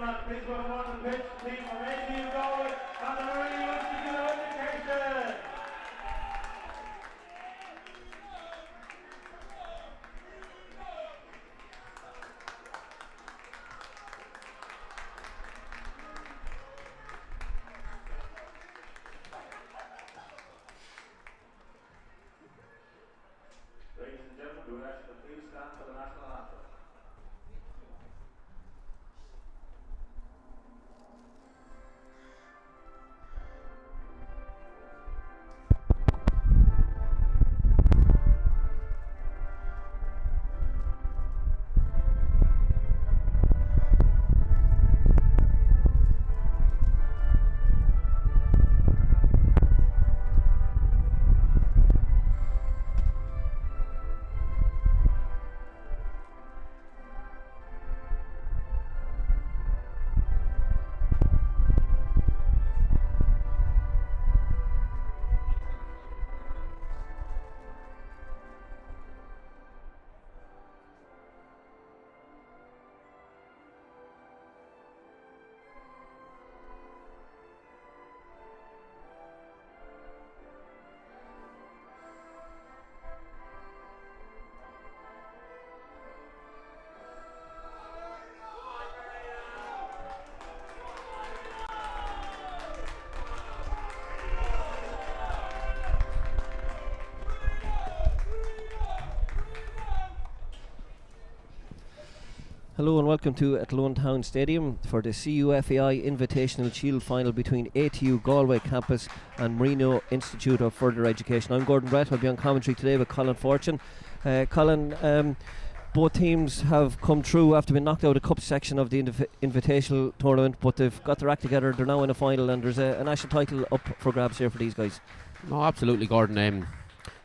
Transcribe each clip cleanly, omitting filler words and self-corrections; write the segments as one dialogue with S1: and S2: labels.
S1: gentlemen, please welcome on the pitch the team from ATU Galway and the Marino Institute of Education. Ladies and gentlemen, we would ask you to please stand for the national anthem.
S2: Hello and welcome to Athlone Town Stadium for the CUFAI Invitational Shield Final between ATU Galway Campus and Marino Institute of Further Education. I'm Gordon Brett. I'll be on commentary today with Colin Fortune. Colin, both teams have come through after being knocked out of the cup section of the Invitational tournament, but they've got their act together. They're now in a final and there's a national title up for grabs here for these guys.
S3: No, absolutely, Gordon.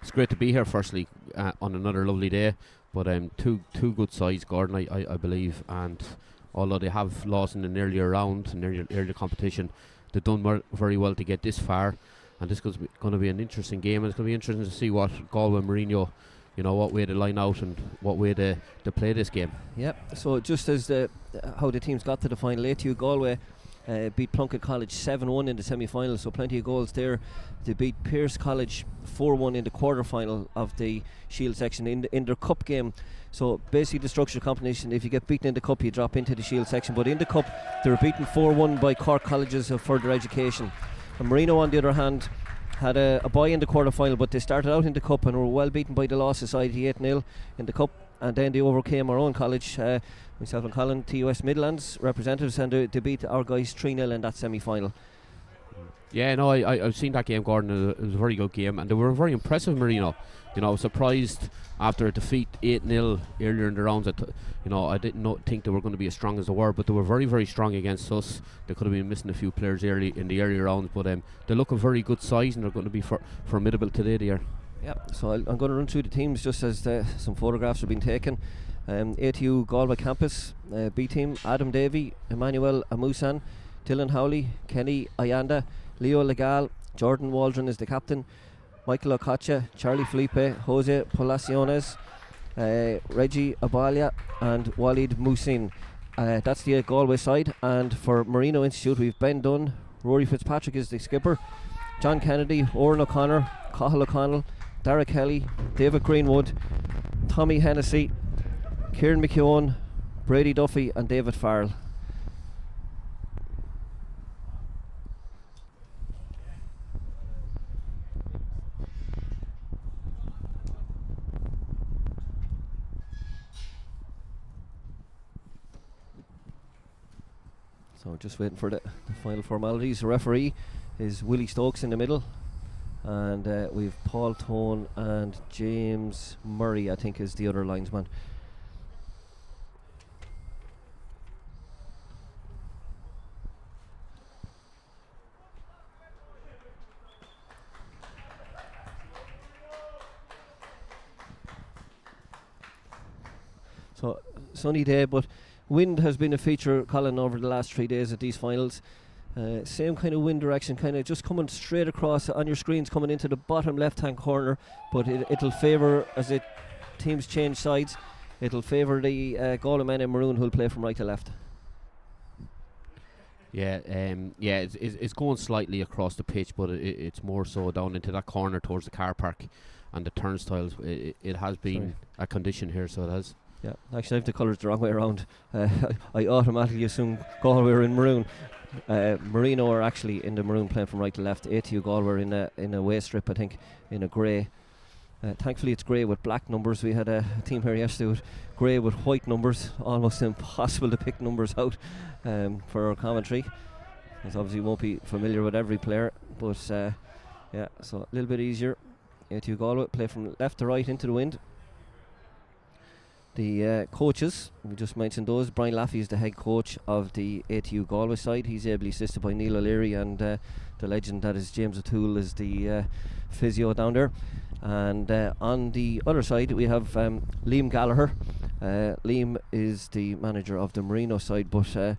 S3: It's great to be here firstly on another lovely day. But two good sides, Gordon, I believe, and although they have lost in an earlier round, an earlier competition, they've done very well to get this far, and this is going to be an interesting game, and it's going to be interesting to see what Galway Marino, what way they line out and what way they play this game.
S2: Yep, so just as how the teams got to the final, ATU Galway beat Plunkett College 7-1 in the semi-final, so plenty of goals there. They beat Pearse College 4-1 in the quarter-final of the Shield section in their cup game. So basically the structure of competition, if you get beaten in the cup you drop into the Shield section, but in the cup they were beaten 4-1 by Cork Colleges of Further Education. And Marino on the other hand had a bye in the quarter-final, but they started out in the cup and were well beaten by the Law Society 8-0 in the cup, and then they overcame our own college, myself and Colin, TUS Midlands representatives, and they beat our guys 3-0 in that semi-final.
S3: Yeah, no, I've seen that game, Gordon. It was a very good game, and they were very impressive, Marino. I was surprised after a defeat 8-0 earlier in the rounds. I didn't think they were going to be as strong as they were, but they were very, very strong against us. They could have been missing a few players early in the earlier rounds, but they look a very good size, and they're going to be formidable today there.
S2: Yeah, so I'm going to run through the teams just as some photographs are being taken. ATU Galway Campus B team: Adam Davey, Emmanuel Amusan, Dylan Howley, Kenny Ayanda, Leo Legal, Jordan Waldron is the captain, Michael Okocha, Charlie Felipe, Jose Palaciones, Reggie Abalia and Walid Musin. That's the Galway side, and for Marino Institute we've Ben Dunn, Rory Fitzpatrick is the skipper, John Kennedy, Oran O'Connor, Cathal O'Connell, Dara Kelly, David Greenwood, Tommy Hennessy, Kieran McKeown, Brady Duffy and David Farrell. So just waiting for the final formalities. The referee is Willie Stokes in the middle, and we've Paul Tone and James Murray, I think, is the other linesman. So sunny day, but wind has been a feature, Colin, over the last 3 days at these finals. Same kind of wind direction, kind of just coming straight across on your screens, coming into the bottom left hand corner, but it'll favour, as teams change sides, it'll favour the Galway men in maroon who'll play from right to left.
S3: Yeah, it's going slightly across the pitch, but it's more so down into that corner towards the car park and the turnstiles. It has been a condition here, so it has.
S2: Yeah, actually I have the colours the wrong way around. I automatically assume Galway are in maroon. Marino are actually in the maroon, playing from right to left. ATU Galway are in a way strip, I think, in a grey. Thankfully it's grey with black numbers. We had a team here yesterday with grey with white numbers. Almost impossible to pick numbers out for our commentary, because obviously won't be familiar with every player, but yeah, so a little bit easier. ATU Galway play from left to right into the wind. The coaches, we just mentioned those. Brian Laffey is the head coach of the ATU Galway side. He's ably assisted by Neil O'Leary, and the legend that is James O'Toole is the physio down there. And on the other side we have Liam Gallagher. Liam is the manager of the Marino side, but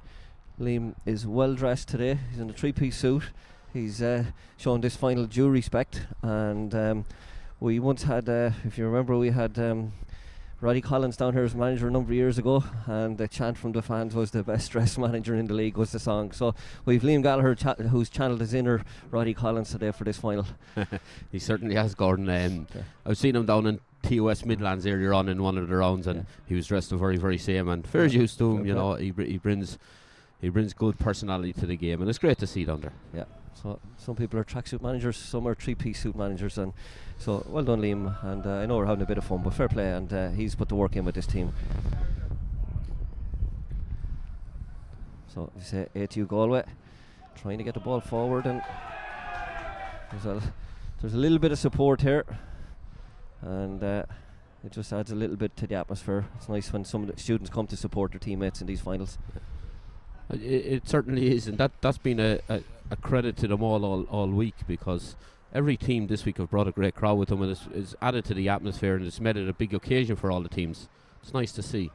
S2: Liam is well dressed today. He's in a three-piece suit. He's shown this final due respect, and we once had, if you remember, we had Roddy Collins down here as manager a number of years ago, and the chant from the fans was the best dressed manager in the league was the song. So we've Liam Gallagher who's channeled his inner Roddy Collins today for this final.
S3: He certainly has, Gordon. I've seen him down in TOS Midlands earlier on in one of the rounds, and he was dressed the very, very same, and fair use to him. You know, he brings good personality to the game, and it's great to see down there.
S2: Yeah. So some people are tracksuit managers, some are three-piece suit managers, and so well done, Liam. And I know we're having a bit of fun, but fair play, and he's put the work in with this team. So you say ATU Galway trying to get the ball forward, and there's a little bit of support here, and it just adds a little bit to the atmosphere. It's nice when some of the students come to support their teammates in these finals.
S3: It certainly is, and that's been a credit to them all week, because every team this week have brought a great crowd with them, and it's added to the atmosphere, and it's made it a big occasion for all the teams. It's nice to see.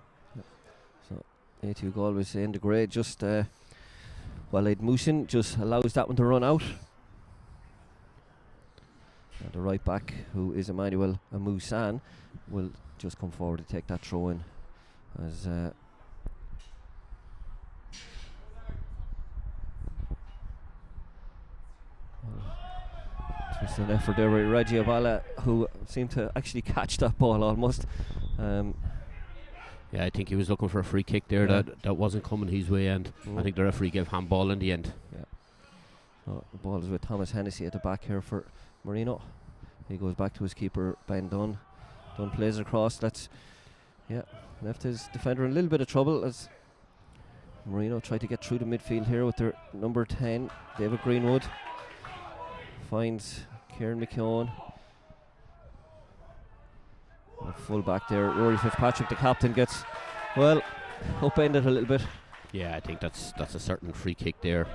S2: So ATU Galway's in the grade, just Waleed Musin just allows that one to run out. And the right back, who is Emmanuel Amusan, will just come forward to take that throw in, as just an effort there by Reggie Abala, who seemed to actually catch that ball almost.
S3: Yeah, I think he was looking for a free kick there that wasn't coming his way, and I think the referee gave handball in the end.
S2: Yeah. So the ball is with Thomas Hennessy at the back here for Marino. He goes back to his keeper, Ben Dunn. Dunn plays across. Left his defender in a little bit of trouble as Marino tried to get through the midfield here with their number 10, David Greenwood. Finds Kieran McKeown. Full back there, Rory Fitzpatrick, the captain, gets upended a little bit.
S3: Yeah, I think that's a certain free kick there.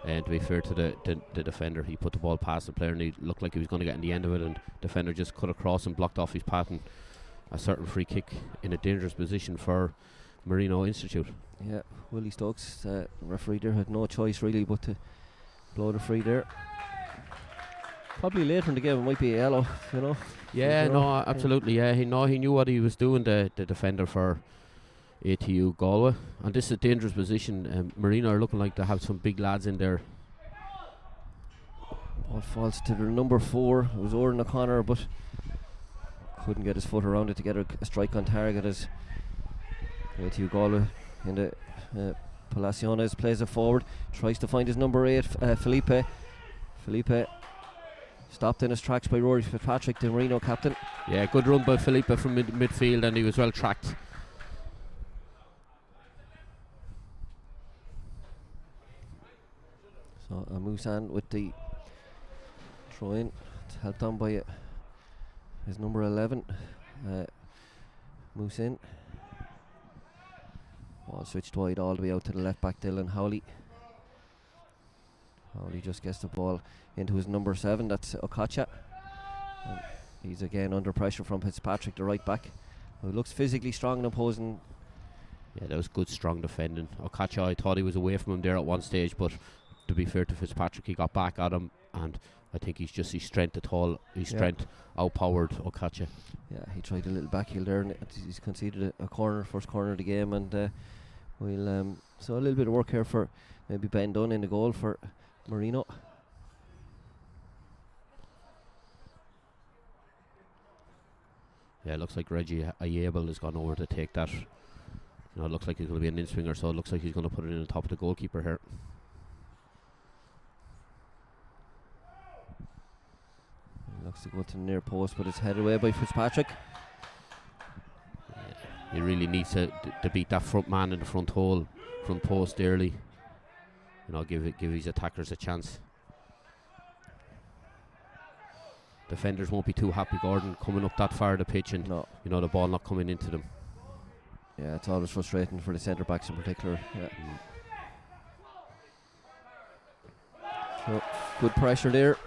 S3: And to be fair to the defender, he put the ball past the player, and he looked like he was going to get in the end of it, and defender just cut across and blocked off his path, and a certain free kick in a dangerous position for Marino Institute. Yeah,
S2: Willie Stokes, referee there, had no choice really but to blow the free there. Probably later in the game it might be a yellow, you know.
S3: Yeah, no, absolutely. Yeah, he knew what he was doing, the defender for ATU Galway, and this is a dangerous position. Marino are looking like they have some big lads in there.
S2: Ball falls to their number 4. It was Oran O'Connor, but couldn't get his foot around it to get a strike on target, as ATU Galway in the Palaciones plays it forward, tries to find his number 8, Felipe. Stopped in his tracks by Rory Fitzpatrick, the Marino captain.
S3: Yeah, good run by Felipe from midfield, and he was well tracked.
S2: So Amusan with the throw in. It's helped on by his number 11, Musin. Ball switched wide all the way out to the left back, Dylan Howley. Howley just gets the ball into his number 7, that's Okacha. And he's again under pressure from Fitzpatrick, the right back, who looks physically strong and imposing.
S3: Yeah, that was good, strong defending. Okacha, I thought he was away from him there at one stage, but to be fair to Fitzpatrick, he got back at him, and I think he's just his strength outpowered Okacha.
S2: Yeah, he tried a little backheel there, and he's conceded a corner, first corner of the game, and we'll So a little bit of work here for maybe Ben Dunn in the goal for Marino.
S3: Yeah, it looks like Reggie Ayabel has gone over to take that. It looks like he's going to be an in-swinger, so it looks like he's going to put it in the top of the goalkeeper here.
S2: He looks to go to the near post, but it's headed away by Fitzpatrick.
S3: He really needs to beat that front man in the front post early. Give his attackers a chance. Defenders won't be too happy, Gordon, coming up that far of the pitch and the ball not coming into them.
S2: Yeah, it's always frustrating for the centre backs in particular. Yeah. So good pressure there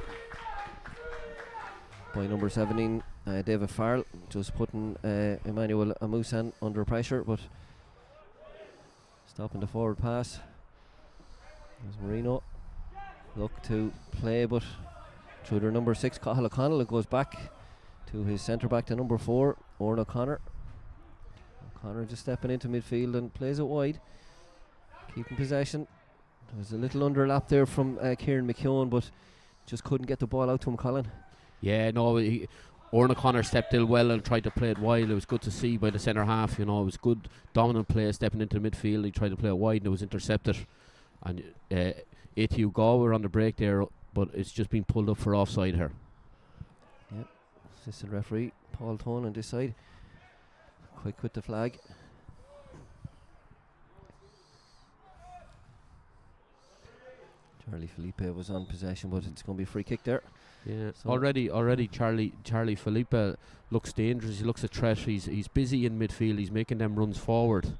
S2: by number 17, David Farrell, just putting Emmanuel Amusan under pressure, but stopping the forward pass. There's Marino look to play, but through their number 6, Cathal O'Connell, it goes back to his centre back to number 4, Oran O'Connor. O'Connor just stepping into midfield and plays it wide, keeping possession. There was a little underlap there from Kieran McKeown, but just couldn't get the ball out to him, Colin.
S3: Yeah, no, Oran O'Connor stepped in well and tried to play it wide. It was good to see by the centre half. It was good dominant play stepping into the midfield. He tried to play it wide and it was intercepted. And ATU Galway were on the break there, but it's just been pulled up for offside here.
S2: Yep, assistant referee Paul Tone on this side. Quick with the flag. Charlie Felipe was on possession, but it's going to be a free kick there.
S3: Yeah,
S2: so
S3: already Charlie Felipe looks dangerous. He looks a threat. He's busy in midfield. He's making them runs forward.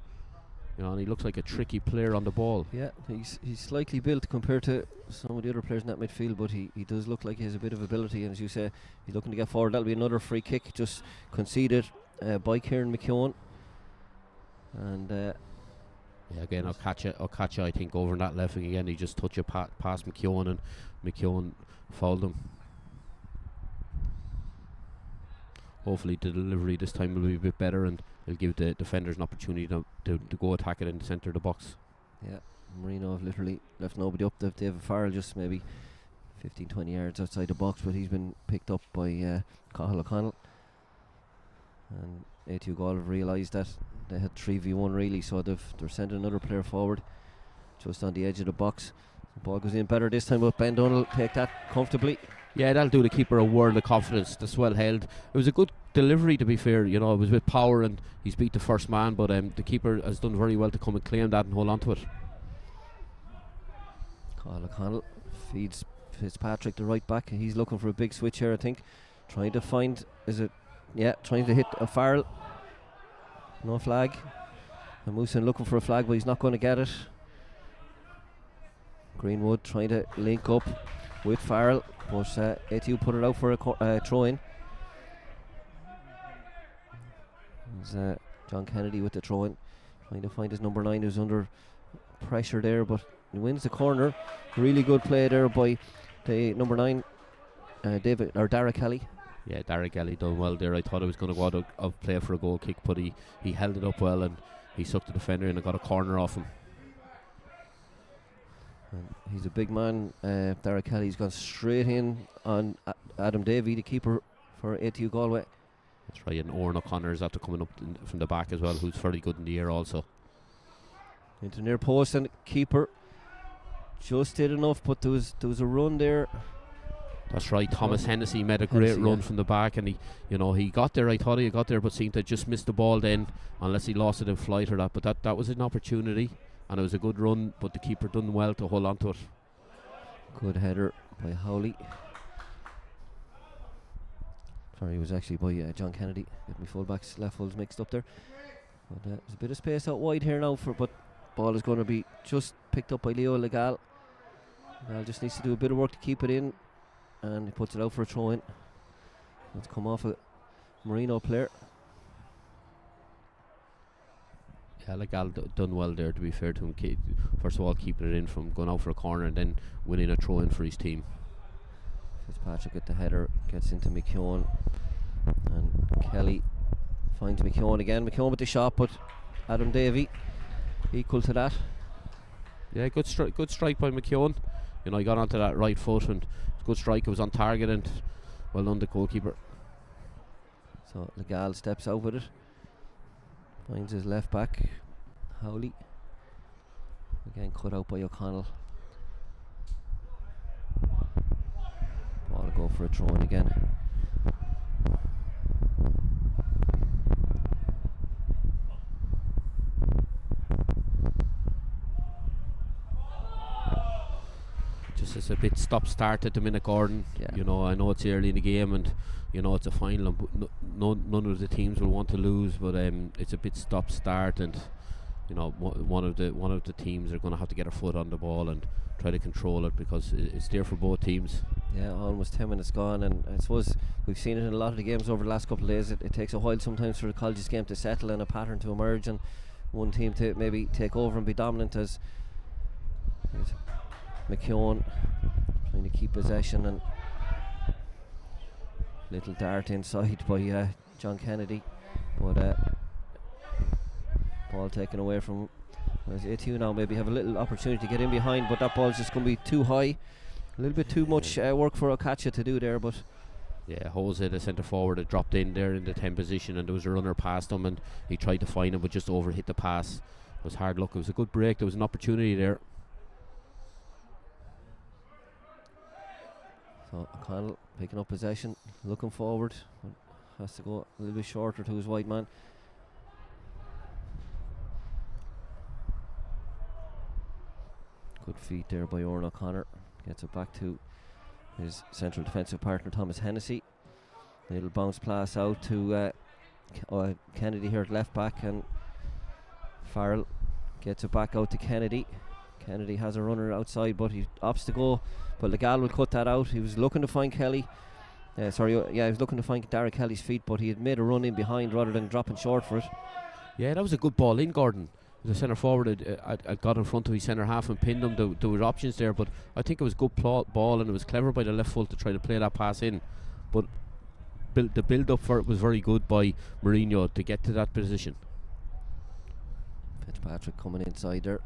S3: And he looks like a tricky player on the ball.
S2: Yeah, he's slightly built compared to some of the other players in that midfield, but he does look like he has a bit of ability, and as you say, he's looking to get forward. That'll be another free kick just conceded by Kieran McKeown. And
S3: again, Okacha I think over in that left wing again. He just touched it past McKeown, and McKeown fouled him. Hopefully the delivery this time will be a bit better and it'll give the defenders an opportunity to go attack it in the centre of the box.
S2: Yeah, Marino have literally left nobody up. David Farrell just maybe 15-20 yards outside the box, but he's been picked up by Cathal O'Connell. And ATU Galway have realised that they had 3v1 really, so they're sending another player forward just on the edge of the box. The ball goes in better this time, but Ben Dunn will take that comfortably.
S3: Yeah, that'll do the keeper a world of confidence. That's well held. It was a good delivery, to be fair. It was with power and he's beat the first man, but the keeper has done very well to come and claim that and hold on to it.
S2: Cathal O'Connell feeds Fitzpatrick the right back. He's looking for a big switch here, I think. Trying to find, trying to hit a Farrell. No flag. And Moosin looking for a flag, but he's not going to get it. Greenwood trying to link up with Farrell, but ATU put it out for a throw-in. There's John Kennedy with the throw-in, trying to find his number 9 who's under pressure there, but he wins the corner. Really good play there by the number 9, Dara Kelly.
S3: Yeah, Dara Kelly done well there. I thought it was going to go out of play for a goal kick, but he held it up well and he sucked the defender in and got a corner off him.
S2: And he's a big man. Dara Kelly's gone straight in on Adam Davey, the keeper for ATU Galway.
S3: That's right, and Oran O'Connor is after coming up from the back as well, who's very good in the air also.
S2: Into near post, and keeper just did enough, but there was a run there.
S3: That's right, Thomas Hennessy made a great run from the back, and he got there. I thought he got there, but seemed to just miss the ball then, unless he lost it in flight or that. But that was an opportunity, and it was a good run, but the keeper done well to hold on to it.
S2: Good header by Howley. Sorry, it was actually by John Kennedy. Get my fullbacks, left fulls mixed up there. But there's a bit of space out wide here now, but ball is going to be just picked up by Leo Legal. Legal just needs to do a bit of work to keep it in, and he puts it out for a throw-in. It's come off a Marino player.
S3: Yeah, Legal done well there, to be fair to him. First of all, keeping it in from going out for a corner and then winning a throw-in for his team.
S2: Fitzpatrick at the header, gets into McKeown, and Kelly finds McKeown again. McKeown with the shot, but Adam Davey equal to that.
S3: Yeah, good strike by McKeown. You know, he got onto that right foot and good strike. It was on target and well done the goalkeeper.
S2: So Legal steps out with it. Finds his left back, Howley. Again cut out by O'Connell. Ball will go for a throw in again.
S3: Just as a bit stop-start at the minute, Gordon.
S2: Yeah.
S3: You know, I know it's early in the game and you know it's a final and none of the teams will want to lose, but it's a bit stop-start and you know one of the teams are going to have to get a foot on the ball and try to control it because it's there for both teams.
S2: Yeah, almost 10 minutes gone, and I suppose we've seen it in a lot of the games over the last couple of days. It takes a while sometimes for the college's game to settle and a pattern to emerge and one team to maybe take over and be dominant, as McKeown trying to keep possession and little dart inside by John Kennedy, but ball taken away from ATU now. Maybe have a little opportunity to get in behind, but that ball's just going to be too high. A little bit too much work for Okacha to do there, but
S3: yeah, Jose, the centre forward, had dropped in there in the 10 position and there was a runner past him and he tried to find him but just overhit the pass. It was hard luck. It was a good break. There was an opportunity there.
S2: So O'Connell picking up possession, looking forward, has to go a little bit shorter to his wide man. Good feet there by Oran O'Connor. Gets it back to his central defensive partner Thomas Hennessy. A little bounce pass out to Kennedy here at left back, and Farrell gets it back out to Kennedy. Kennedy has a runner outside, but he opts to go. But Legal will cut that out. He was looking to find Kelly. He was looking to find Dara Kelly's feet, but he had made a run in behind rather than dropping short for it.
S3: Yeah, that was a good ball in, Gordon. The centre forward had got in front of his centre half and pinned him. There were options there, but I think it was good ball and it was clever by the left foot to try to play that pass in. But the build up for it was very good by Marino to get to that position.
S2: Fitzpatrick coming inside there,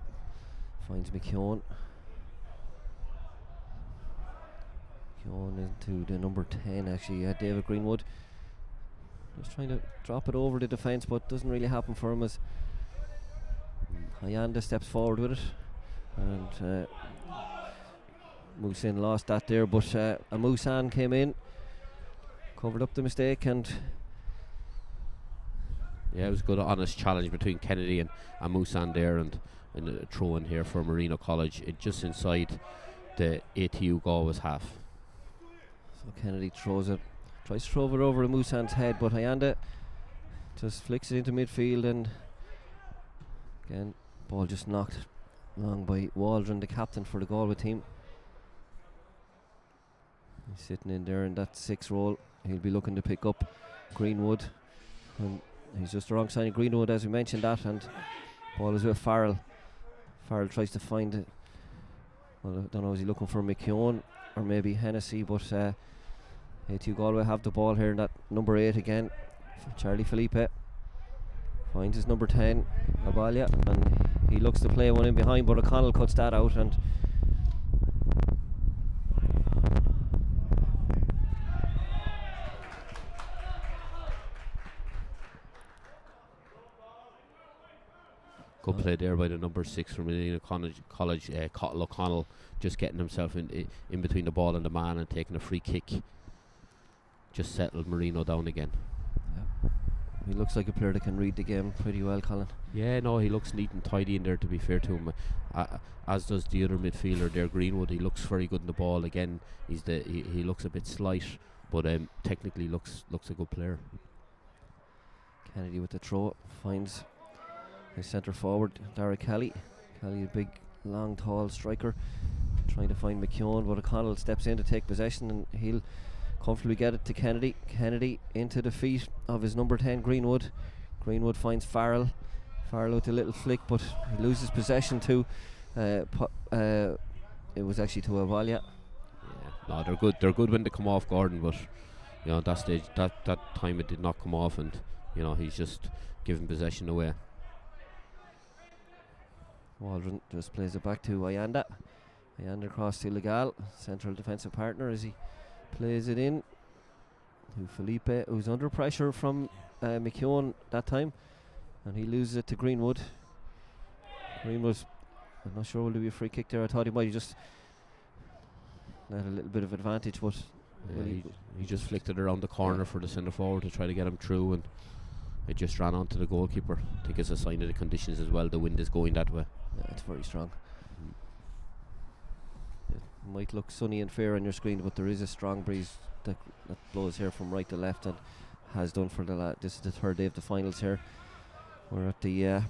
S2: finds McKeown. McKeown into the number 10 actually, David Greenwood. Just trying to drop it over the defence, but doesn't really happen for him as Hayanda steps forward with it, and Musin lost that there, but Amusan came in, covered up the mistake, and
S3: yeah, it was a good honest challenge between Kennedy and Amusan there, and a throw in here for Marino College, just inside the ATU Galway's half.
S2: So Kennedy tries to throw it over Amusan's head, but Hayanda just flicks it into midfield, and again ball just knocked long by Waldron, the captain for the Galway team. He's sitting in there in that 6 role. He'll be looking to pick up Greenwood, and he's just the wrong side of Greenwood, as we mentioned that, and ball is with Farrell. Farrell tries to find it. Well, I don't know, is he looking for McKeown or maybe Hennessy, but ATU Galway have the ball here in that number 8 again. Charlie Felipe finds his number 10, Abalia, and he looks to play one in behind, but O'Connell cuts that out, and
S3: good play there by the number 6 from Marino College, Cottle O'Connell, just getting himself in between the ball and the man and taking a free kick. Just settled Marino down again.
S2: Yeah. He looks like a player that can read the game pretty well, Colin.
S3: Yeah, no, he looks neat and tidy in there, to be fair to him. As does the other midfielder there, Greenwood. He looks very good in the ball. Again, he looks a bit slight, but technically looks a good player.
S2: Kennedy with the throw finds his centre forward, Dara Kelly. Kelly, a big, long, tall striker, trying to find McKeown, but O'Connell steps in to take possession, and he'll comfortably get it to Kennedy. Kennedy into the feet of his number 10, Greenwood. Greenwood finds Farrell. Farrell with a little flick, but he loses possession to it was actually to Avalia.
S3: Yeah, no, they're good when they come off, Gordon, but you know, at that stage, that time it did not come off, and you know, he's just giving possession away.
S2: Waldron just plays it back to Ayanda. Ayanda across to Legal, central defensive partner, as he plays it in to Felipe, who's under pressure from McKeown that time, and he loses it to Greenwood. Greenwood, I'm not sure will there be a free kick there. I thought he might have just had a little bit of advantage, but
S3: he just flicked it around the corner for the centre forward to try to get him through, and it just ran onto the goalkeeper. I think it's a sign of the conditions as well. The wind is going that way.
S2: Yeah, it's very strong. It might look sunny and fair on your screen, but there is a strong breeze that blows here from right to left, and has done for this is the third day of the finals here. We're at the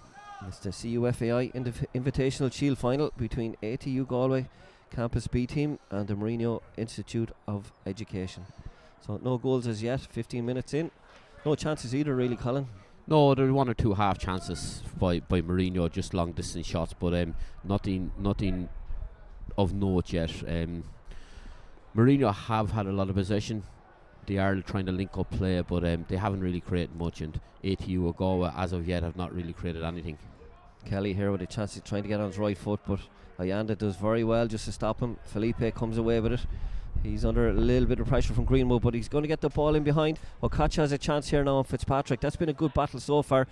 S2: it's the CUFAI Invitational Shield final between ATU Galway Campus B team and the Marino Institute of Education. So no goals as yet, 15 minutes in. No chances either really, Colin.
S3: No, there were one or two half chances by Marino, just long distance shots, but nothing of note yet. Marino have had a lot of possession. They are trying to link up play, but they haven't really created much, and ATU Galway as of yet have not really created anything.
S2: Kelly here with a chance of trying to get on his right foot, but Ayanda does very well just to stop him. Felipe comes away with it. He's under a little bit of pressure from Greenwood, but he's going to get the ball in behind. Okacha has a chance here now on Fitzpatrick. That's been a good battle so far.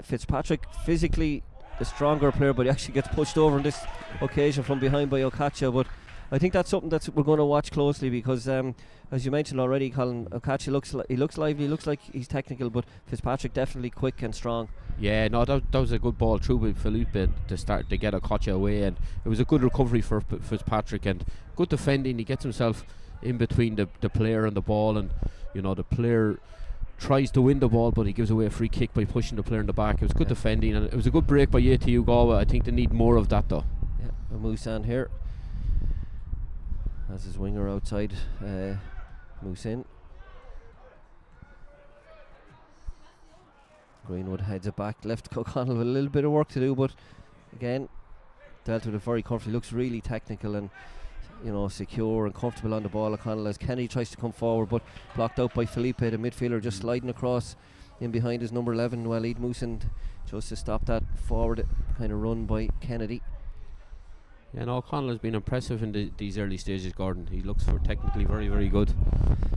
S2: Fitzpatrick physically the stronger player, but he actually gets pushed over on this occasion from behind by Okacha. But I think that's something that we're going to watch closely, because as you mentioned already, Colin, Okacha looks lively, he looks like he's technical, but Fitzpatrick definitely quick and strong.
S3: Yeah, no, that was a good ball through by Felipe to start to get Okacha away, and it was a good recovery for Fitzpatrick, and good defending. He gets himself in between the player and the ball, and the player tries to win the ball, but he gives away a free kick by pushing the player in the back. It was good defending, and it was a good break by ATU Galway. I think they need more of that though.
S2: Yeah, Musan here as his winger outside. Moose in. Greenwood heads it back. Left O'Connell with a little bit of work to do, but again dealt with it very comfortably. Looks really technical and secure and comfortable on the ball. O'Connell, as Kenny tries to come forward, but blocked out by Felipe, the midfielder, just sliding across in behind his number 11, Walid Moosen, just to stop that forward kind of run by Kennedy.
S3: Yeah, no, O'Connell has been impressive in these early stages, Gordon. He looks for technically very, very good.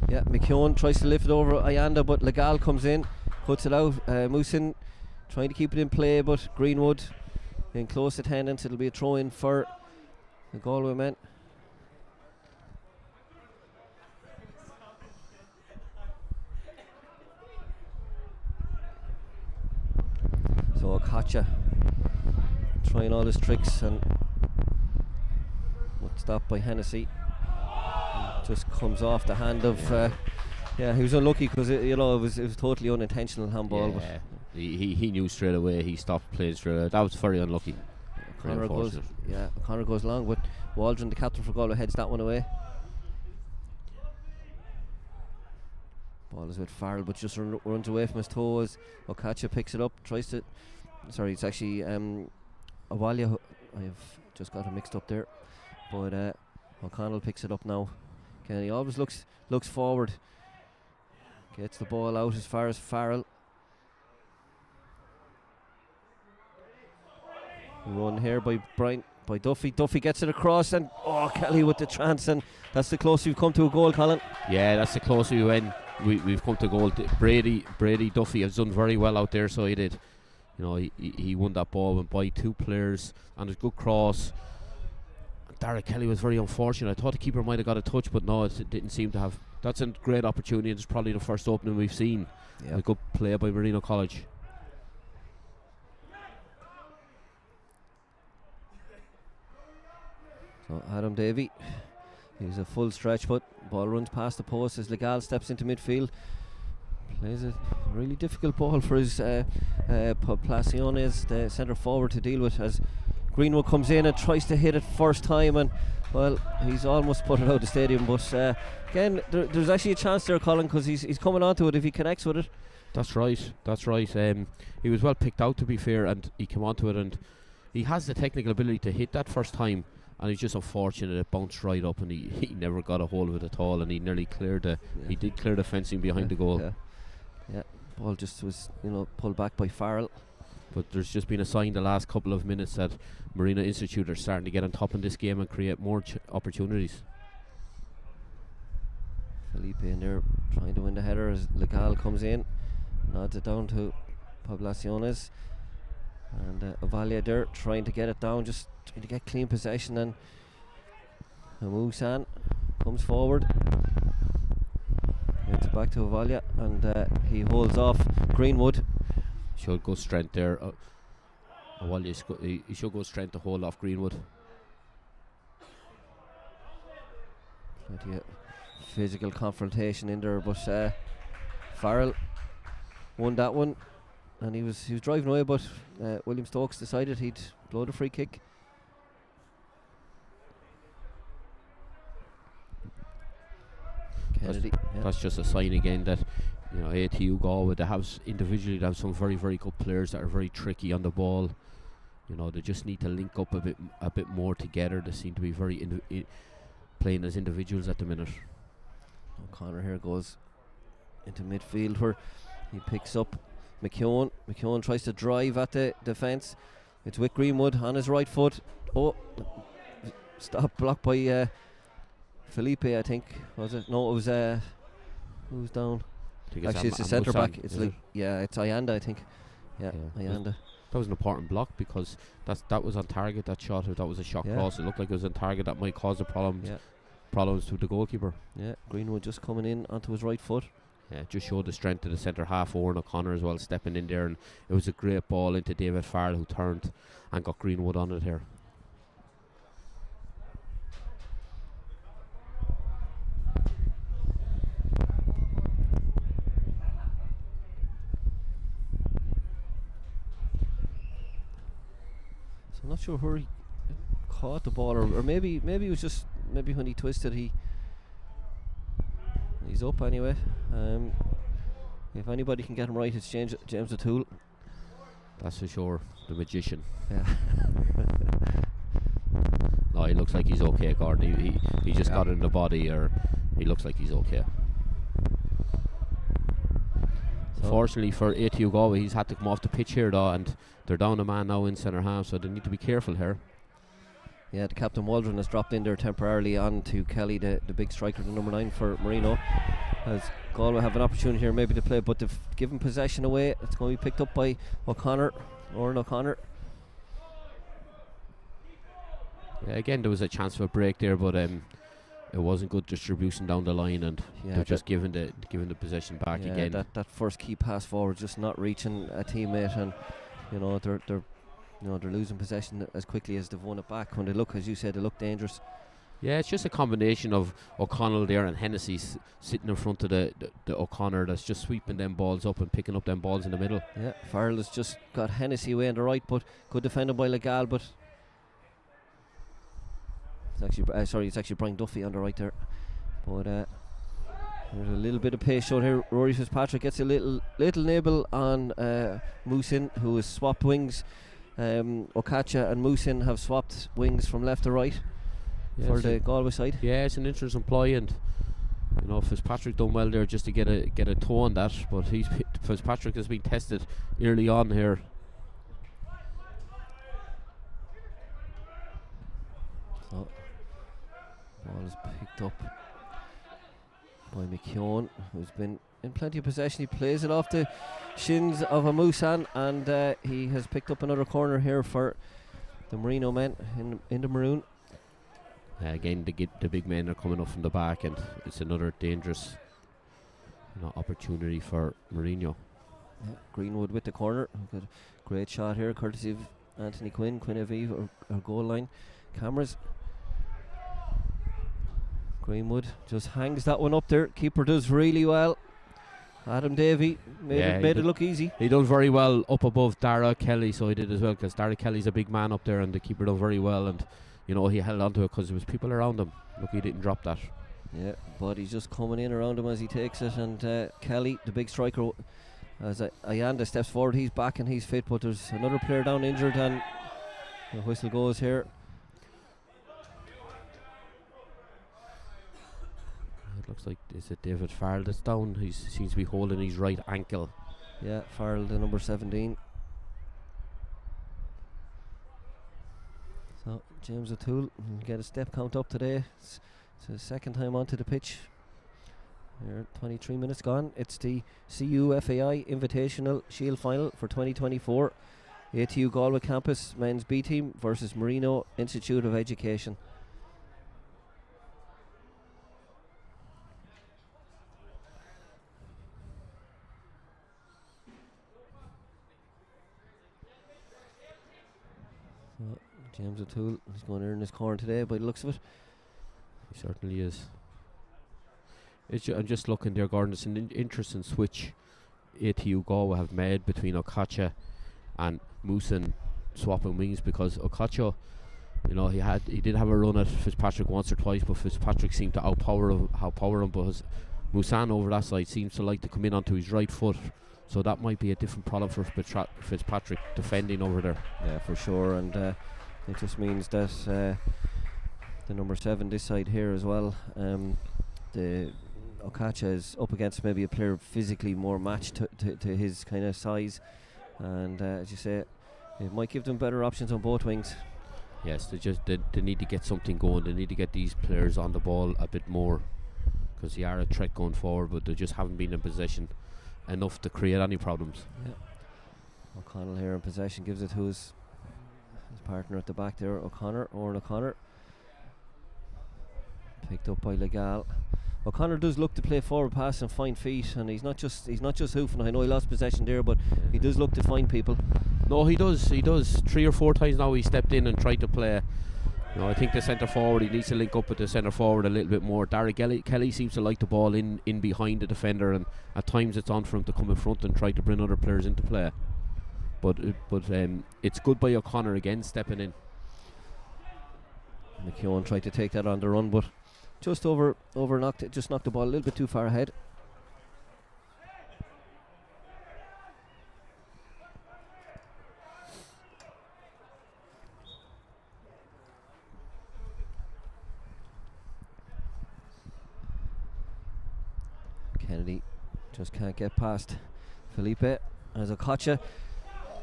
S3: Yeah,
S2: McKeown tries to lift it over Ayanda, but Legal comes in, puts it out. Moosen trying to keep it in play, but Greenwood in close attendance. It'll be a throw in for the Galway men. So Okacha trying all his tricks and stopped by Hennessy. Just comes off the hand of he was unlucky because it was totally unintentional handball.
S3: Yeah, but he knew straight away. He stopped playing straight away. That was very unlucky.
S2: Connor goes long, but Waldron, the captain for Galway, heads that one away. Ball is with Farrell, but just runs away from his toes. Okacha picks it up, it's actually Awalia. I have just got him mixed up there, but O'Connell picks it up now. He always looks forward, gets the ball out as far as Farrell. Run here by Duffy. Duffy gets it across, and Kelly with the chance, and that's the closest we've come to a goal, Colin.
S3: Yeah, that's the closest we went. We've come to goal. Brady Duffy has done very well out there, so he did. He won that ball, went by two players, and a good cross. Dara Kelly was very unfortunate. I thought the keeper might have got a touch, but no, it didn't seem to have. That's a great opportunity. It's probably the first opening we've seen. A good play by Marino College.
S2: So Adam Davey, he's a full stretch, but ball runs past the post as Legal steps into midfield. Plays a really difficult ball for his Placiones, the centre forward, to deal with, as Greenwood comes in and tries to hit it first time, and he's almost put it out of the stadium. But again, there's actually a chance there, Colin, because he's coming onto it if he connects with it.
S3: That's right. He was well picked out, to be fair, and he came onto it, and he has the technical ability to hit that first time. And he's just unfortunate it bounced right up, and he never got a hold of it at all, and he nearly cleared he did clear the fencing behind the goal.
S2: Yeah, ball just was pulled back by Farrell.
S3: But there's just been a sign the last couple of minutes that Marino Institute are starting to get on top in this game and create more opportunities.
S2: Felipe in there trying to win the header as Legal comes in, nods it down to Poblaciones, and Avalia there trying to get it down, just trying to get clean possession, and Musan comes forward, gets it back to Avalia, and he holds off Greenwood.
S3: Should go strength there. He should go strength to hold off Greenwood.
S2: Plenty of physical confrontation in there, but Farrell won that one, and he was driving away, but William Stokes decided he'd blow the free kick. Kennedy,
S3: that's just a sign again that, you know, ATU Galway, they have individually, they have some very, very good players that are very tricky on the ball. You know, they just need to link up a bit more together. They seem to be very playing as individuals at the minute.
S2: O'Connor here goes into midfield where he picks up McKeown. McKeown tries to drive at the defence. It's with Greenwood on his right foot. Oh, stop, blocked by Felipe, I think. Was it? No, it was who's down? Actually, it's the centre back. It's like, yeah, it's Ayanda, I think. Yeah, Ayanda.
S3: That was an important block because that was on target. That shot, that was a shot cross. It looked like it was on target. That might cause a problem. Problems to the goalkeeper. Yeah,
S2: Greenwood just coming in onto his right foot.
S3: Yeah, just showed the strength of the centre half. Owen O'Connor as well, stepping in there, and it was a great ball into David Farrell, who turned and got Greenwood on it here.
S2: So I'm not sure where he caught the ball, or maybe it was just when he twisted he's up anyway. If anybody can get him right, it's James O'Toole.
S3: That's for sure, the magician.
S2: Yeah.
S3: No, he looks like he's okay, Gordon. He just got it in the body, or he looks like he's okay. Fortunately for ATU Galway, he's had to come off the pitch here though, and they're down a man now in centre half, so they need to be careful here.
S2: Yeah, the captain Waldron has dropped in there temporarily on to Kelly, the big striker, the number 9 for Marino. As Galway have an opportunity here maybe to play, but they've given possession away. It's going to be picked up by Oran O'Connor.
S3: Yeah, again, there was a chance for a break there, but it wasn't good distribution down the line, and they're just giving the possession back again.
S2: That first key pass forward just not reaching a teammate, and you know they're losing possession as quickly as they've won it back. When they look, as you said, they look dangerous.
S3: Yeah, it's just a combination of O'Connell there and Hennessy sitting in front of the O'Connor that's just sweeping them balls up and picking up them balls in the middle. Yeah,
S2: Farrell has just got Hennessy away on the right, but good defended by Legal, but it's actually Brian Duffy on the right there. But there's a little bit of pace shown here. Rory Fitzpatrick gets a little nibble on Musin, who has swapped wings. Okacha and Musin have swapped wings from left to right for the Galway side.
S3: Yeah, it's an interesting ploy, and you know Fitzpatrick done well there just to get a toe on that. But Fitzpatrick has been tested early on here.
S2: So ball is picked up by McKeown, who's been in plenty of possession. He plays it off the shins of Amusan, and he has picked up another corner here for the Marino men in the maroon.
S3: Again, the big men are coming up from the back, and it's another dangerous opportunity for Marino.
S2: Yeah, Greenwood with the corner. Good, great shot here, courtesy of Anthony Quinn Aviv, our goal line cameras. Greenwood just hangs that one up there. Keeper does really well. Adam Davey made it look easy.
S3: He done very well up above Dara Kelly, so he did as well, because Dara Kelly's a big man up there, and the keeper done very well, and he held on to it because there was people around him. Look, he didn't drop that.
S2: Yeah, but he's just coming in around him as he takes it, and Kelly, the big striker, as Ayanda steps forward, he's back and he's fit, but there's another player down injured, and the whistle goes here.
S3: Looks like, is it David Farrell that's down? He seems to be holding his right ankle.
S2: Yeah, Farrell, the number 17. So James O'Toole will get a step count up today. It's his second time onto the pitch. Here, 23 minutes gone. It's the CUFAI Invitational Shield Final for 2024. ATU Galway Campus Men's B Team versus Marino Institute of Education. So James O'Toole, he's going to earn his corner today by the looks of it.
S3: He certainly is. I'm just looking there, Gordon. It's an interesting switch ATU Galway have made between Okacha and Moosan swapping wings, because Okacha, he did have a run at Fitzpatrick once or twice, but Fitzpatrick seemed to outpower him. But Moosan over that side seems to like to come in onto his right foot, so that might be a different problem for Fitzpatrick defending over there.
S2: Yeah, for sure, and it just means that the number 7 this side here as well, the Okacha is up against maybe a player physically more matched to his kind of size, and as you say, it might give them better options on both wings.
S3: Yes, they need to get something going. They need to get these players on the ball a bit more, because they are a threat going forward, but they just haven't been in possession enough to create any problems.
S2: Yeah. O'Connell here in possession, gives it to his partner at the back there, Oren O'Connor. Picked up by Legal. O'Connor does look to play forward pass and find feet, and he's not just hoofing. I know he lost possession there, but he does look to find people.
S3: No, he does 3 or 4 times now he stepped in and tried to play. I think the centre forward, he needs to link up with the centre forward a little bit more. Derek Kelly seems to like the ball in behind the defender, and at times it's on for him to come in front and try to bring other players into play. But it's good by O'Connor again stepping in.
S2: McKeown tried to take that on the run, but just knocked the ball a little bit too far ahead. Kennedy just can't get past Felipe as Okacha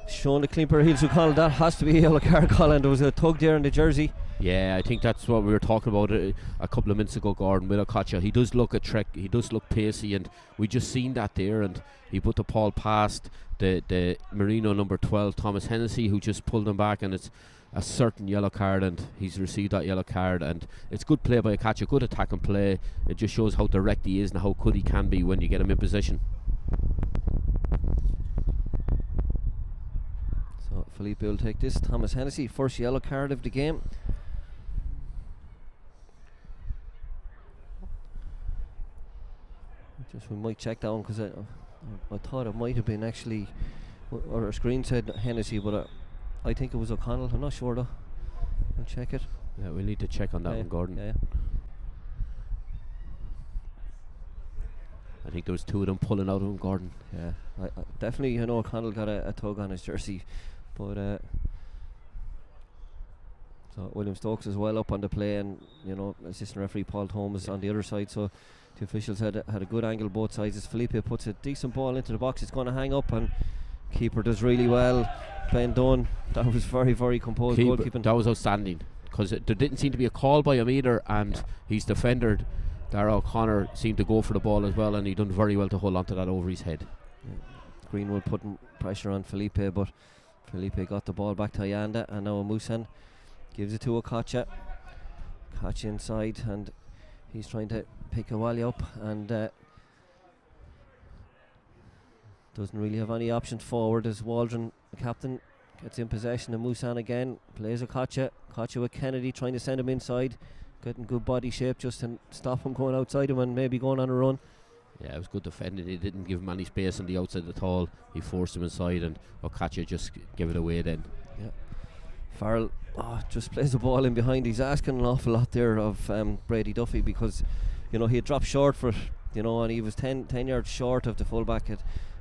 S2: showing the clean pair of heels to O'Connell. That has to be a yellow card, Colin. There was a tug there in the jersey.
S3: Yeah, I think that's what we were talking about a couple of minutes ago, Gordon, with Okacha. He does look a trek, he does look pacey, and we just seen that there, and he put the ball past the Marino number 12, Thomas Hennessy, who just pulled him back, and it's a certain yellow card, and he's received that yellow card. And it's good play by Okacha, good attack and play. It just shows how direct he is and how good he can be when you get him in position. So
S2: Felipe will take this. Thomas Hennessy, first yellow card of the game. We might check that one, because I thought it might have been actually, or our screen said Hennessy, but I think it was O'Connell. I'm not sure though. We'll check it.
S3: Yeah, we'll need to check on that one, Gordon.
S2: Yeah.
S3: I think there was 2 of them pulling out of him, Gordon.
S2: Yeah, I definitely, O'Connell got a tug on his jersey, but so William Stokes is well up on the play, and assistant referee Paul Thomas on the other side, so the officials had a good angle both sides. As Felipe puts a decent ball into the box, it's going to hang up, and keeper does really well. Ben Dunn, that was very, very composed goalkeeping.
S3: That was outstanding, because there didn't seem to be a call by him either, and his defender Dara O'Connor seemed to go for the ball as well, and he done very well to hold on to that over his head.
S2: Greenwood putting pressure on Felipe, but Felipe got the ball back to Ayanda, and now Musan gives it to Okacha. Okacha inside, and he's trying to pick Awali up, and doesn't really have any options forward as Waldron, the captain, gets in possession. And Musan again plays Okacha with Kennedy, trying to send him inside, getting good body shape just to stop him going outside him and maybe going on a run.
S3: Yeah, it was good defending. He didn't give him any space on the outside at all. He forced him inside, and Okacha just gave it away then.
S2: Yeah, Farrell just plays the ball in behind. He's asking an awful lot there of Brady Duffy, because he had dropped short for it, and he was 10 yards short of the fullback.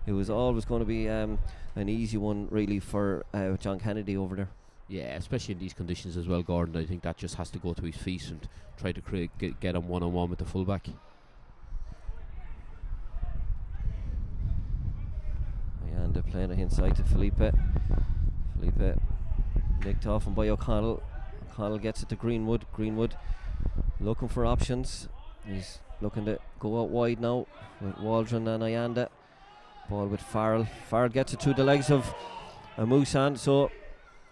S2: It was always going to be an easy one really for John Kennedy over there.
S3: Yeah, especially in these conditions as well, Gordon. I think that just has to go to his feet and try to get him one-on-one with the fullback.
S2: And they're playing it inside to Felipe. Felipe nicked off him by O'Connell. O'Connell gets it to Greenwood. Greenwood looking for options. He's looking to go out wide now with Waldron and Ayanda. Ball with Farrell. Farrell gets it through the legs of Amusan. So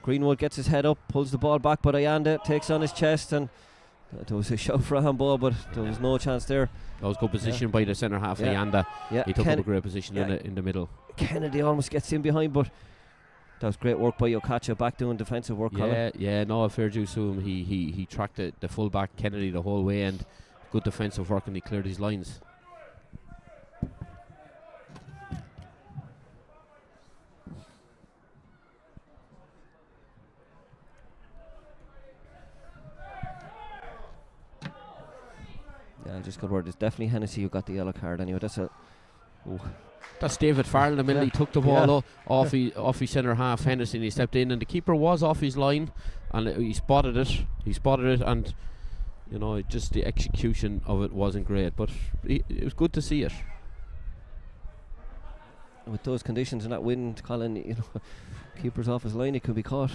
S2: Greenwood gets his head up, pulls the ball back, but Ayanda takes on his chest, and there was a shout for a handball, but there was no chance there.
S3: That was good position by the centre half, Ayanda. He took up a great position in the middle.
S2: Kennedy almost gets in behind, but that was great work by Okacha, back doing defensive work.
S3: No, fair dues to him. He tracked the full back Kennedy the whole way, and good defensive work, and he cleared his lines.
S2: Yeah, just good word. It's definitely Hennessy who got the yellow card anyway.
S3: That's David Farrell in the middle. He took the ball off his centre half, Hennessy, and he stepped in, and the keeper was off his line, and he spotted it, and just the execution of it wasn't great, but it was good to see it.
S2: With those conditions and that wind, Colin, keeper's off his line, it could be caught.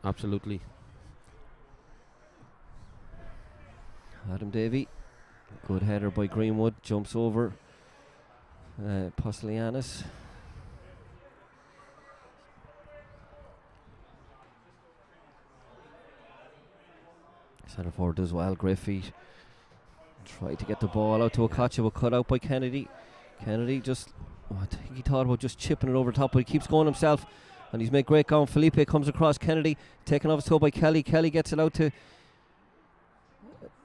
S3: Absolutely.
S2: Adam Davey, good header by Greenwood, jumps over Postolianis. Centre forward does well. Griffey tried to get the ball out to Okacha, but cut out by Kennedy. Kennedy I think he thought about just chipping it over the top, but he keeps going himself, and he's made great ground. Felipe comes across Kennedy, taken off his toe by Kelly. Kelly gets it out to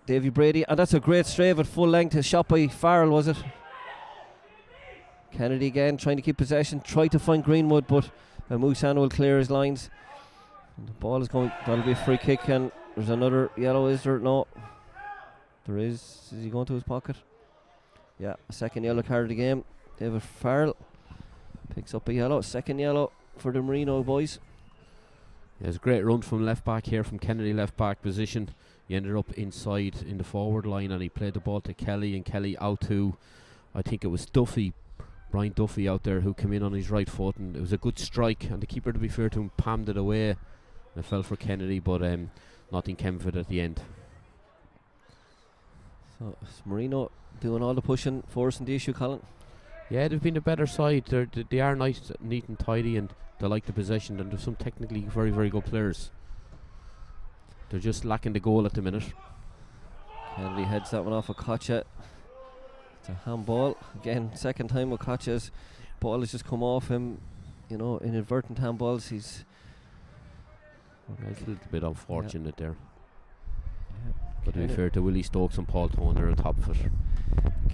S2: Davy Brady, and that's a great strave at full length. A shot by Farrell, was it? Kennedy again trying to keep possession, tried to find Greenwood, but Musan will clear his lines. And the ball is going, that'll be a free kick, and there's another yellow, is there? No. There is. Is he going to his pocket? Yeah, a second yellow card of the game. David Farrell picks up a yellow, second yellow for the Marino boys.
S3: There's a great run from left back here, from Kennedy left back position. He ended up inside in the forward line, and he played the ball to Kelly, and Kelly out to, I think it was Brian Duffy out there, who came in on his right foot, and it was a good strike, and the keeper, to be fair to him, palmed it away, and it fell for Kennedy, but nothing came of it at the end.
S2: So it's Marino doing all the pushing for us in the issue, Colin.
S3: Yeah, they've been a better side. They are nice, neat and tidy, and they like the possession, and there's some technically very, very good players. They're just lacking the goal at the minute.
S2: Kennedy heads that one off Okacha. It's a handball. Again, second time Okacha's ball has just come off him. Inadvertent handballs. It's
S3: a little bit unfortunate there. But to be fair to Willie Stokes and Paul Tone, they're on top of it.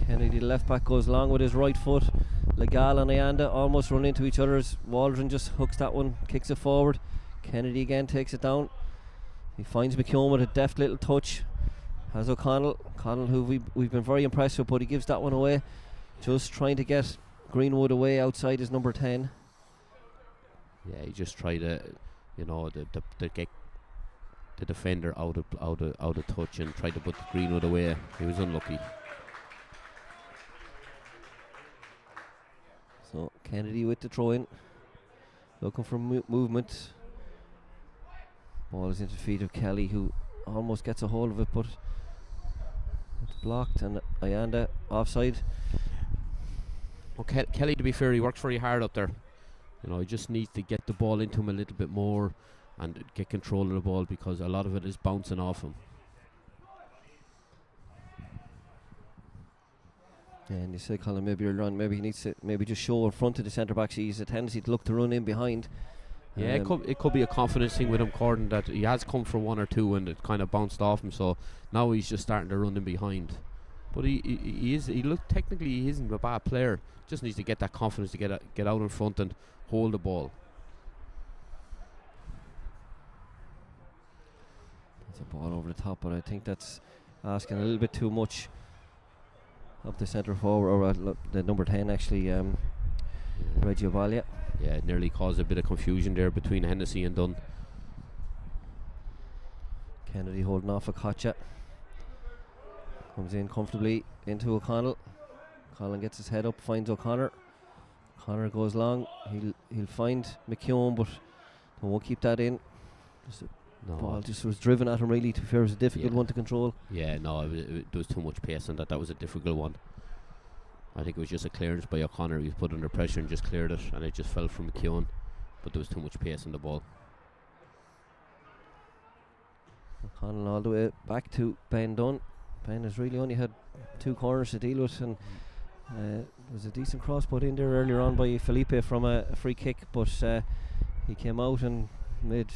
S2: Kennedy, the left back, goes long with his right foot. Legal and Ayanda almost run into each other. Waldron just hooks that one, kicks it forward. Kennedy again takes it down. He finds McKeown with a deft little touch. Has O'Connell, who we've been very impressed with, but he gives that one away. Just trying to get Greenwood away outside his number 10.
S3: Yeah, he just tried to, get the defender out of touch and tried to put Greenwood away. He was unlucky.
S2: So Kennedy with the throw in, looking for movement. Ball is into the feet of Kelly, who almost gets a hold of it, but it's blocked, and Ayanda offside.
S3: Okay, Kelly, to be fair, he works very hard up there. He just needs to get the ball into him a little bit more and get control of the ball, because a lot of it is bouncing off him.
S2: Yeah, and you say, Colin, maybe you're wrong. Maybe he needs to just show in front of the centre backs. He has a tendency to look to run in behind.
S3: Yeah, it could be a confidence thing with him, Corden, that he has come for one or two and it kind of bounced off him. So now he's just starting to run in behind. But he isn't a bad player. Just needs to get that confidence to get out in front and hold the ball.
S2: That's a ball over the top, but I think that's asking a little bit too much of the centre forward, or the number 10 actually, Reggio Vaglia.
S3: Yeah, it nearly caused a bit of confusion there between Hennessy and Dunn.
S2: Kennedy holding off Okacha. Comes in comfortably into O'Connell. Colin gets his head up, finds O'Connor. O'Connor goes long. He'll find McKeown, but they won't keep that in. Just a
S3: No.
S2: Ball just was driven at him really. To be fair, it was a difficult one to control.
S3: Yeah, no, there was too much pace on that. That was a difficult one. I think it was just a clearance by O'Connor. He was put under pressure and just cleared it, and it just fell from McKeown. But there was too much pace on the ball.
S2: O'Connell all the way back to Ben Dunn. Ben has really only had 2 corners to deal with, and there was a decent cross put in there earlier on by Felipe from a free kick, but he came out and made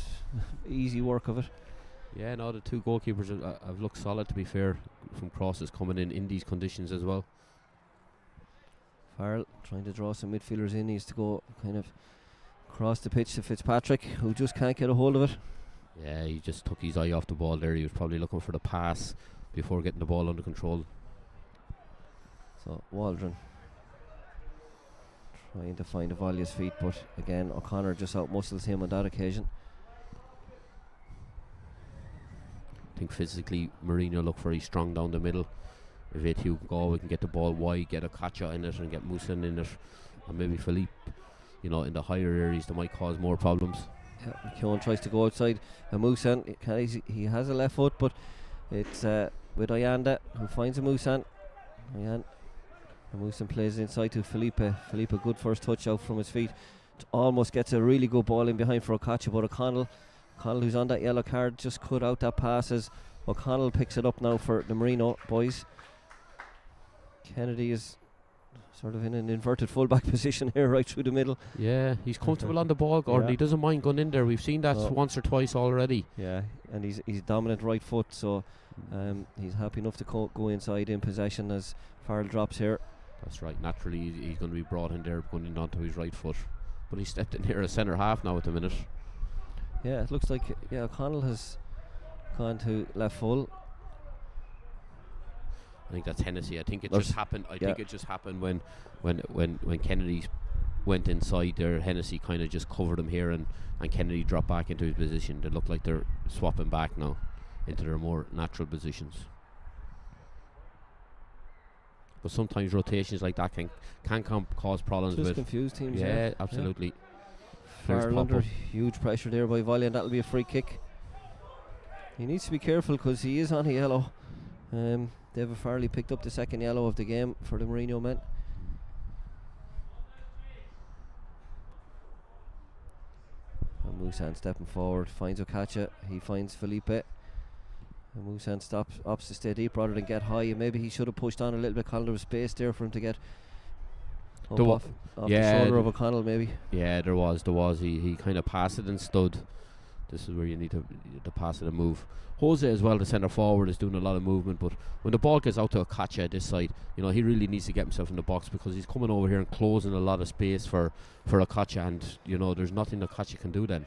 S2: easy work of it.
S3: Yeah, no, the 2 goalkeepers have looked solid, to be fair, from crosses coming in these conditions as well.
S2: Farrell trying to draw some midfielders in. Needs to go kind of across the pitch to Fitzpatrick, who just can't get a hold of it.
S3: Yeah, he just took his eye off the ball there. He was probably looking for the pass before getting the ball under control.
S2: So Waldron trying to find a Volle's feet, but again O'Connor just outmuscles him on that occasion.
S3: I think physically Marino look very strong down the middle. If ATU Galway can get the ball wide, get a Kacha in it and get Musan in it, and maybe Philippe, in the higher areas, that might cause more problems.
S2: Yeah, McKeown tries to go outside, and Musan, he has a left foot, but it's with Ayanda, who finds a Musan. And Musan plays it inside to Felipe. Felipe, good first touch out from his feet. Almost gets a really good ball in behind for Okacha, but O'Connell, who's on that yellow card, just cut out that pass as O'Connell picks it up now for the Marino boys. Kennedy is sort of in an inverted fullback position here, right through the middle.
S3: Yeah, he's comfortable on the ball, Gordon.
S2: Yeah.
S3: He doesn't mind going in there. We've seen that once or twice already.
S2: Yeah, and he's dominant right foot, so he's happy enough to go inside in possession as Farrell drops here.
S3: That's right. Naturally, he's going to be brought in there, going in onto his right foot. But he stepped in here as centre half now at the minute.
S2: Yeah, it looks like O'Connell has gone to left full.
S3: I think that's Hennessy. I think it just happened. I think it just happened when Kennedy went inside there. Hennessy kind of just covered him here, and Kennedy dropped back into his position. They look like they're swapping back now into their more natural positions. But sometimes rotations like that can cause problems.
S2: Just
S3: with
S2: confuse teams.
S3: Yeah, absolutely.
S2: Farrell under huge pressure there by Volley, and that'll be a free kick. He needs to be careful because he is on a yellow. David Farley picked up the second yellow of the game for the Marino men. And Musan stepping forward, finds Okacha, he finds Felipe. And Musan opts to stay deep rather than get high, and maybe he should have pushed on a little bit. Colin, there was space there for him to get off the shoulder of O'Connell maybe.
S3: Yeah, there was. He kind of passed it and stood. This is where you need to pass it and move. Jose as well, the centre forward, is doing a lot of movement, but when the ball gets out to Okacha this side, he really needs to get himself in the box, because he's coming over here and closing a lot of space for Okacha, and there's nothing Okacha can do then.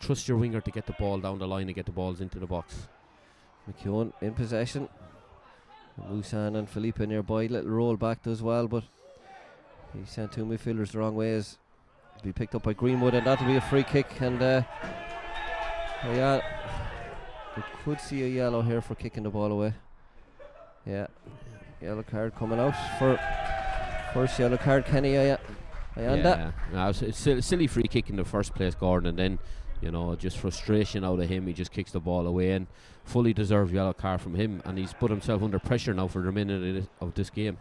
S3: Trust your winger to get the ball down the line and get the balls into the box.
S2: McKeown in possession. Musan and Felipe nearby, little roll back does well, but he sent 2 midfielders the wrong ways. Be picked up by Greenwood, and that'll be a free kick, and we could see a yellow here for kicking the ball away. Yeah, yellow card coming out for first yellow card, Kenny Ayanda.
S3: Yeah, it's a silly free kick in the first place, Gordon, and then just frustration out of him. He just kicks the ball away, and fully deserved yellow card from him, and he's put himself under pressure now for the remainder of this game.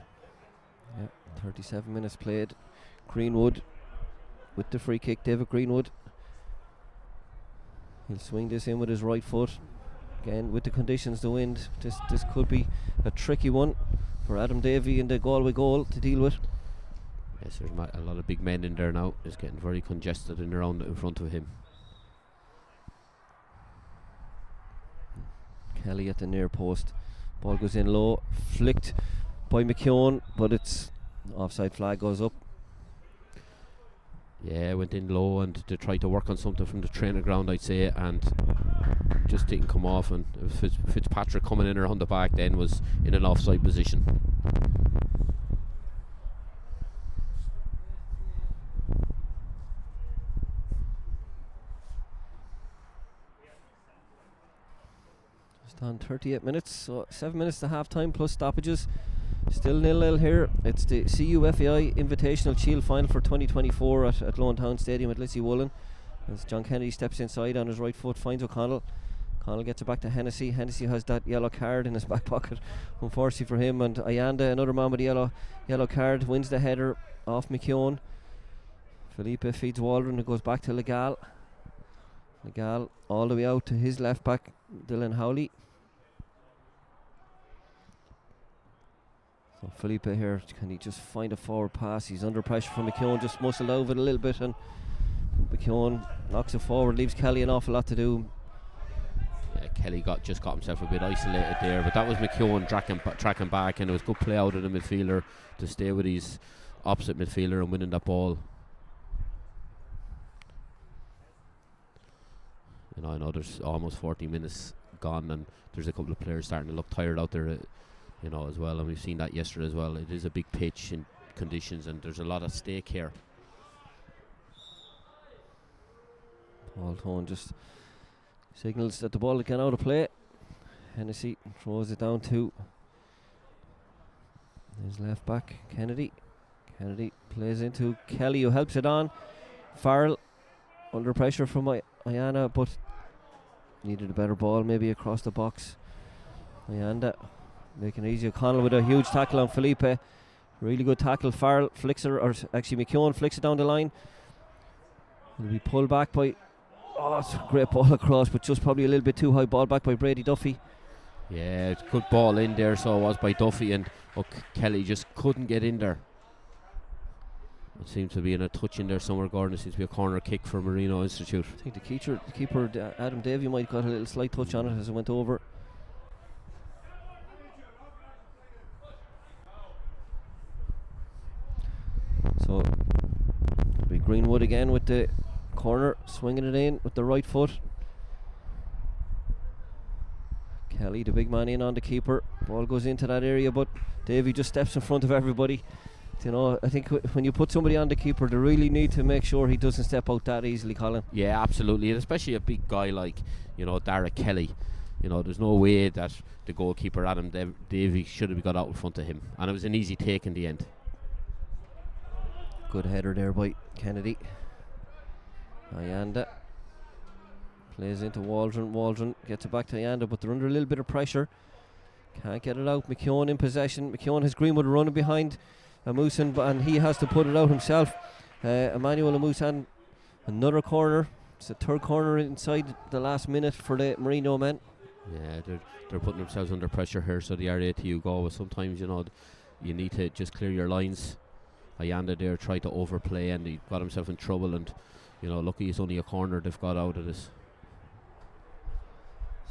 S2: Yeah, 37 minutes played. Greenwood with the free kick, David Greenwood. He'll swing this in with his right foot. Again, with the conditions, the wind, this could be a tricky one for Adam Davey in the Galway goal to deal with.
S3: Yes, there's a lot of big men in there now. It's getting very congested and around in front of him.
S2: Kelly at the near post. Ball goes in low, flicked by McKeown, but it's offside flag goes up.
S3: Yeah, went in low and to try to work on something from the training ground, I'd say, and just didn't come off, and Fitzpatrick coming in around the back then was in an offside position.
S2: Just on 38 minutes, so 7 minutes to half time plus stoppages. Still 0-0 here. It's the CUFAI Invitational Shield final for 2024 at Lone Town Stadium at Lissie Woolen. As John Kennedy steps inside on his right foot, finds O'Connell. O'Connell gets it back to Hennessy. Hennessy has that yellow card in his back pocket, unfortunately for him. And Ayanda, another man with the yellow card, wins the header off McKeown. Felipe feeds Waldron. It goes back to Legal. Legal all the way out to his left back, Dylan Howley. So Felipe here, can he just find a forward pass? He's under pressure from McKeown, just muscled over it a little bit, and McKeown knocks it forward, leaves Kelly an awful lot to do.
S3: Yeah, Kelly just got himself a bit isolated there, but that was McKeown tracking back, and it was good play out of the midfielder to stay with his opposite midfielder and winning that ball. I know there's almost 40 minutes gone, and there's a couple of players starting to look tired out there, as well, and we've seen that yesterday as well. It is a big pitch in conditions, and there's a lot at stake here.
S2: Paul Tone just signals that the ball has gone out of play. Hennessy throws it down to his left back, Kennedy. Kennedy plays into Kelly, who helps it on. Farrell under pressure from Ayana, but needed a better ball maybe across the box. Ayanda making it easy. O'Connell with a huge tackle on Felipe. Really good tackle. Farrell flicks it, or actually McKeown flicks it down the line. It'll be pulled back by, it's a great ball across, but just probably a little bit too high. Ball back by Brady Duffy.
S3: Yeah, it's good ball in there, so it was by Duffy, and Kelly just couldn't get in there. It seems to be in a touch in there somewhere, Gordon. It seems to be a corner kick for Marino Institute.
S2: I think the keeper Adam Davey might have got a little slight touch on it as it went over. So it'll be Greenwood again with the corner, swinging it in with the right foot. Kelly, the big man, in on the keeper. Ball goes into that area, but Davey just steps in front of everybody. I think when you put somebody on the keeper, they really need to make sure he doesn't step out that easily, Colin.
S3: Yeah, absolutely, and especially a big guy like Derek Kelly. There's no way that the goalkeeper Adam Davey should have got out in front of him, and it was an easy take in the end.
S2: Good header there by Kennedy. Ayanda plays into Waldron. Waldron gets it back to Ayanda, but they're under a little bit of pressure. Can't get it out. McKeown in possession. McKeown has Greenwood running behind Amusan, and he has to put it out himself. Emmanuel Amusan, another corner. It's the third corner inside the last minute for the Marino men.
S3: Yeah, they're putting themselves under pressure here, so the ATU Galway. Sometimes you need to just clear your lines. Ayanda there tried to overplay, and he got himself in trouble, and lucky it's only a corner they've got out of this.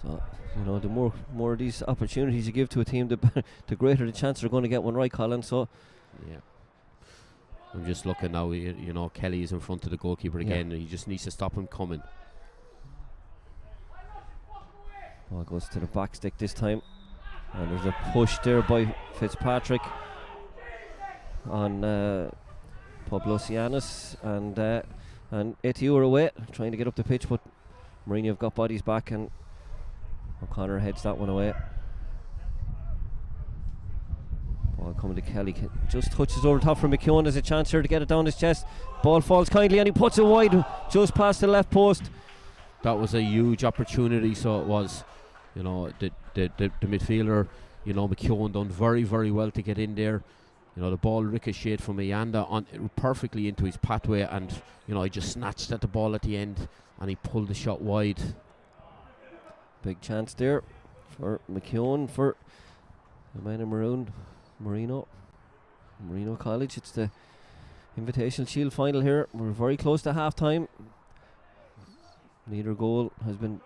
S2: So the more of these opportunities you give to a team, the greater the chance they're going to get one right, Colin. So
S3: yeah, I'm just looking now. Kelly is in front of the goalkeeper again, and he just needs to stop him coming.
S2: Ball goes to the back stick this time, and there's a push there by Fitzpatrick on Poblosianis, and ATU are away trying to get up the pitch, but Marino have got bodies back, and O'Connor heads that one away. Ball coming to Kelly, just touches over top from McKeown. There's a chance here to get it down his chest. Ball falls kindly, and he puts it wide just past the left post.
S3: That was a huge opportunity, so it was. The midfielder, McKeown done very, very well to get in there. The ball ricocheted from Ayanda on perfectly into his pathway, and he just snatched at the ball at the end, and he pulled the shot wide.
S2: Big chance there for McKeown, for the man in maroon, Marino College. It's the Invitational Shield final here. We're very close to half time. Neither goal has been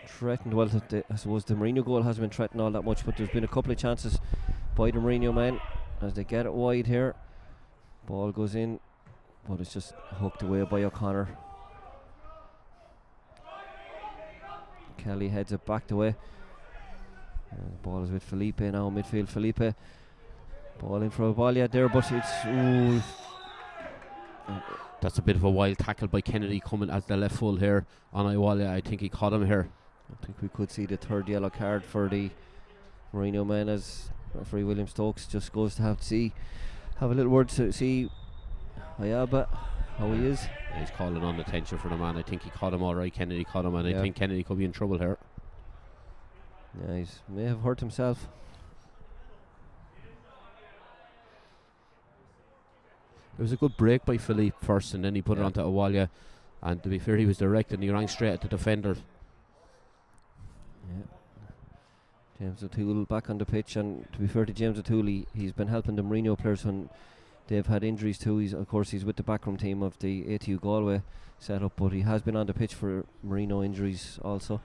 S2: threatened. Well, I suppose the Marino goal hasn't been threatened all that much, but there's been a couple of chances by the Marino men as they get it wide here. Ball goes in, but it's just hooked away by O'Connor. Kelly heads it back the way. Ball is with Felipe now, midfield Felipe. Ball in for Obalia there, but it's...
S3: That's a bit of a wild tackle by Kennedy coming as the left full here on Iwalia. I think he caught him here.
S2: I think we could see the third yellow card for the Marino men, as referee William Stokes just goes to have a little word to see Ayaba how he is.
S3: He's calling on attention for the man. I think he caught him all right. Kennedy caught him, and I think Kennedy could be in trouble here.
S2: Yeah, he may have hurt himself.
S3: It was a good break by Philippe first, and then he put it onto Awalia. And to be fair, he was direct and he ran straight at the defender.
S2: Yeah. James O'Toole back on the pitch, and to be fair to James O'Toole, he's been helping the Marino players when they've had injuries too. He's with the backroom team of the ATU Galway setup, but he has been on the pitch for Marino injuries also.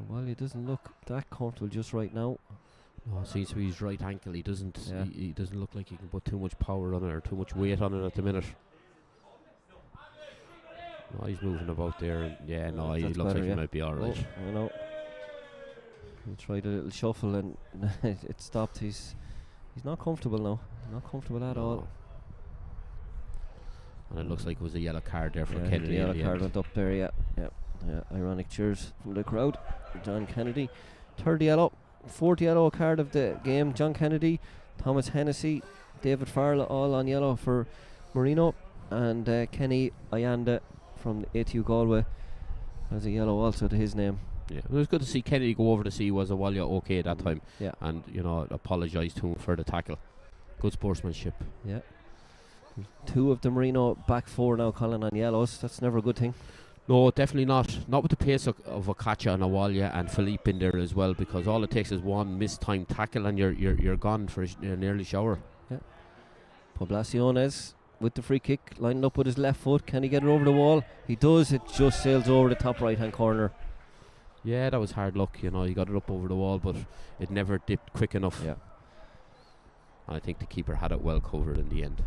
S2: Well, he doesn't look that comfortable just right now.
S3: Oh, it seems to be his right ankle. He doesn't look like he can put too much power on it or too much weight on it at the minute. No, he's moving about there, and he looks better, like he might be alright.
S2: Oh, I know. He tried a little shuffle and it stopped. He's not comfortable now. Not comfortable at all.
S3: And it looks like it was a yellow card there for Kennedy.
S2: The yellow card went up there. Yeah. Ironic cheers from the crowd. John Kennedy, third yellow. Fourth yellow card of the game. John Kennedy, Thomas Hennessy, David Farrell all on yellow for Marino, and Kenny Ayanda from the ATU Galway has a yellow also to his name.
S3: Yeah, it was good to see Kennedy go over to see was Awalia okay that time.
S2: Yeah.
S3: And apologise to him for the tackle. Good sportsmanship.
S2: Yeah. Two of the Marino back four now calling on yellows. That's never a good thing.
S3: No, definitely not. Not with the pace of Okacha and Awalia and Philippe in there as well, because all it takes is one mistimed tackle and you're gone for an early shower.
S2: Yeah. Poblaciones with the free kick, lining up with his left foot. Can he get it over the wall? He does. It just sails over the top right hand corner.
S3: Yeah, that was hard luck. He got it up over the wall, but it never dipped quick enough.
S2: Yeah.
S3: And I think the keeper had it well covered in the end.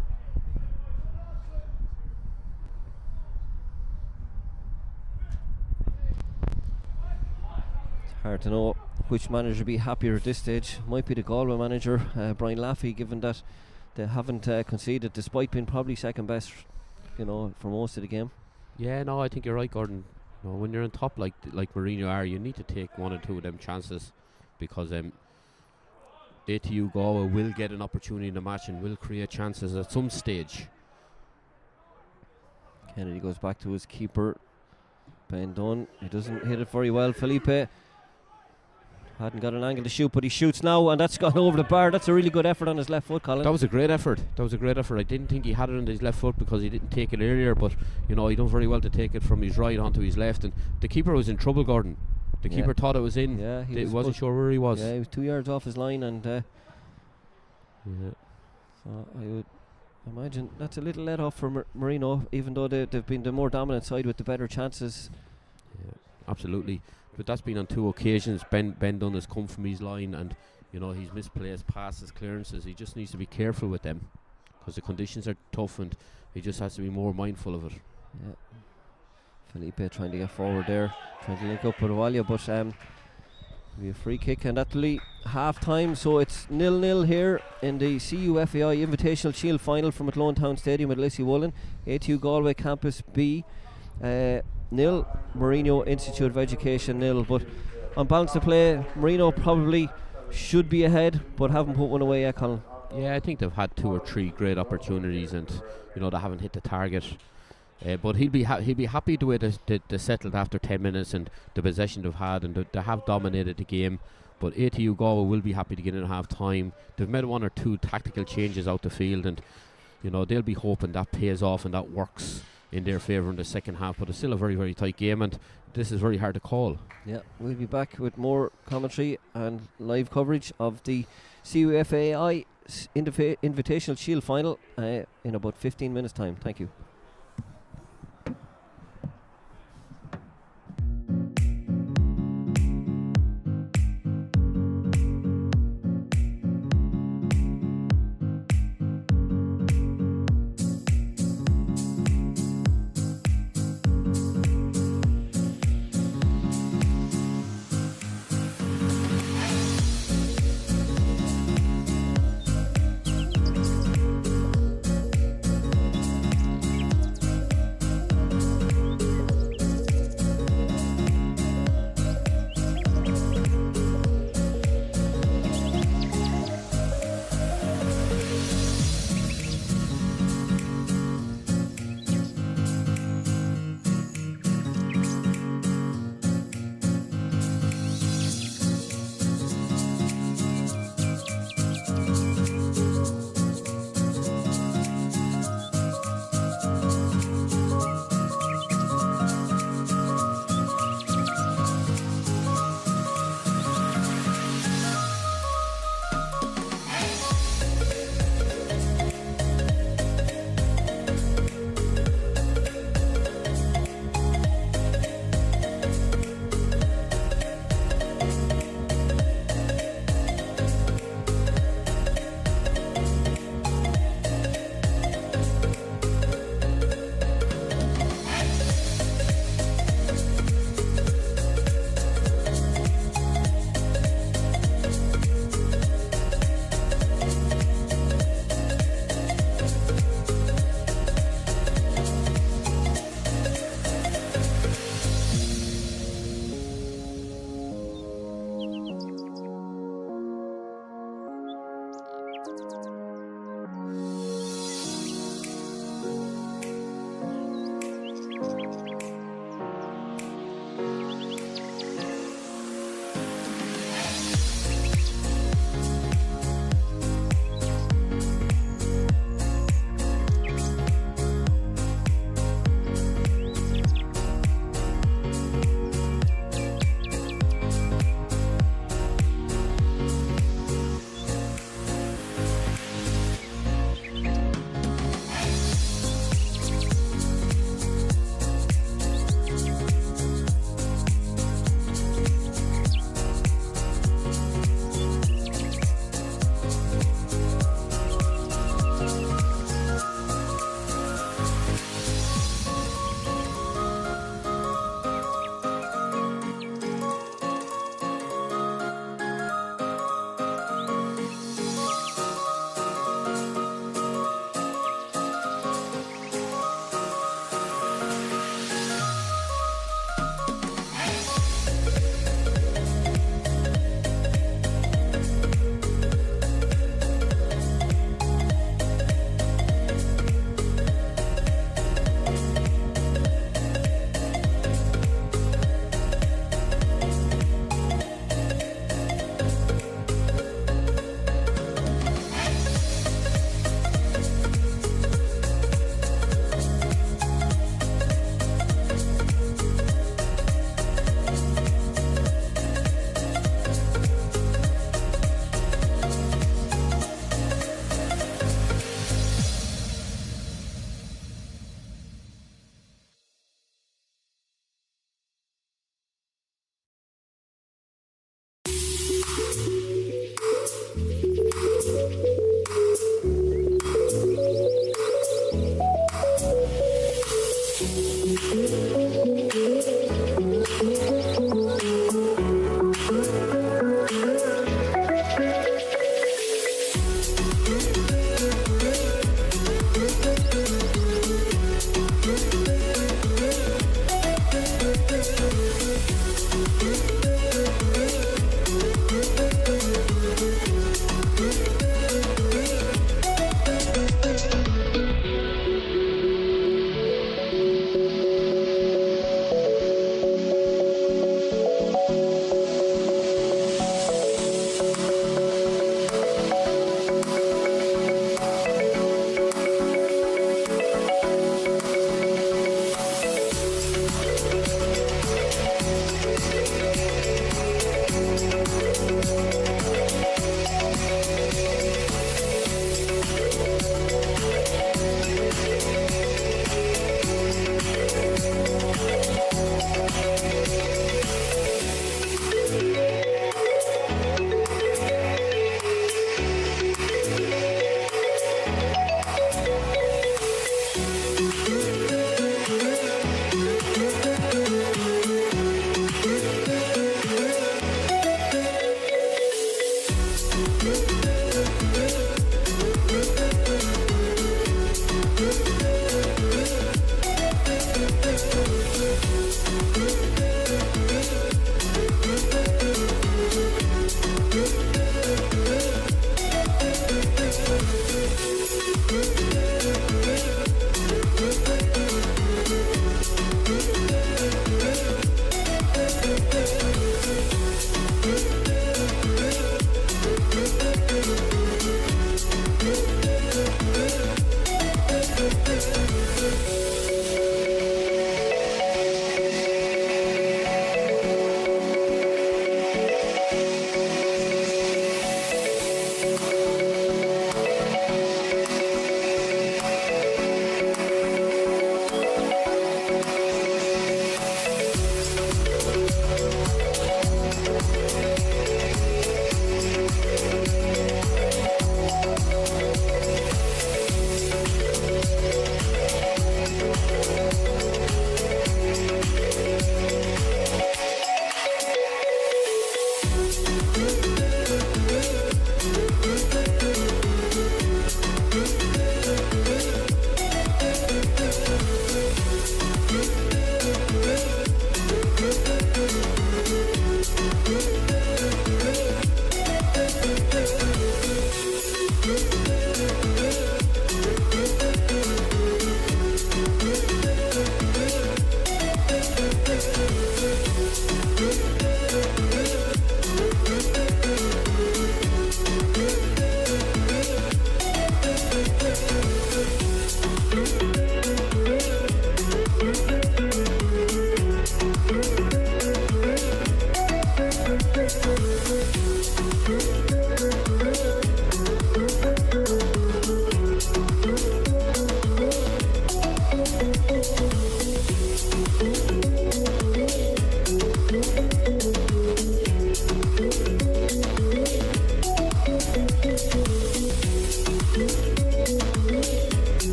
S2: Hard to know which manager would be happier at this stage. Might be the Galway manager, Brian Laffey, given that they haven't conceded despite being probably second best, for most of the game.
S3: Yeah, no, I think you're right, Gordon. When you're on top like Marino are, you need to take one or two of them chances, because ATU Galway will get an opportunity in the match and will create chances at some stage.
S2: Kennedy goes back to his keeper, Ben Dunn. He doesn't hit it very well. Felipe hadn't got an angle to shoot, but he shoots now, and that's gone over the bar. That's a really good effort on his left foot, Colin.
S3: That was a great effort. I didn't think he had it on his left foot because he didn't take it earlier, but he done very well to take it from his right onto his left, and the keeper was in trouble, Gordon. The keeper thought it was in.
S2: Yeah,
S3: he wasn't sure where he was.
S2: Yeah, he was 2 yards off his line, and
S3: yeah.
S2: So I would imagine that's a little let off for Marino, even though they've been the more dominant side with the better chances.
S3: Yeah, absolutely. But that's been on two occasions. Ben Dunn has come from his line, and he's misplaced passes, clearances. He just needs to be careful with them, because the conditions are tough, and he just has to be more mindful of it.
S2: Yeah. Felipe trying to get forward there, trying to link up with Awalia, but be a free kick, and that'll be half time. So it's 0-0 here in the CUFAI Invitational Shield final from Athlone Town Stadium at Lissy Woolen. ATU Galway Campus B 0, Marino Institute of Education 0. But on balance of play, Marino probably should be ahead, but haven't put one away yet, Colin.
S3: Yeah, I think they've had 2 or 3 great opportunities, and they haven't hit the target. But he'll be happy the way they settled after 10 minutes and the possession they've had, and they have dominated the game. But ATU Galway will be happy to get in at half time. They've made 1 or 2 tactical changes out the field, and they'll be hoping that pays off and that works in their favour in the second half. But it's still a very, very tight game, and this is very hard to call.
S2: Yeah, we'll be back with more commentary and live coverage of the CUFAI Invitational Shield final in about 15 minutes time. Thank you.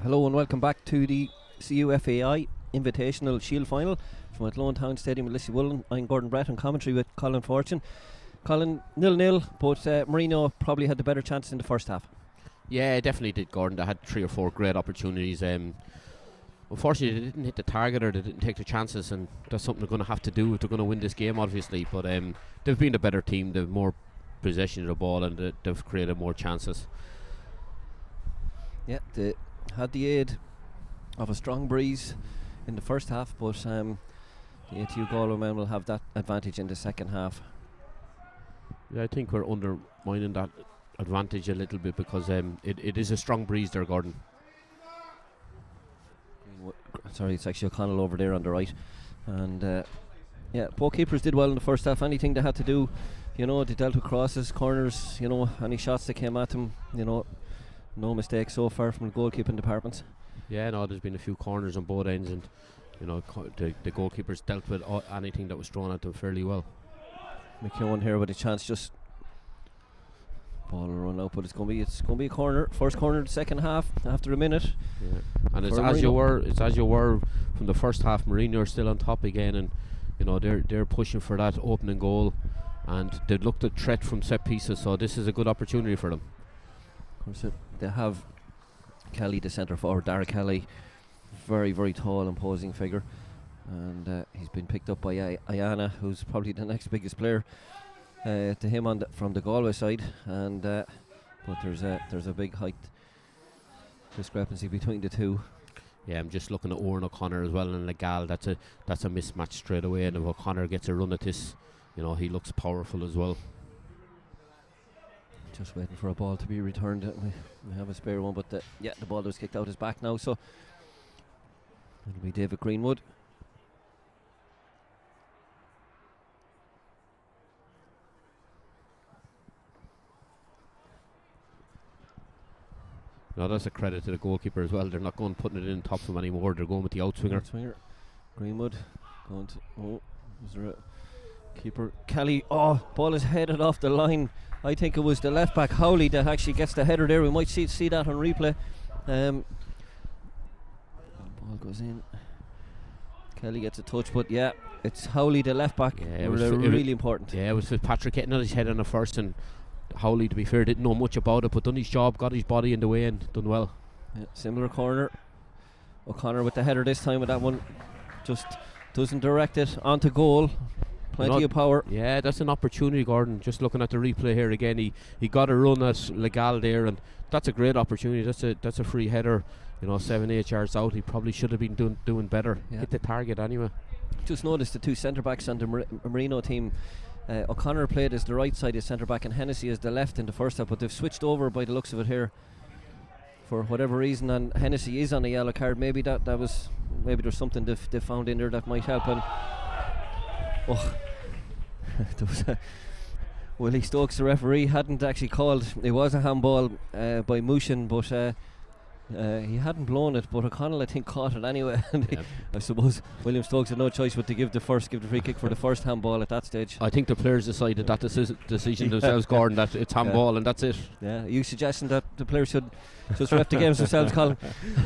S2: Hello and welcome back to the CUFAI Invitational Shield Final from Athlone Town Stadium with Lissy Woolen. I'm Gordon Brett on commentary with Colin Fortune. Colin, 0-0, but Marino probably had the better chance in the first half.
S3: Yeah, definitely did, Gordon. They had 3 or 4 great opportunities. Unfortunately, they didn't hit the target or they didn't take the chances, and that's something they're going to have to do if they're going to win this game, obviously. But they've been the better team. They've more possession of the ball and they've created more chances.
S2: Yeah, they had the aid of a strong breeze in the first half, but the ATU Galway men will have that advantage in the second half.
S3: Yeah, I think we're undermining that advantage a little bit because it is a strong breeze there, Gordon.
S2: Sorry, it's actually O'Connell over there on the right. And yeah, both keepers did well in the first half. Anything they had to do, they dealt with crosses, corners, any shots that came at them, no mistakes so far from the goalkeeping departments.
S3: Yeah, no, there's been a few corners on both ends, and the goalkeepers dealt with anything that was thrown at them fairly well.
S2: McKeown here with a chance, just ball will run out, but it's going to be a corner, first corner of the second half after a minute.
S3: Yeah. And it's as you were from the first half. Marino are still on top again, and they're pushing for that opening goal, and they looked at threat from set pieces, so this is a good opportunity for them.
S2: Of course, they have Kelly, the centre forward, Dara Kelly, very, very tall, imposing figure, and he's been picked up by Ayana, who's probably the next biggest player to him from the Galway side, and but there's a big height discrepancy between the two.
S3: Yeah, I'm just looking at Oran O'Connor as well, and Legal. That's a mismatch straight away, and if O'Connor gets a run at this, he looks powerful as well.
S2: Just waiting for a ball to be returned. We have a spare one, but the ball that was kicked out is back now, so it'll be David Greenwood.
S3: No, that's a credit to the goalkeeper as well. They're not going putting it in top of him anymore. They're going with the outswinger.
S2: Greenwood going to. Oh, was there a keeper? Kelly. Oh, ball is headed off the line. I think it was the left back Howley that actually gets the header there. We might see that on replay. Ball goes in. Kelly gets a touch, but yeah, it's Howley, the left back.
S3: Yeah,
S2: really important.
S3: Yeah, it was Fitzpatrick getting on his head on the first, and Howley, to be fair, didn't know much about it, but done his job, got his body in the way, and done well.
S2: Yeah, similar corner. O'Connor with the header this time, with that one just doesn't direct it onto goal. Plenty of power.
S3: Yeah, that's an opportunity, Gordon. Just looking at the replay here again, he got a run at Legal there, and that's a great opportunity. That's a free header, 7-8 yards out. He probably should have been doing better. Yeah. Hit the target anyway.
S2: Just noticed the two centre backs on the Marino team. O'Connor played as the right side as centre back and Hennessy as the left in the first half, but they've switched over by the looks of it here for whatever reason, and Hennessy is on a yellow card. Maybe there's something they found in there that might help. And there was Willie Stokes, the referee, hadn't actually called. It was a handball by Mushin, but he hadn't blown it. But O'Connell, I think, caught it anyway. And I suppose William Stokes had no choice but to give the free kick for the first handball at that stage.
S3: I think the players decided that decision themselves, Gordon, that it's handball and that's it.
S2: Yeah, are you suggesting that the players should just ref the games themselves, Colin?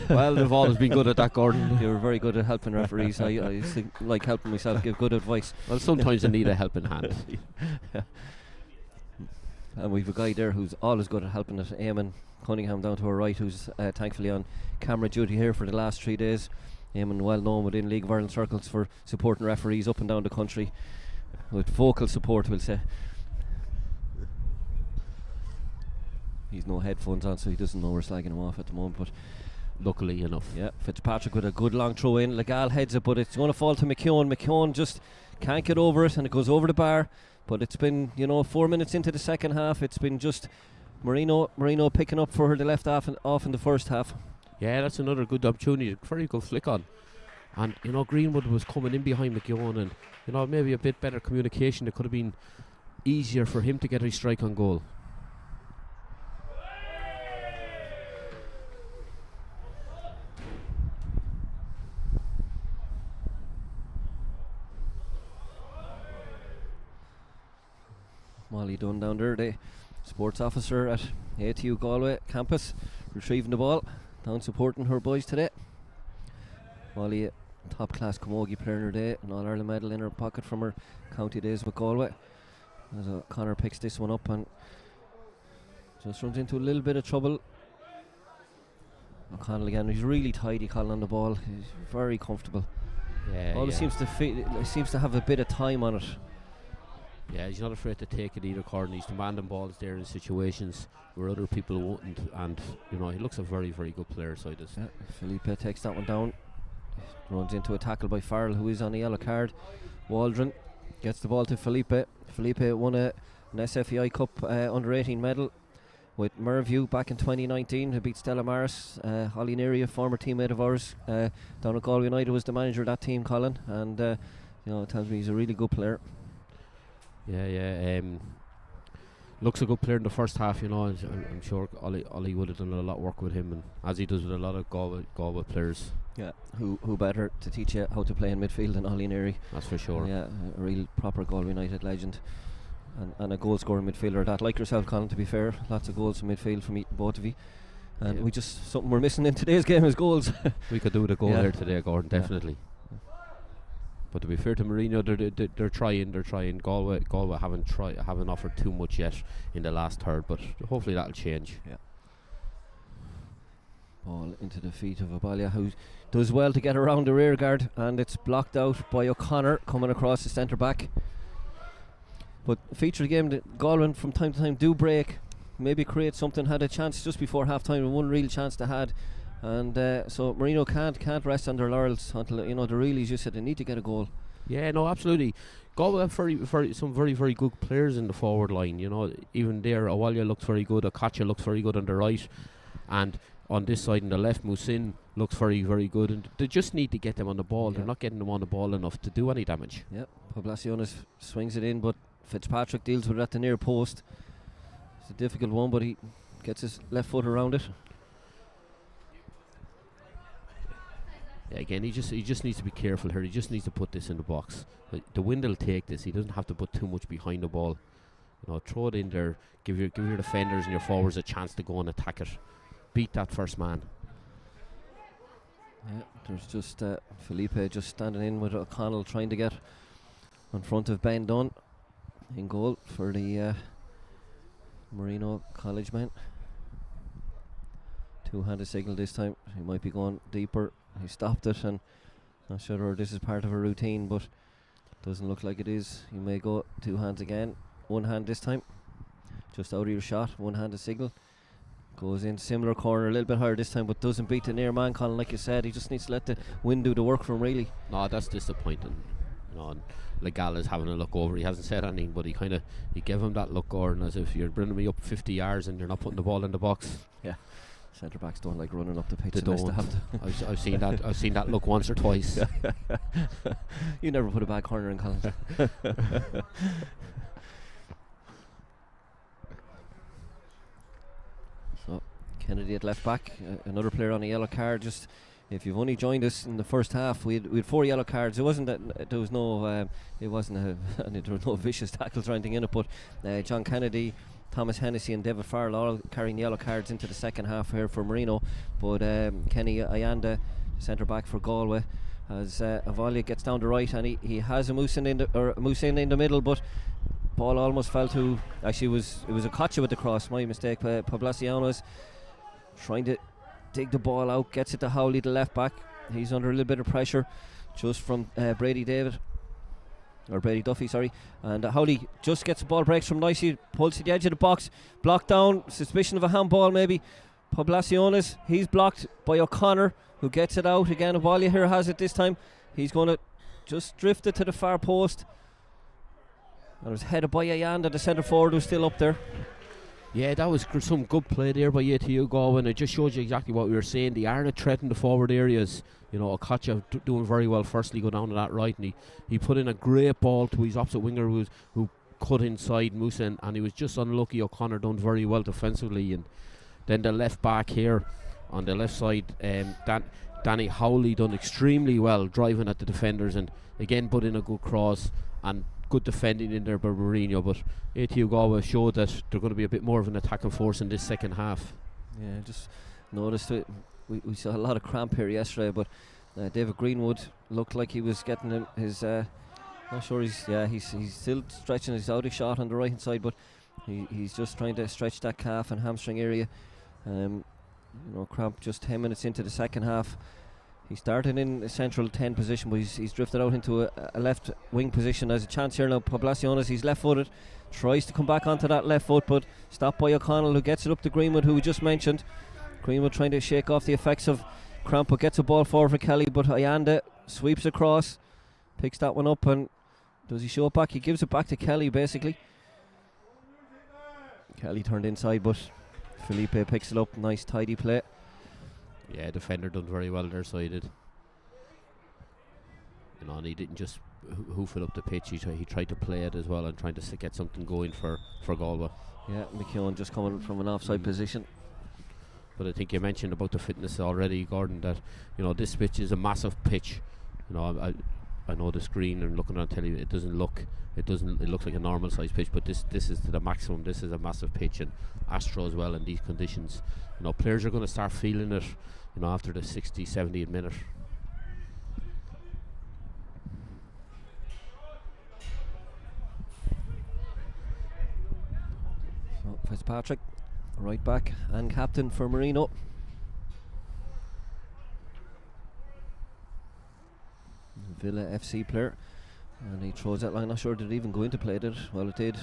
S3: Well, they've always been good at that, Gordon.
S2: You're very good at helping referees. I like helping myself, give good advice.
S3: Well, sometimes they need a helping hand.
S2: Yeah. And we've a guy there who's always good at helping it, Eamon Cunningham down to our right, who's thankfully on camera duty here for the last 3 days. Eamon, well known within League of Ireland circles for supporting referees up and down the country with vocal support, we'll say. He's no headphones on, so he doesn't know we're slagging him off at the moment, but
S3: luckily enough.
S2: Yeah, Fitzpatrick with a good long throw in. Legal heads it, but it's going to fall to McKeown. McKeown just can't get over it, and it goes over the bar. But it's been, 4 minutes into the second half, it's been just Marino picking up for her the left half and off in the first half.
S3: Yeah, that's another good opportunity. Very good flick on. And, Greenwood was coming in behind McGeown, and, maybe a bit better communication. It could have been easier for him to get a strike on goal.
S2: Molly Dunn down there, the sports officer at ATU Galway campus, retrieving the ball, down supporting her boys today. Molly, top class camogie player in her day, an All-Ireland medal in her pocket from her county days with Galway. As Connor picks this one up and just runs into a little bit of trouble. O'Connell again, he's really tidy, Colin, on the ball. He's very comfortable. Always seems to have a bit of time on it.
S3: Yeah, he's not afraid to take it either, Gordon. He's demanding balls there in situations where other people won't, and he looks a very, very good player side us.
S2: Yeah, Felipe takes that one down, runs into a tackle by Farrell, who is on a yellow card. Waldron gets the ball to Felipe. Felipe won an SFEI Cup under 18 medal with Merview back in 2019, who beat Stella Maris. Holly Neary, a former teammate of ours down at Galway United, was the manager of that team, Colin, and it tells me he's a really good player.
S3: Yeah. Looks a good player in the first half, I'm sure Ollie would have done a lot of work with him, and as he does with a lot of Galway players.
S2: Yeah, who better to teach you how to play in midfield than Ollie Neary?
S3: That's for sure.
S2: Yeah, a real proper Galway United legend, and a goal scoring midfielder that, like yourself, Colin, to be fair. Lots of goals from midfield from both of you, and something we're missing in today's game is goals.
S3: We could do with a goal there today, Gordon, definitely. But to be fair to Marino, they're trying. Galway haven't offered too much yet in the last third, but hopefully that'll change.
S2: Yeah. Ball into the feet of Abalia, who does well to get around the rear guard, and it's blocked out by O'Connor coming across the centre back. But feature of the game that Galway from time to time do break, maybe create something. Had a chance just before half time, and one real chance they had. And so Marino can't rest on their laurels until they really, as you said, they need to get a goal.
S3: Yeah, no, absolutely. Galway have some very, very good players in the forward line. Even there, Awalia looks very good. Akacha looks very good on the right, and on this side on the left, Musin looks very, very good. And they just need to get them on the ball. They're not getting them on the ball enough to do any damage.
S2: Yeah, Poblaciones swings it in, but Fitzpatrick deals with it at the near post. It's a difficult one, but he gets his left foot around it.
S3: Yeah, again, he just needs to be careful here. He just needs to put this in the box. The wind will take this. He doesn't have to put too much behind the ball. Throw it in there. Give your defenders and your forwards a chance to go and attack it. Beat that first man.
S2: Yeah, there's just Felipe just standing in with O'Connell trying to get in front of Ben Dunn in goal for the Marino College man. Two-handed signal this time. He might be going deeper. He stopped it, and not sure this is part of a routine, but doesn't look like it is. He may go two hands again. One hand this time, just out of your shot. One-handed signal goes in similar corner, a little bit higher this time, but doesn't beat the near man, Colin. Like you said, he just needs to let the wind do the work for him, really.
S3: No, that's disappointing. And Legal is having a look over. He hasn't said anything, but he gave him that look, Gordon, as if you're bringing me up 50 yards and you're not putting the ball in the box.
S2: Yeah. Centre backs don't like running up the pitch.
S3: They don't. I've seen that. I've seen that look once or twice.
S2: You never put a bad corner in, Colin. So Kennedy at left back, another player on a yellow card. Just if you've only joined us in the first half, we had 4 yellow cards. It wasn't that there was no there was no vicious tackles or anything in it. But John Kennedy, Thomas Hennessy and David Farrell all carrying yellow cards into the second half here for Marino. But Kenny Ayanda, centre back for Galway, as Avalia gets down the right, and he has a Musin in the middle, but ball almost fell to, actually it was a Kocha with the cross, my mistake. Poblaciones trying to dig the ball out, gets it to Howley, the left back. He's under a little bit of pressure just from Brady Duffy, sorry. And Howley just gets the ball, breaks from nicely, pulls to the edge of the box, blocked down, suspicion of a handball maybe. Poblaciones, he's blocked by O'Connor, who gets it out again. Avalia here has it this time. He's going to just drift it to the far post, and it was headed by Ayanda, the centre forward, who's still up there.
S3: Yeah, that was some good play there by ATU Galway, and it just shows you exactly what we were saying. They are threatening the forward areas. You know, Okacha doing very well firstly, go down to that right, and he put in a great ball to his opposite winger who cut inside Musa, and he was just unlucky. O'Connor done very well defensively, and then the left back here on the left side, Danny Howley done extremely well driving at the defenders, and again put in a good cross and good defending in there by Marino. But ATU Galway showed that they're going to be a bit more of an attacking force in this second half.
S2: Yeah, just noticed it. We saw a lot of cramp here yesterday, but David Greenwood looked like he was getting his not sure he's still stretching his outer shot on the right hand side, but he's just trying to stretch that calf and hamstring area. Cramp just 10 minutes into the second half. He started in a central 10 position, but he's drifted out into a left wing position. There's a chance here now. Poblaciones, he's left footed, tries to come back onto that left foot, but stopped by O'Connell, who gets it up to Greenwood, who we just mentioned. Greenwood trying to shake off the effects of cramp, but gets a ball forward for Kelly, but Ayanda sweeps across, picks that one up, and does he show it back? He gives it back to Kelly basically. Kelly turned inside, but Felipe picks it up. Nice tidy play.
S3: Yeah, defender done very well there, so he did. And he didn't just hoof it up the pitch, he tried to play it as well and trying to get something going for Galway.
S2: Yeah, McKeown just coming from an offside position.
S3: But I think you mentioned about the fitness already, Gordon, that this pitch is a massive pitch. I know the screen and looking on telly, it looks like a normal size pitch, but this is to the maximum. This is a massive pitch, and Astro as well in these conditions. Players are going to start feeling it after the 60, 70th minute.
S2: So Fitzpatrick, right back and captain for Marino. Villa FC player, and he throws that line. Not sure did it even go into play, did it? Well, it did.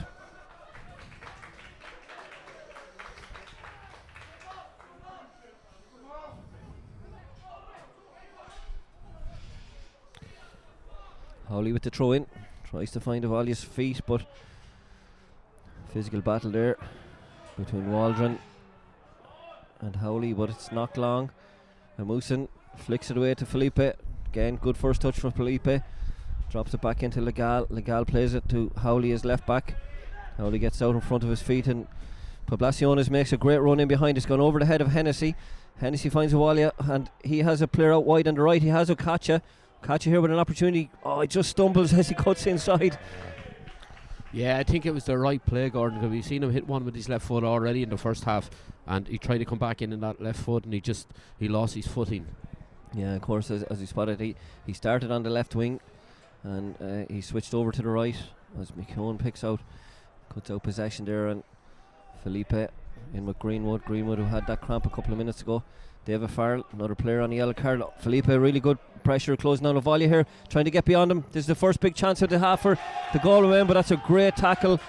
S2: Howley with the throw in, tries to find Avalia's feet, but physical battle there between Waldron and Howley, but it's not long. And Musin flicks it away to Felipe. Again, good first touch from Felipe. Drops it back into Legal. Legal plays it to Howley as left back. Howley gets out in front of his feet, and Poblaciones makes a great run in behind. It's gone over the head of Hennessy. Hennessy finds Awalia, and he has a player out wide on the right. He has Okacha. Okacha here with an opportunity. Oh, he just stumbles as he cuts inside.
S3: Yeah, I think it was the right play, Gordon, because we've seen him hit one with his left foot already in the first half, and he tried to come back in that left foot, and he lost his footing. Yeah,
S2: of course, as he spotted, he started on the left wing, and he switched over to the right as McKeown cuts out possession there, and Felipe in with Greenwood, who had that cramp a couple of minutes ago. David Farrell, another player on the yellow card. Felipe, really good pressure, closing down Avalia here, trying to get beyond him. This is the first big chance of the half for the Galway men, but that's a great tackle.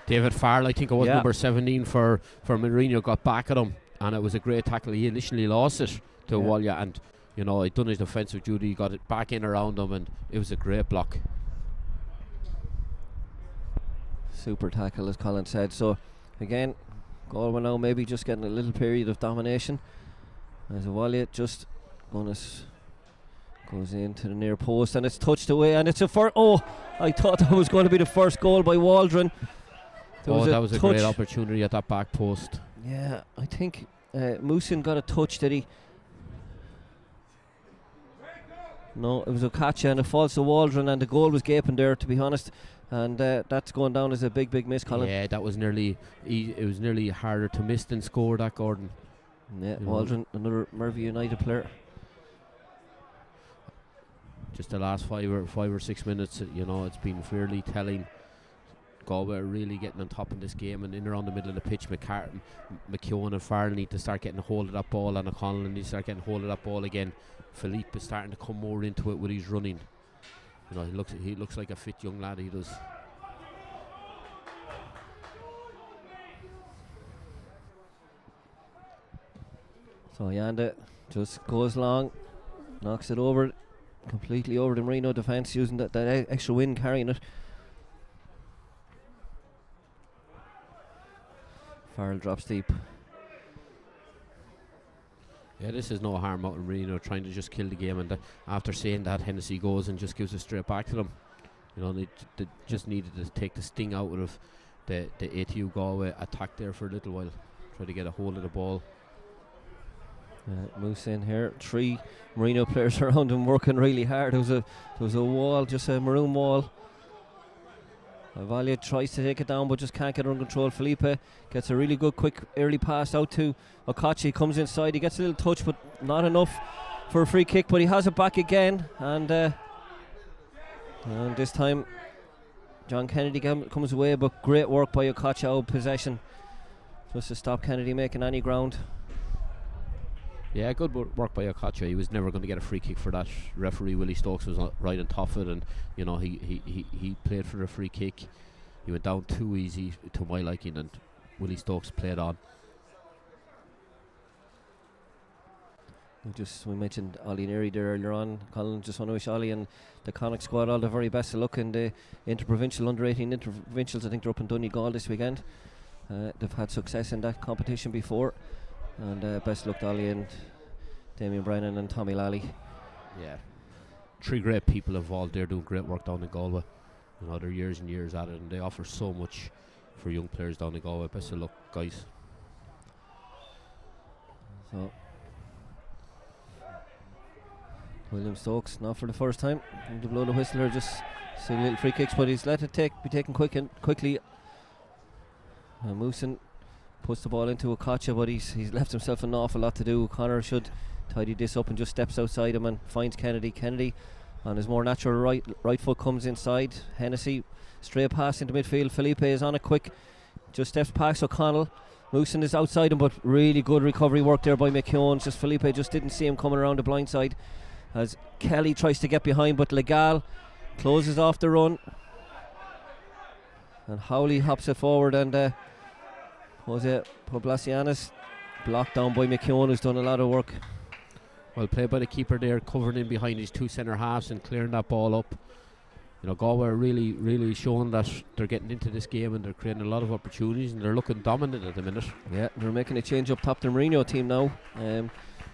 S3: David Farrell, I think it was number 17 for Marino, got back at him, and it was a great tackle. He initially lost it to Awalia, and he'd done his defensive duty, he got it back in around him, and it was a great block.
S2: Super tackle, as Colin said. So again, Galway now maybe just getting a little period of domination, as Awalia just goes into the near post, and it's touched away, and it's a first. Oh, I thought that was going to be the first goal by Waldron.
S3: That was a great opportunity at that back post.
S2: Yeah, I think Musin got a touch, did he? No, it was Okacha, and it falls to Waldron, and the goal was gaping there, to be honest, and that's going down as a big miss, Colin.
S3: Yeah, that was nearly it was nearly harder to miss than score that, Gordon.
S2: Yeah, Waldron, another Murphy United player.
S3: Just the last 5 or 6 minutes, it's been fairly telling. Galway are really getting on top of this game, and in around the middle of the pitch, McKeown and Farrell need to start getting a hold of that ball, and O'Connell need to start getting a hold of that ball again. Philippe is starting to come more into it with his running. He looks like a fit young lad, he does.
S2: So Yanda just goes long, knocks it over, completely over the Marino defence, using that extra wind carrying it. Farrell drops deep.
S3: Yeah, this is no harm out in Marino trying to just kill the game, and after saying that, Hennessy goes and just gives it straight back to them. You know, they just needed to take the sting out of the ATU Galway attack there for a little while, try to get a hold of the ball.
S2: Moose in here. 3 Marino players around him working really hard. There was a wall, just a maroon wall. Avalia tries to take it down but just can't get it under control. Felipe gets a really good quick early pass out to Okachi. Comes inside, he gets a little touch but not enough for a free kick, but he has it back again, and this time John Kennedy comes away, but great work by Okachi out of possession just to stop Kennedy making any ground.
S3: Yeah, good work by Okachi. He was never going to get a free kick for that. Referee Willie Stokes was right on top of it, and you know he played for the free kick. He went down too easy to my liking, and Willie Stokes played on.
S2: We mentioned Ollie Neary there earlier on. Colin, just want to wish Ollie and the Connacht squad all the very best of luck in the interprovincial under 18 interprovincials. I think they're up in Donegal this weekend. They've had success in that competition before. And best luck to Ollie and Damien Brennan and Tommy Lally.
S3: Yeah, 3 great people involved there doing great work down in Galway. You know, they're years and years at it, and they offer so much for young players down in Galway. Best of luck, guys.
S2: So William Stokes, not for the first time, to blow the whistle here, just seeing little free kicks, but he's let it be taken quickly. Moosen puts the ball into Okacha, but he's left himself an awful lot to do. Connor should tidy this up and just steps outside him and finds Kennedy. Kennedy on his more natural right foot comes inside. Hennessy straight pass into midfield. Felipe is on it quick, just steps past O'Connell. Moosen is outside him, but really good recovery work there by McKeown. Just Felipe just didn't see him coming around the blind side as Kelly tries to get behind, but Legal closes off the run, and Howley hops it forward, and Jose Poblacianis blocked down by McKeown, who's done a lot of work.
S3: Well played by the keeper there, covering in behind his 2 centre halves and clearing that ball up. You know, Galway are really showing that they're getting into this game, and they're creating a lot of opportunities, and they're looking dominant at the minute. Yeah,
S2: they're making a change up top. The Marino team now.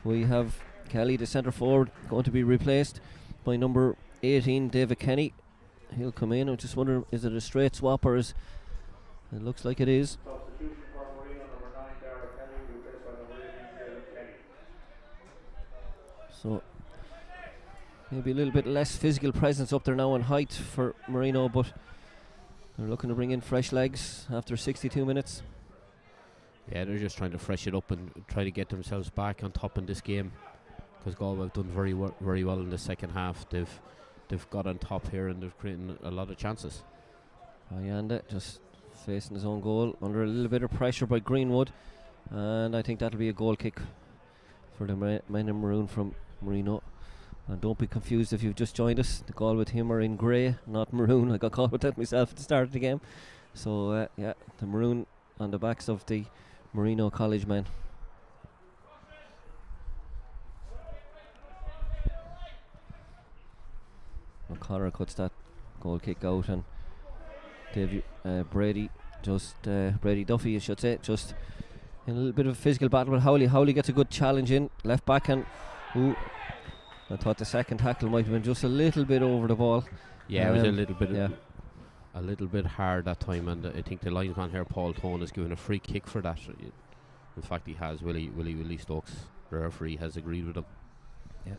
S2: We have Kelly, the centre forward, going to be replaced by number 18, David Kenny. He'll come in. I'm just wondering, is it a straight swap, or is it looks like it is. So maybe a little bit less physical presence up there now in height for Marino, but they're looking to bring in fresh legs after 62 minutes.
S3: Yeah, they're just trying to fresh it up and try to get themselves back on top in this game, because Galway have done very well in the second half. They've got on top here, and they've created a lot of chances.
S2: Ayanda just facing his own goal under a little bit of pressure by Greenwood, and I think that'll be a goal kick for the men in maroon from Marino. And don't be confused if you've just joined us, the Galway team are in grey, not maroon. I got caught with that myself at the start of the game. So yeah, the maroon on the backs of the Marino College men. O'Connor cuts that goal kick out, and Brady Duffy, I should say, just in a little bit of a physical battle with Howley. Howley gets a good challenge in left back, and I thought the second tackle might have been just a little bit over the ball.
S3: Yeah, it was a little bit hard that time, and I think the linesman here, Paul Tone, is given a free kick for that. In fact, he has. Willie Stokes, the referee, has agreed with him.
S2: Yeah.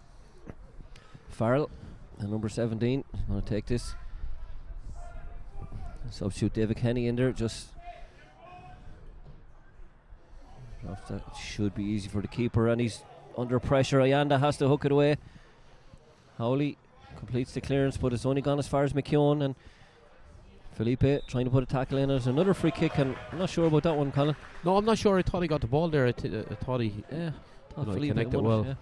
S2: Farrell, number 17, is going to take this. Substitute David Kenny in there, just that should be easy for the keeper, and he's under pressure. Ayanda has to hook it away. Howley completes the clearance, but it's only gone as far as McKeown, and Felipe trying to put a tackle in. There's another free kick, and I'm not sure about that one, Colin.
S3: No, I'm not sure. I thought he got the ball there. I thought he connected well. Yeah.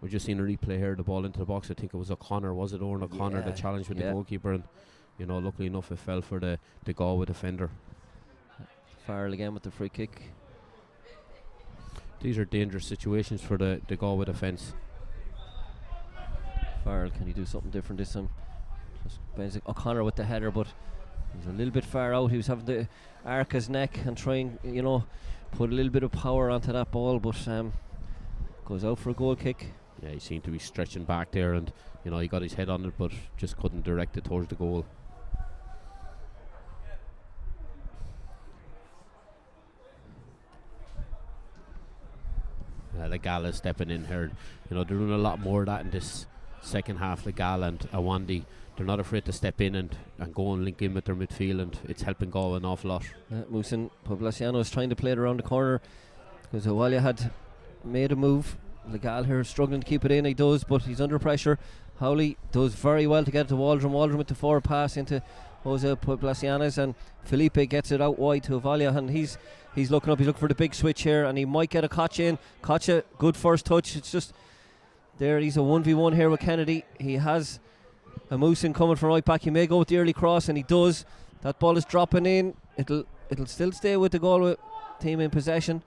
S3: We've just seen a replay here, the ball into the box. I think it was O'Connor, was it? Oran O'Connor, the challenge with the goalkeeper, and luckily enough it fell for the Galway defender.
S2: Farrell again with the free kick.
S3: These are dangerous situations for the Galway defence.
S2: Farrell, can he do something different this time? Just O'Connor with the header, but He's a little bit far out. He was having to arc his neck and try and, put a little bit of power onto that ball, but goes out for a goal kick.
S3: Yeah, he seemed to be stretching back there, and he got his head on it, but just couldn't direct it towards the goal. Legala stepping in here. They're doing a lot more of that in this second half. Legala and Awandi, they're not afraid to step in and go and link in with their midfield, and it's helping Galway an awful lot.
S2: Musin Poblaciano is trying to play it around the corner because Awalia had made a move. Legal here struggling to keep it in. He does, but he's under pressure. Howley does very well to get it to Waldron. Waldron with the forward pass into Jose Poblacianas, and Felipe gets it out wide to Avalia, and he's looking up. He's looking for the big switch here, and he might get a Kocha in. Kocha, good first touch. It's just there. He's a 1v1 here with Kennedy. He has a Moosin coming from right back. He may go with the early cross, and he does. That ball is dropping in. It'll still stay with the Galway team in possession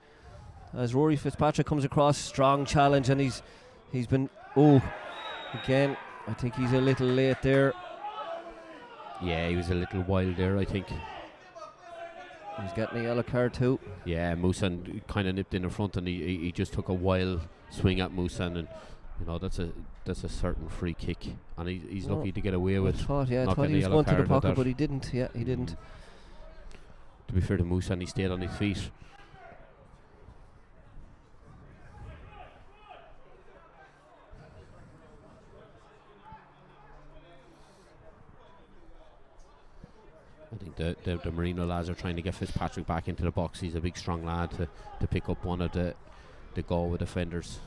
S2: as Rory Fitzpatrick comes across. Strong challenge, and he's been again. I think he's a little late there.
S3: Yeah, he was a little wild there, I think.
S2: He's getting a yellow card too.
S3: Yeah, Musan kind of nipped in the front, and he just took a wild swing at Musan, and that's a certain free kick, and he's lucky to get away with.
S2: I thought he was going to the pocket, but he didn't. Yeah, he didn't.
S3: To be fair to Musan, he stayed on his feet. I think the Marino lads are trying to get Fitzpatrick back into the box. He's a big strong lad to pick up one of the Galway defenders.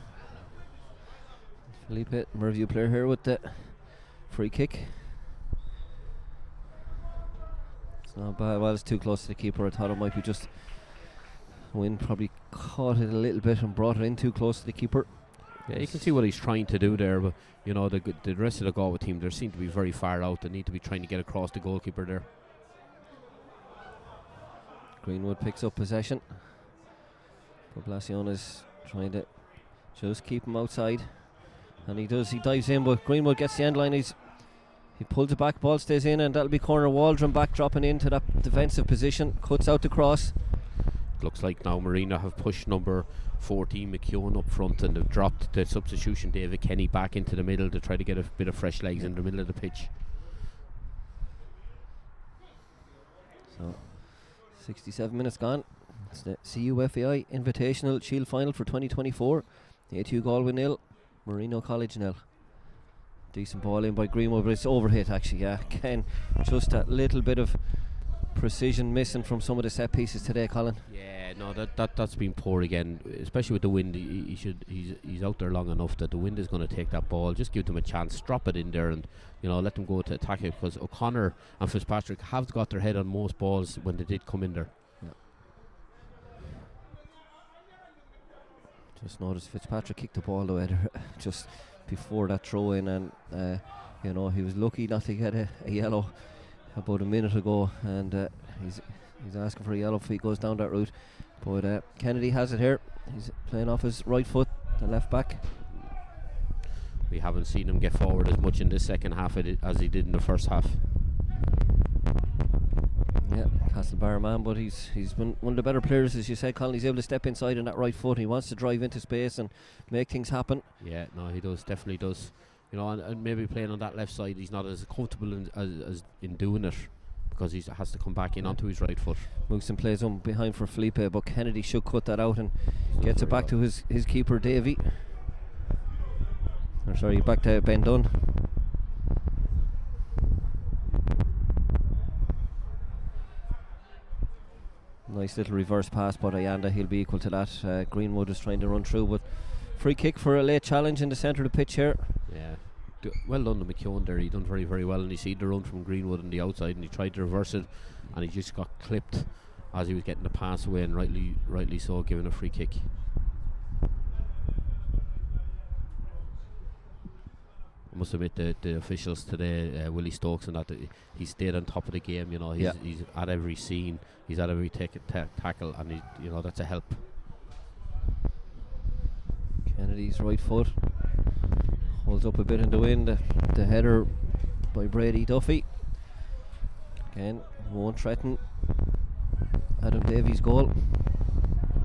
S2: Felipe, Merview player here with the free kick. It's not bad. Well, it's too close to the keeper. I thought it might be just Wynn probably caught it a little bit and brought it in too close to the keeper.
S3: Yeah, you can see what he's trying to do there, but the rest of the Galway team, they seem to be very far out. They need to be trying to get across the goalkeeper there.
S2: Greenwood picks up possession. Poblacion is trying to just keep him outside, and he does. He dives in, but Greenwood gets the end line. He pulls it back, ball stays in, and that'll be corner. Waldron back dropping into that defensive position, cuts out the cross.
S3: Looks like now Marino have pushed number 14 McKeown up front, and they've dropped the substitution David Kenny back into the middle to try to get a bit of fresh legs in the middle of the pitch.
S2: So 67 minutes gone. It's the CUFAI Invitational Shield Final for 2024. The ATU Galway 0, Marino College 0. Decent ball in by Greenwood, but it's overhit actually. Yeah, Ken, just that little bit of precision missing from some of the set pieces today, Colin.
S3: Yeah, no, that's been poor again, especially with the wind. He's out there long enough that the wind is going to take that ball. Just give them a chance, drop it in there, and let them go to attack it, because O'Connor and Fitzpatrick have got their head on most balls when they did come in there.
S2: Yeah. Just noticed Fitzpatrick kicked the ball away there just before that throw in, and he was lucky not to get a yellow about a minute ago, and he's asking for a yellow if he goes down that route. But Kennedy has it here. He's playing off his right foot, the left back.
S3: We haven't seen him get forward as much in this second half as he did in the first half.
S2: Yeah, Castlebar man, but he's been one of the better players, as you said, Colin. He's able to step inside on that right foot. He wants to drive into space and make things happen.
S3: Yeah, no, he does, definitely does. And maybe playing on that left side, he's not as comfortable as in doing it, because he has to come back in onto his right foot.
S2: Mookson plays on behind for Felipe, but Kennedy should cut that out and gets it back to his keeper, Davy. Back to Ben Dunn. Nice little reverse pass by Ayanda. He'll be equal to that. Greenwood is trying to run through, but free kick for a late challenge in the centre of the pitch here.
S3: Yeah, well done to McKeown there. He done very, very well, and he see the run from Greenwood on the outside, and he tried to reverse it, and he just got clipped as he was getting the pass away, and rightly so, given a free kick. I must admit the officials today, Willie Stokes and that, he stayed on top of the game. He's at every scene, he's at every tackle, and that's a help.
S2: Kennedy's right foot holds up a bit in the wind. The header by Brady Duffy. Again, won't threaten Adam Davies' goal.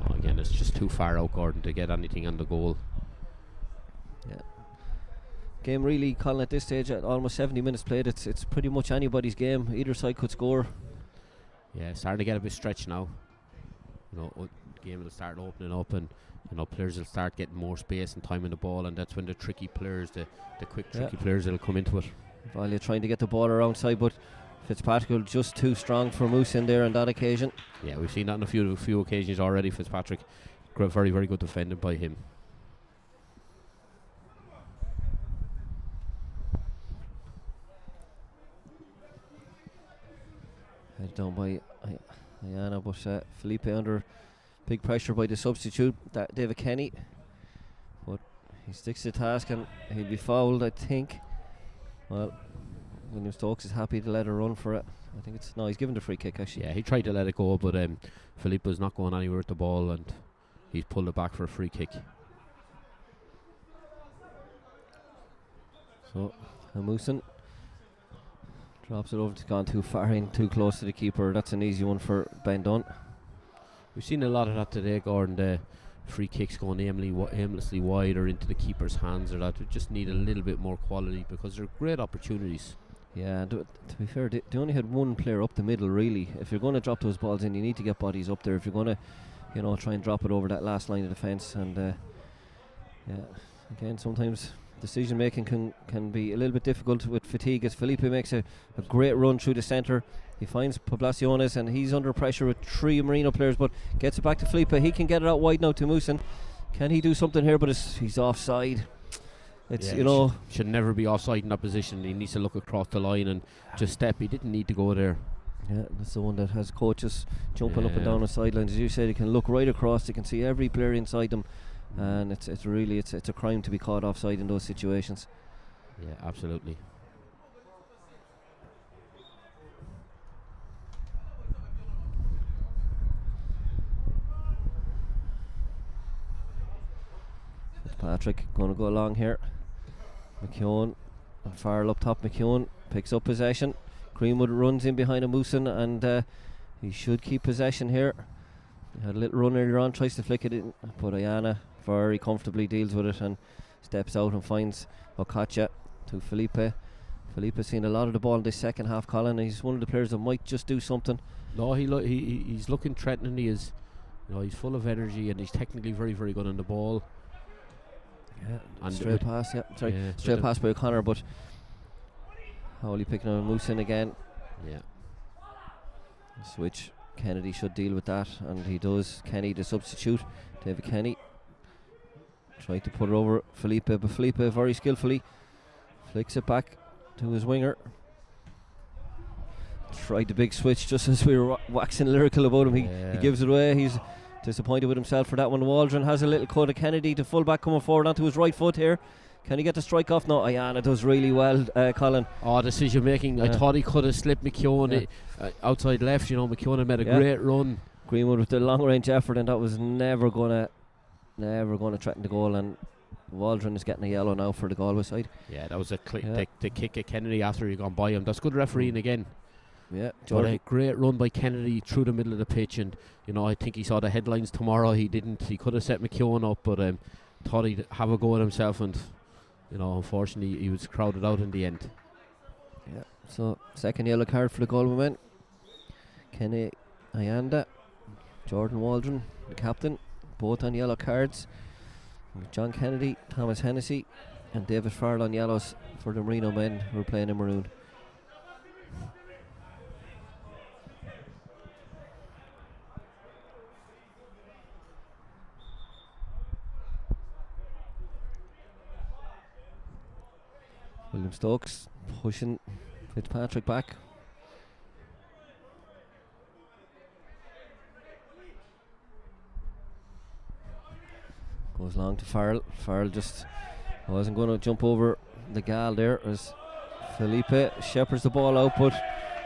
S3: Oh, again, it's just too far out, Gordon, to get anything on the goal.
S2: Yeah. Game really, Colin, at this stage, at almost 70 minutes played, it's pretty much anybody's game. Either side could score.
S3: Yeah, starting to get a bit stretched now. Game will start opening up, and players will start getting more space and time in the ball, and that's when the tricky players, the quick tricky players, will come into it.
S2: Value trying to get the ball around side, but Fitzpatrick just too strong for Moose in there on that occasion.
S3: Yeah, we've seen that on a few occasions already. Fitzpatrick, very, very good defending by him.
S2: Head down by Ayana, but Felipe under big pressure by the substitute, David Kenny. But he sticks to the task and he'll be fouled, I think. Well, William Stokes is happy to let her run for it. I think he's given the free kick actually.
S3: Yeah, he tried to let it go, but Felipe was not going anywhere with the ball, and he's pulled it back for a free kick.
S2: So Amusen drops it over, to gone too far in, too close to the keeper. That's an easy one for Ben Dunn.
S3: We've seen a lot of that today, Gordon. The free kicks going aimlessly wide or into the keeper's hands, or that. We just need a little bit more quality, because they're great opportunities.
S2: Yeah, and to be fair, they only had one player up the middle really. If you're going to drop those balls in, you need to get bodies up there. If you're going to, try and drop it over that last line of defence, and again, sometimes decision making can be a little bit difficult with fatigue, as Felipe makes a great run through the centre. He finds Poblaciones, and he's under pressure with 3 Marino players, but gets it back to Felipe. He can get it out wide now to Moosen. Can he do something here? But he's offside.
S3: Should never be offside in that position. He needs to look across the line and just step. He didn't need to go there.
S2: Yeah, that's the one that has coaches jumping up and down the sidelines. As you said, he can look right across. He can see every player inside them, and it's a crime to be caught offside in those situations.
S3: Yeah, absolutely.
S2: Patrick going to go along here. McKeown and Farrell up top. McKeown picks up possession. Greenwood runs in behind Amusen, and he should keep possession here. He had a little run earlier on, tries to flick it in, but Ayana very comfortably deals with it and steps out and finds Okacha to Felipe. Felipe's seen a lot of the ball in this second half, Colin. He's one of the players that might just do something.
S3: No, he's looking threatening. He is, he's full of energy, and he's technically very, very good on the ball.
S2: Yeah,
S3: and
S2: straight pass. Yeah, sorry, straight pass by O'Connor, but Howley picking on Moosen again.
S3: Yeah.
S2: Switch. Kennedy should deal with that, and he does. Kenny, the substitute, David Kenny, tried to put it over Felipe, but Felipe very skillfully flicks it back to his winger. Tried the big switch just as we were waxing lyrical about him. He gives it away. He's disappointed with himself for that one. Waldron has a little cut of Kennedy, the full-back coming forward onto his right foot here. Can he get the strike off? No, Ayana does really well, Colin.
S3: Oh, decision making. I thought he could have slipped McKeown outside left. McKeown had made a great run. Greenwood
S2: with the long range effort, and that was never gonna threaten the goal, and Waldron is getting a yellow now for the Galway side.
S3: Yeah, that was the kick at Kennedy after he gone by him. That's good refereeing again.
S2: Yeah,
S3: but a great run by Kennedy through the middle of the pitch, and I think he saw the headlines tomorrow. He didn't. He could have set McKeown up, but thought he'd have a go at himself, and unfortunately he was crowded out in the end.
S2: Yeah. So second yellow card for the Galway men. Kenny Ayanda, Jordan Waldron, the captain, both on yellow cards. John Kennedy, Thomas Hennessy, and David Farrell on yellows for the Marino men who are playing in maroon. William Stokes pushing Fitzpatrick back. Goes long to Farrell. Farrell just wasn't going to jump over the gal there as Felipe shepherds the ball out, but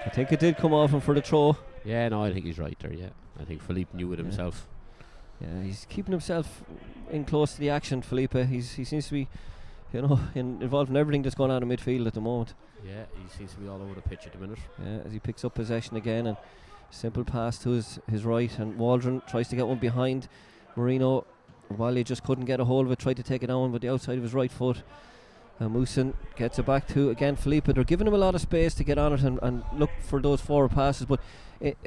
S2: I think it did come off him for the throw.
S3: Yeah, no, I think he's right there. Yeah, I think Felipe knew it himself.
S2: Yeah, he's keeping himself in close to the action. Felipe, he seems to be involved in everything that's going on in midfield at the moment.
S3: Yeah, he seems to be all over the pitch at the minute.
S2: Yeah, as he picks up possession again, and simple pass to his right, and Waldron tries to get one behind Marino. Wally just couldn't get a hold of it, tried to take it down with the outside of his right foot. Moosen gets it back to, again, Felipe. They're giving him a lot of space to get on it and look for those forward passes, but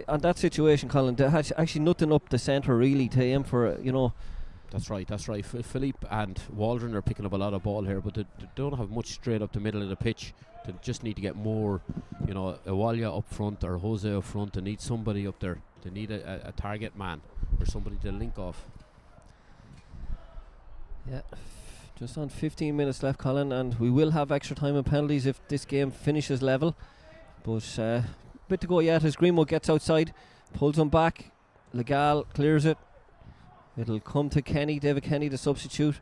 S2: on that situation, Colin, there has actually nothing up the centre really to aim for,
S3: That's right. Philippe and Waldron are picking up a lot of ball here, but they don't have much straight up the middle of the pitch. They just need to get more, Ewalia up front or Jose up front. They need somebody up there. They need a target man or somebody to link off.
S2: Yeah, just on 15 minutes left, Colin, and we will have extra time and penalties if this game finishes level. But bit to go yet as Greenwood gets outside, pulls him back. Legal clears it. It'll come to Kenny, David Kenny, the substitute.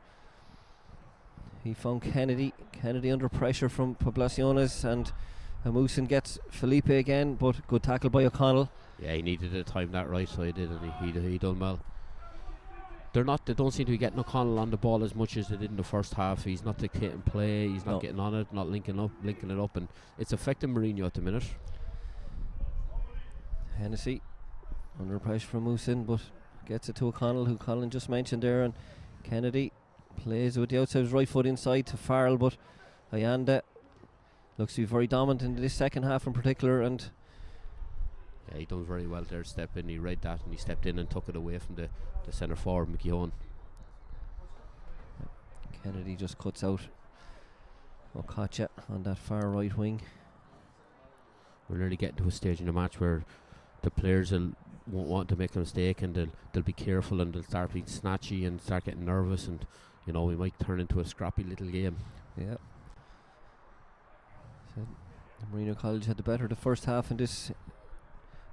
S2: He found Kennedy under pressure from Poblaciones, and Amusin gets Felipe again, but good tackle by O'Connell.
S3: Yeah, he needed to time that right side, didn't he? He done well. They don't seem to be getting O'Connell on the ball as much as they did in the first half. He's not dictating play, he's not getting on it, not linking it up, and it's affecting Marino at the minute.
S2: Hennessy under pressure from Amusin, but gets it to O'Connell, who Colin just mentioned there, and Kennedy plays with the outside of his right foot inside to Farrell, but Ayanda looks to be very dominant in this second half in particular, and
S3: yeah, he done very well there, step in, he read that and he stepped in and took it away from the centre forward, McKeown.
S2: Kennedy just cuts out Okacha on that far right wing.
S3: We're nearly getting to a stage in the match where the players won't want to make a mistake, and they'll be careful, and they'll start being snatchy and start getting nervous, and we might turn into a scrappy little game.
S2: Yeah. So Marino College had the better the first half in this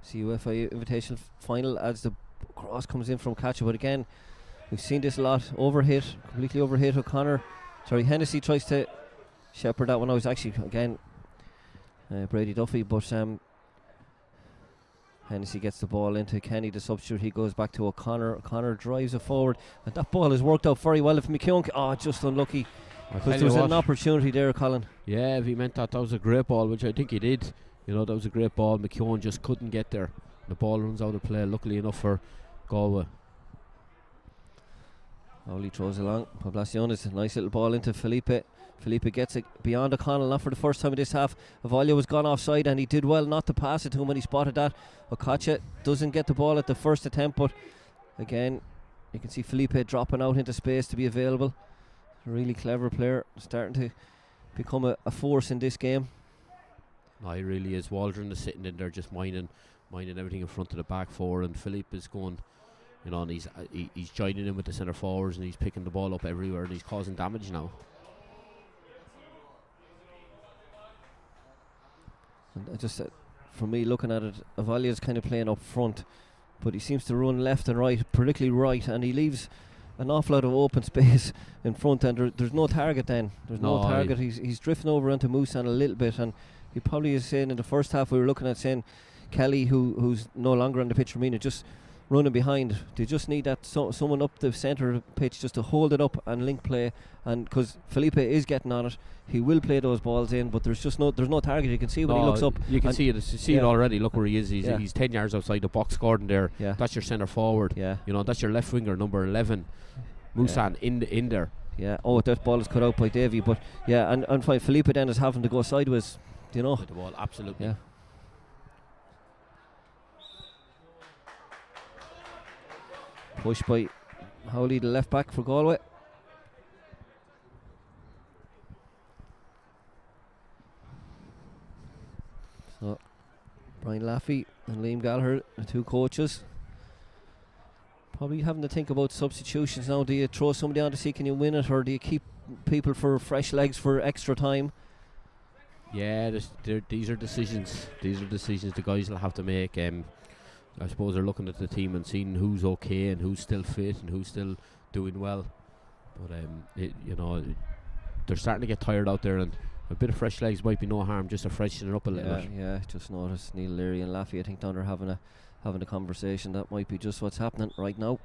S2: CUFI Invitational final as the cross comes in from Catcher, but again we've seen this a lot. Completely overhit. Hennessy tries to shepherd that one. I was actually again Brady Duffy, but Hennessy gets the ball into Kenny, the substitute. He goes back to O'Connor. O'Connor drives it forward, and that ball has worked out very well. If McKeown, just unlucky, because there was an opportunity there, Colin.
S3: Yeah, if he meant that was a great ball, which I think he did. That was a great ball. McKeown just couldn't get there. The ball runs out of play, luckily enough for Galway.
S2: Rowley throws along. Poblaciones, a nice little ball into Felipe. Felipe gets it beyond O'Connell, not for the first time in this half. Ewalia was gone offside, and he did well not to pass it to him when he spotted that. Okacha doesn't get the ball at the first attempt, but again you can see Felipe dropping out into space to be available. A really clever player, starting to become a force in this game.
S3: No, he really is. Waldron is sitting in there just minding everything in front of the back four, and Philippe is going, and he's joining in with the centre forwards, and he's picking the ball up everywhere, and he's causing damage now. And just for me, looking at it, Evalia's kind of playing up front, but he seems to run left and right, particularly right, and he leaves an awful lot of open space in front, and there's no target then. There's no target. He's drifting over into Moosan a little bit, and he probably is saying in the first half we were looking at saying Kelly, who's no longer on the pitch for me, just running behind. They just need that someone up the centre of the pitch just to hold it up and link play, and because Felipe is getting on it, he will play those balls in, but there's no target. You can see when he looks up. You can see it already. Look where he is. He's 10 yards outside the box, Gordon there. Yeah. That's your centre forward. Yeah. That's your left winger, number 11, Musan in there.
S2: Yeah. Oh, that ball is cut out by Davy, but yeah, and Felipe then is having to go sideways.
S3: With the ball, absolutely.
S2: Yeah. Pushed by Howley, the left back for Galway. So Brian Laffey and Liam Gallagher, the two coaches, probably having to think about substitutions now. Do you throw somebody on to see can you win it, or do you keep people for fresh legs for extra time?
S3: Yeah, these are decisions. These are decisions the guys will have to make. I suppose they're looking at the team and seeing who's okay and who's still fit and who's still doing well. But they're starting to get tired out there, and a bit of fresh legs might be no harm, just to freshen it up a little bit.
S2: Yeah, just noticed Neil Leary and Laffey, I think, down there having a conversation. That might be just what's happening right now.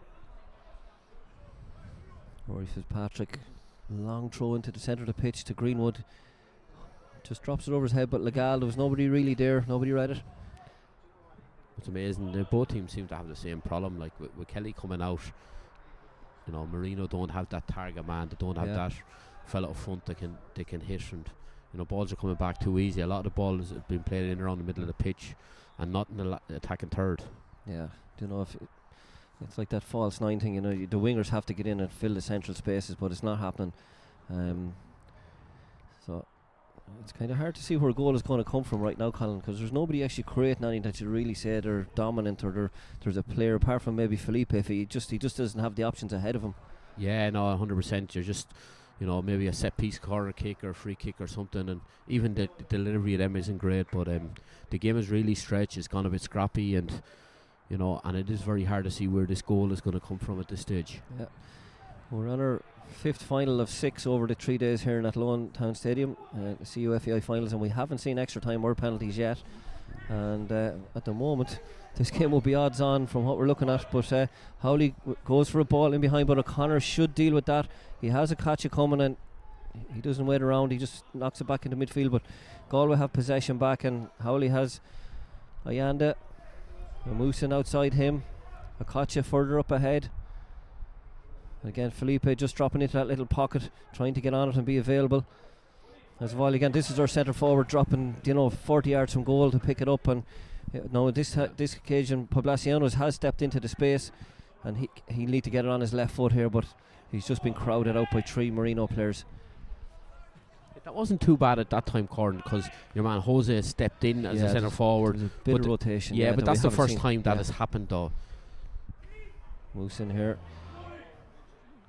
S2: Rory Fitzpatrick Long throw into the centre of the pitch to Greenwood. Just drops it over his head, but Legal, there was nobody really there. Nobody read it.
S3: It's amazing. Both teams seem to have the same problem. Like with Kelly coming out, you know, Marino don't have that target man. They don't have that fella up front that they can hit, and you know, balls are coming back too easy. A lot of the balls have been played in around the middle of the pitch, and not in the attacking third.
S2: Yeah, do you know if it's like that false nine thing? You know, the wingers have to get in and fill the central spaces, but it's not happening. So it's kind of hard to see where a goal is going to come from right now, Colin, because there's nobody actually creating anything that you really say they're dominant, or there's a player apart from maybe Felipe. If he just doesn't have the options ahead of him. Yeah,
S3: no, 100%. You're just, you know, maybe a set piece corner kick or free kick or something, and even the delivery of them isn't great. But the game is really stretched. It's gone a bit scrappy, and you know, and it is very hard to see where this goal is going to come from at this stage.
S2: Yeah, we're on our 5th final of 6 over the 3 days here in Athlone Town Stadium, the CUFEI finals, and we haven't seen extra time or penalties yet. And at the moment, this game will be odds on from what we're looking at. But Howley goes for a ball in behind, but O'Connor should deal with that. He has a catch coming, and he doesn't wait around. He just knocks it back into midfield. But Galway have possession back, and Howley has Ayanda. Moosin outside him. Akacha further up ahead. Again, Felipe just dropping into that little pocket, trying to get on it and be available. As well, again, this is our centre forward dropping, 40 yards from goal to pick it up. And no, this occasion, Poblaciones has stepped into the space, and he need to get it on his left foot here, but he's just been crowded out by 3 Marino players.
S3: That wasn't too bad at that time, Corn, because your man Jose stepped in as a centre forward.
S2: There's a bit of rotation.
S3: Yeah, but that's the first time that has happened, though.
S2: Moves in here.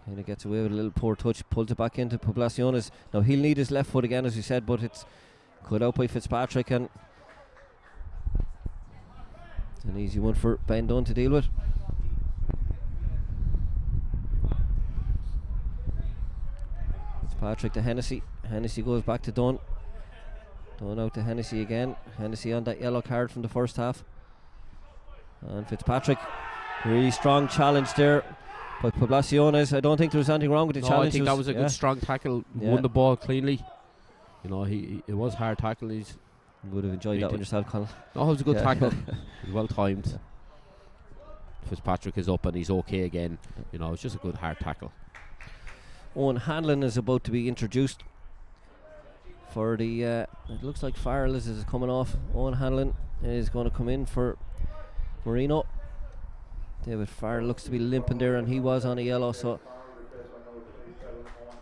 S2: Kind of gets away with a little poor touch, pulls it back into Poblaciones. Now he'll need his left foot again, as we said, but it's cut out by Fitzpatrick, and it's an easy one for Ben Dunn to deal with. Fitzpatrick to Hennessy. Hennessy goes back to Dunn. Dunn out to Hennessy again. Hennessy on that yellow card from the first half. And Fitzpatrick, really strong challenge there by Poblaciones. I don't think there was anything wrong with the challenge.
S3: I think that was a good strong tackle. Won the ball cleanly. You know, it was hard tackle. You
S2: would have enjoyed that one yourself, Colin.
S3: No, it was a good tackle. It was well timed. Yeah. Fitzpatrick is up and he's okay again. You know, it's just a good hard tackle.
S2: Owen Hanlon is about to be introduced for the it looks like Farrell is coming off. Owen Hanlon is going to come in for Marino. David Farrell looks to be limping there, and he was on a yellow, so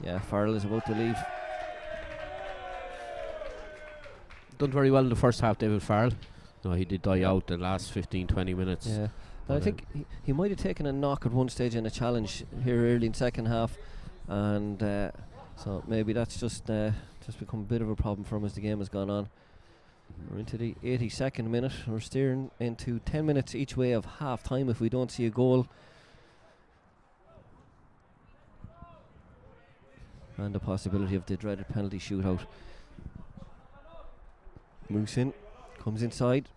S2: yeah, Farrell is about to leave.
S3: Done very well in the first half, David Farrell. No, he did die out the last 15-20 minutes.
S2: Yeah, I think he might have taken a knock at one stage in a challenge here early in second half, and so maybe that's just become a bit of a problem for him as the game has gone on. We're into the 82nd minute. We're steering into 10 minutes each way of half time if we don't see a goal, and the possibility of the dreaded penalty shootout. Moves in, comes inside,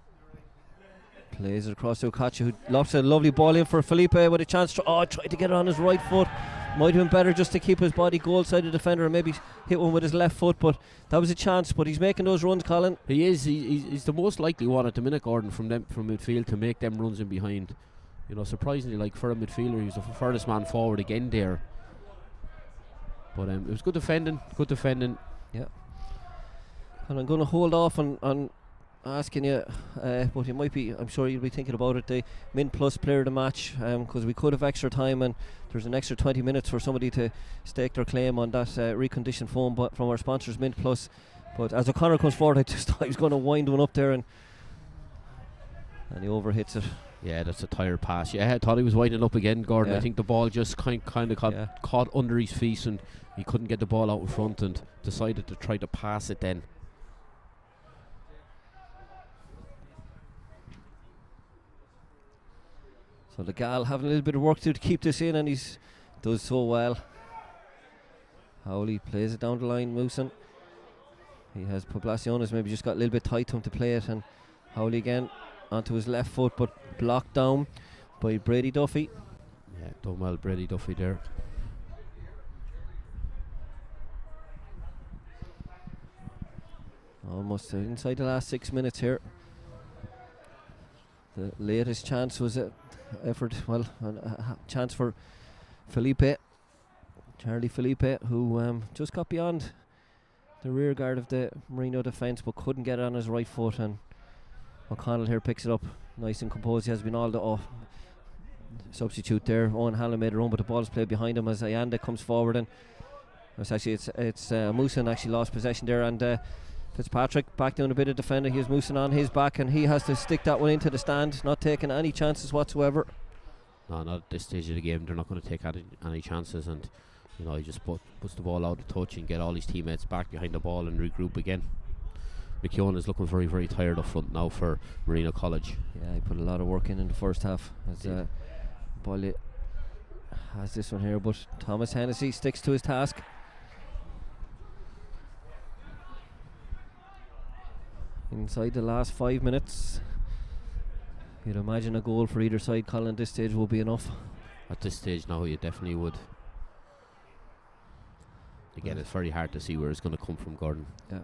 S2: plays it across to Okacha, who lofts a lovely ball in for Felipe with a chance to tried to get it on his right foot. Might have been better just to keep his body goal side of the defender and maybe hit one with his left foot, but that was a chance. But he's making those runs, Colin.
S3: He is. He's the most likely one at the minute, Gordon, from midfield to make them runs in behind. You know, surprisingly, like for a midfielder, he's the furthest man forward again there. But it was good defending.
S2: Yeah. And I'm going to hold off on asking you, but you might be, I'm sure you'll be thinking about it, the Min Plus player of the match, because we could have extra time and there's an extra 20 minutes for somebody to stake their claim on that reconditioned foam from our sponsors Min Plus. But as O'Connor comes forward, I just thought he was going to wind one up there, and he overhits it.
S3: Yeah, that's a tired pass. Yeah, I thought he was winding up again, Gordon. I think the ball just kind of caught under his feet, and he couldn't get the ball out in front and decided to try to pass it then.
S2: So the Gal having a little bit of work to keep this in, and he's does so well. Howley plays it down the line, Moosin. He has Poblaciones maybe just got a little bit tight to him to play it, and Howley again onto his left foot, but blocked down by Brady Duffy.
S3: Yeah, done well, Brady Duffy there.
S2: Almost inside the last 6 minutes here. The latest chance was a chance for Charlie Felipe, who just got beyond the rear guard of the Marino defence but couldn't get it on his right foot, and O'Connell here picks it up nice and composed. He has been all the substitute there. Owen Hallam made a run, but the ball's played behind him as Ayanda comes forward, and it's Moosin actually lost possession there, and Fitzpatrick back doing a bit of defending. Here's Moosin on his back, and he has to stick that one into the stand, not taking any chances whatsoever.
S3: No, not at this stage of the game. They're not going to take any chances, and he just puts the ball out of touch and get all his teammates back behind the ball and regroup again. McKeown is looking very, very tired up front now for Marino College.
S2: Yeah, he put a lot of work in the first half. As Bolly has this one here, but Thomas Hennessy sticks to his task. Inside the last 5 minutes, you'd imagine a goal for either side, Colin, at this stage will be enough.
S3: At this stage now, you definitely would. Again, it's very hard to see where it's going to come from, Gordon.
S2: Yeah.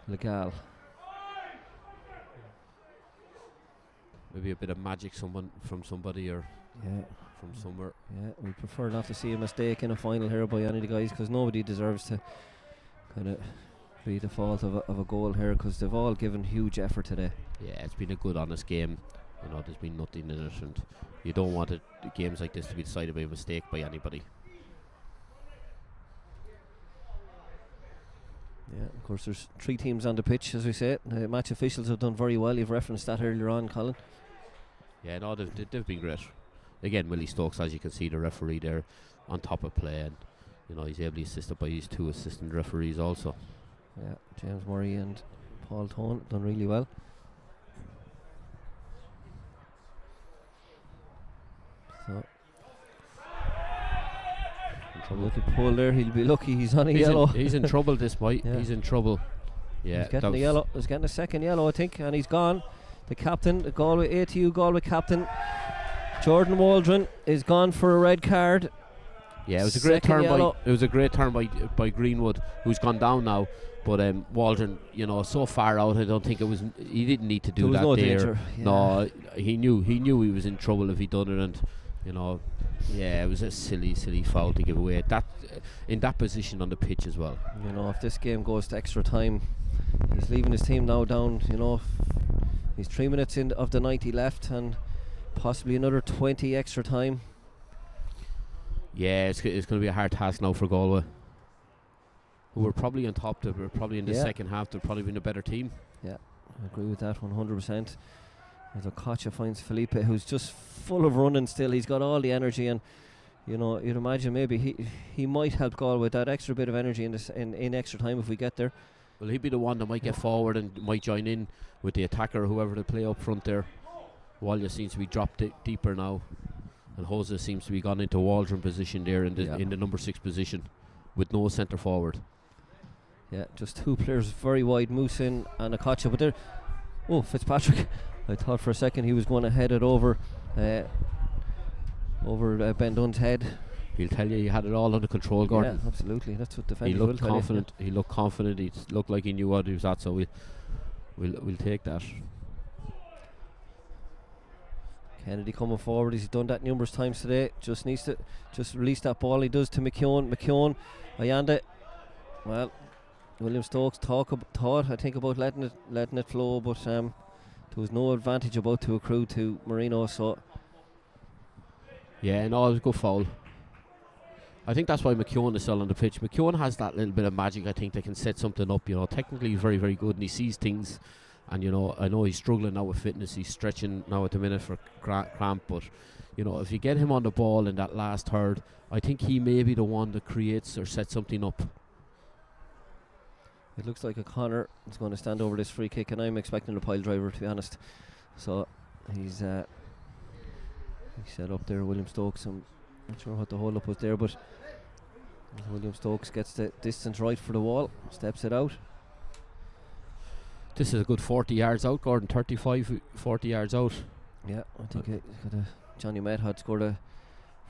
S2: Legal.
S3: Maybe a bit of magic from somebody or from somewhere.
S2: Yeah, we prefer not to see a mistake in a final here by any of the guys, because nobody deserves to kind of be the fault of a goal here, because they've all given huge effort today.
S3: Yeah, it's been a good, honest game. There's been nothing in it, and you don't want games like this to be decided by a mistake by anybody.
S2: Yeah, of course there's 3 teams on the pitch, as we say. The match officials have done very well. You've referenced that earlier on, Colin.
S3: Yeah, no, they've been great. Again, Willie Stokes, as you can see, the referee there on top of play, and he's ably assisted by his 2 assistant referees also.
S2: Yeah, James Murray and Paul Tone done really well. So a little pull there. He'll be lucky he's on a yellow.
S3: He's in trouble this fight. Yeah. He's in trouble. Yeah,
S2: he's getting the yellow. He's getting a second yellow, I think, and he's gone. The captain, the ATU Galway captain, Jordan Waldron, is gone for a red card.
S3: Yeah, it was a great turn by Greenwood, who's gone down now. But Waldron, so far out, I don't think he didn't need to do that. There was no danger. Yeah. No, he knew he was in trouble if he'd done it, and yeah, it was a silly foul to give away that in that position on the pitch as well.
S2: If this game goes to extra time, he's leaving his team now down. He's 3 minutes in of the 90 left, and possibly another 20 extra time.
S3: Yeah, it's going to be a hard task now for Galway, who were probably on top. They were probably in the second half. They've probably been a better team. Yeah,
S2: I agree with that 100%. As Okocha finds Felipe, who's just full of running still. He's got all the energy, and you'd imagine maybe he might help Galway with that extra bit of energy in extra time if we get there.
S3: Well, he'd be the one that might get forward and might join in with the attacker or whoever they play up front there. Walya seems to be dropped deeper now, and Jose seems to be gone into Waldron position there in the number 6 position with no centre forward.
S2: Yeah, just 2 players very wide, Moosin and Okocha, but they're Fitzpatrick. I thought for a second he was going to head it over Ben Dunn's head.
S3: He'll tell you he had it all under control, Gordon.
S2: Yeah, absolutely. That's what defenders
S3: will tell you.
S2: Confident.
S3: He looked confident. He looked like he knew what he was at. So we'll take that.
S2: Kennedy coming forward. He's done that numerous times today. Just needs to release that ball. He does to McKeown. Ayanda. Well, William Stokes thought I think about letting it flow, but there was no advantage about to accrue to Marino. So
S3: yeah, no, it was a good foul. I think that's why McKeown is still on the pitch. McKeown has that little bit of magic. I think they can set something up. Technically he's very, very good, and he sees things. And I know he's struggling now with fitness. He's stretching now at the minute for cramp. But if you get him on the ball in that last third, I think he may be the one that creates or sets something up.
S2: It looks like O'Connor is going to stand over this free kick, and I'm expecting a pile driver, to be honest. So he's set up there, William Stokes. I'm not sure what the hold up was there, but William Stokes gets the distance right for the wall, steps it out.
S3: This is a good 40 yards out, Gordon. 35, 40 yards out.
S2: Yeah, I think Johnny Medhod scored a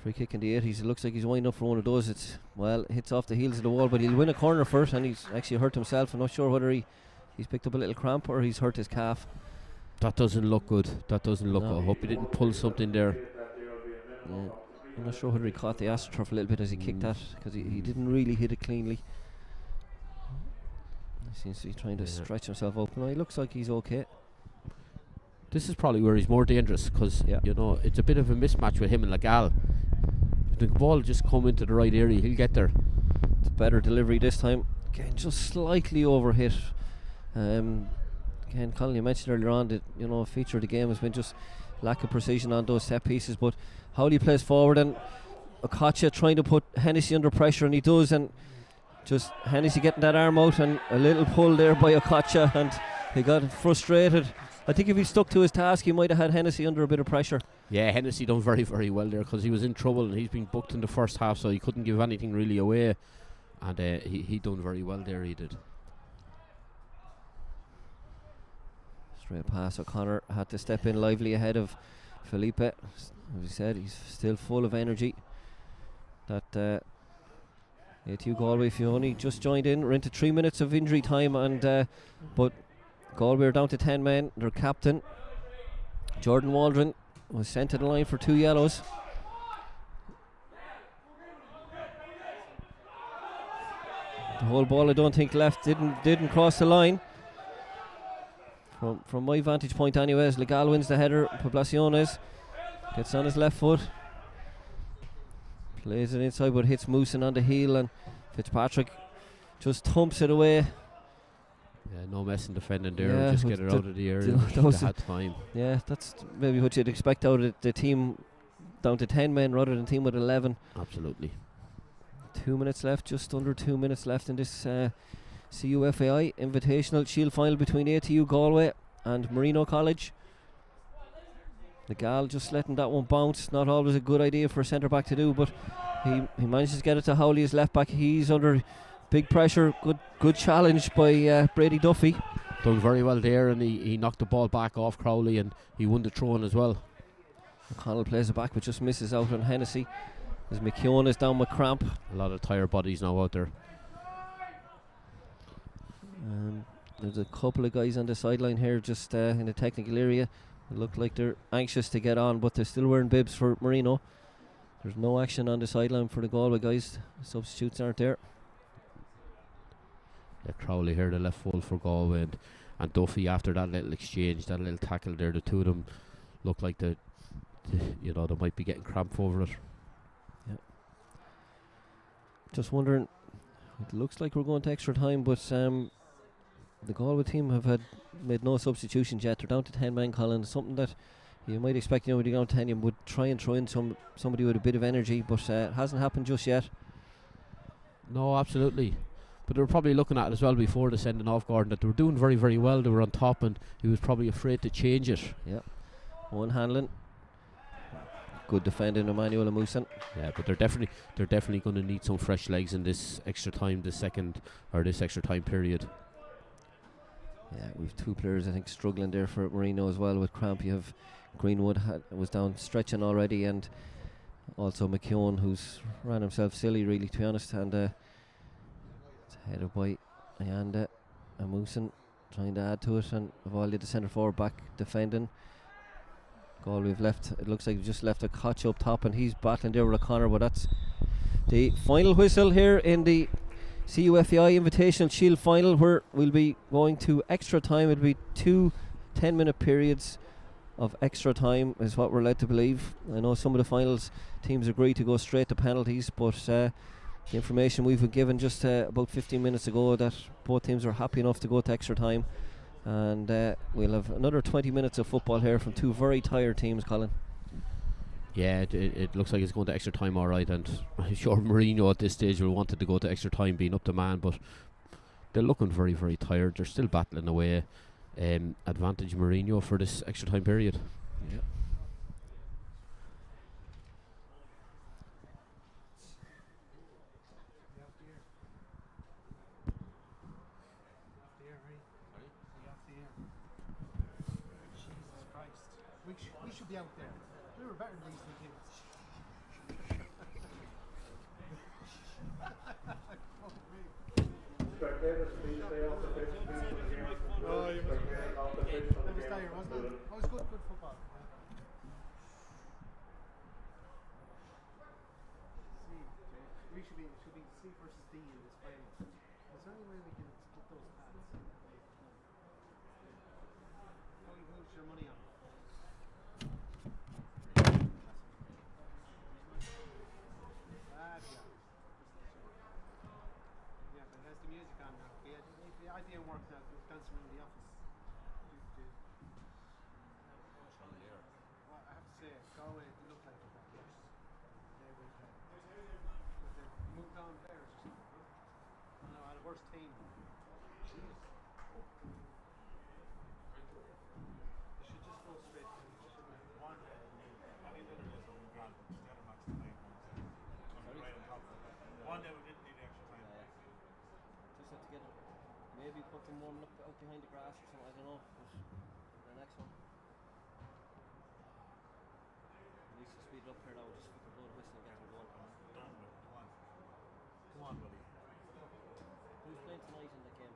S2: Free kick in the 80s. It looks like he's winding up for one of those. Hits off the heels of the wall, but he'll win a corner first, and he's actually hurt himself. I'm not sure whether he's picked up a little cramp or he's hurt his calf.
S3: That doesn't look good. That doesn't look good. I hope he didn't pull something there.
S2: Yeah. I'm not sure whether he caught the astroturf a little bit as he kicked that, because he didn't really hit it cleanly. He seems to be trying to stretch himself up. No, he looks like he's okay.
S3: This is probably where he's more dangerous, because you know, it's a bit of a mismatch with him and Legal. If the ball just come into the right area, he'll get there.
S2: It's a better delivery this time. Again, just slightly overhit. Again, Colin, you mentioned earlier on that, you know, a feature of the game has been just lack of precision on those set pieces, but Howley plays forward, and Okocha trying to put Hennessy under pressure, and he does, and just Hennessy getting that arm out, and a little pull there by Okocha, and he got frustrated. I think if he stuck to his task, he might have had Hennessy under a bit of pressure.
S3: Yeah, Hennessy done very, very well there, because he was in trouble and he's been booked in the first half, so he couldn't give anything really away, and he done very well there, he did. Straight pass. O'Connor had to step in lively ahead of Felipe. As we said, he's still full of energy. That ATU Galway, if you only just joined in, we're into 3 minutes of injury time, and but Galway are down to 10 men. Their captain, Jordan Waldron, was sent to the line for 2 yellows. The whole ball, I don't think, left, didn't cross the line. From my vantage point anyways, Legal wins the header. Poblaciones gets on his left foot, plays it inside, but hits Moosen on the heel, and Fitzpatrick just thumps it away. Yeah, no messing defending there, just get it out of the area. They had time. Yeah,
S2: that's maybe what you'd expect out of the team down to 10 men rather than team with 11.
S3: Absolutely.
S2: 2 minutes left, just under 2 minutes left in this CUFAI Invitational Shield final between ATU Galway and Marino College. The Gal just letting that one bounce. Not always a good idea for a centre back to do, but he manages to get it to Howley, his left back. He's under big pressure. Good challenge by Brady Duffy.
S3: Done very well there, and he knocked the ball back off Crowley, and he won the throw-in as well.
S2: O'Connell plays it back, but just misses out on Hennessy as McKeown is down with cramp.
S3: A lot of tired bodies now out there.
S2: There's a couple of guys on the sideline here just in the technical area. They look like they're anxious to get on, but they're still wearing bibs for Marino. There's no action on the sideline for the Galway guys. Substitutes aren't there.
S3: Yeah, Crowley here, the left full for Galway, and Duffy after that little exchange, that little tackle there, the two of them look like they might be getting cramp over it.
S2: Yeah. Just wondering, it looks like we're going to extra time, but the Galway team have made no substitutions yet. They're down to 10 men, Colin. Something that you might expect, when you're down to 10, you would try and throw in somebody with a bit of energy, but it hasn't happened just yet.
S3: No, absolutely. But they were probably looking at it as well before the sending off Gordon, that they were doing very, very well. They were on top, and he was probably afraid to change it.
S2: Yeah. One handling. Good defending, Emmanuel Amusan.
S3: Yeah, but they're definitely going to need some fresh legs in this extra time, this extra time period.
S2: Yeah, we've two players I think struggling there for Marino as well with cramp. You have Greenwood was down stretching already, and also McKeown, who's ran himself silly really, to be honest, and it's headed by Ayanda Amusan trying to add to it, and Evaldi the centre forward back defending. We've left, it looks like we've just left a Koch up top, and he's battling there with O'Connor, but that's the final whistle here in the CUFEI Invitational Shield final, where we'll be going to extra time. It'll be 2 10-minute periods of extra time is what we're led to believe. I know some of the finals teams agree to go straight to penalties, but the information we've been given just about 15 minutes ago that both teams are happy enough to go to extra time, and we'll have another 20 minutes of football here from two very tired teams, Colin.
S3: Yeah, it looks like it's going to extra time alright, and I'm sure Marino at this stage will wanted to go to extra time being up to man, but they're looking very, very tired. They're still battling away. Advantage Marino for this extra time period.
S2: Yeah.
S4: We should be out there. We were better than these two teams.
S1: Spectators, please stay off the pitch. Please put your hands in the
S4: Oh, you must be
S1: spectators off the pitch.
S4: That was dire, wasn't it? That was good football. We should be C versus D in this final. Is there any way we can split those pads? Who's your money on? Yeah, but it has the music on now. The idea worked now. We're dancing around the office. Well, I have to say, Galway looked like it got worse. They moved on players or something. Huh? No, a worse team. Jeez. They should just go straight to
S5: One day, any other days will be grand, but the other match tonight was right on top of it. One day we didn't need extra time.
S2: Just have to get it. Maybe put them warming up out behind the grass or something, I don't know. But the next one. At least to speed it up here now, just fucking blow the whistle and get them going.
S5: Done with it. Come on, buddy.
S2: Who's playing tonight in the game?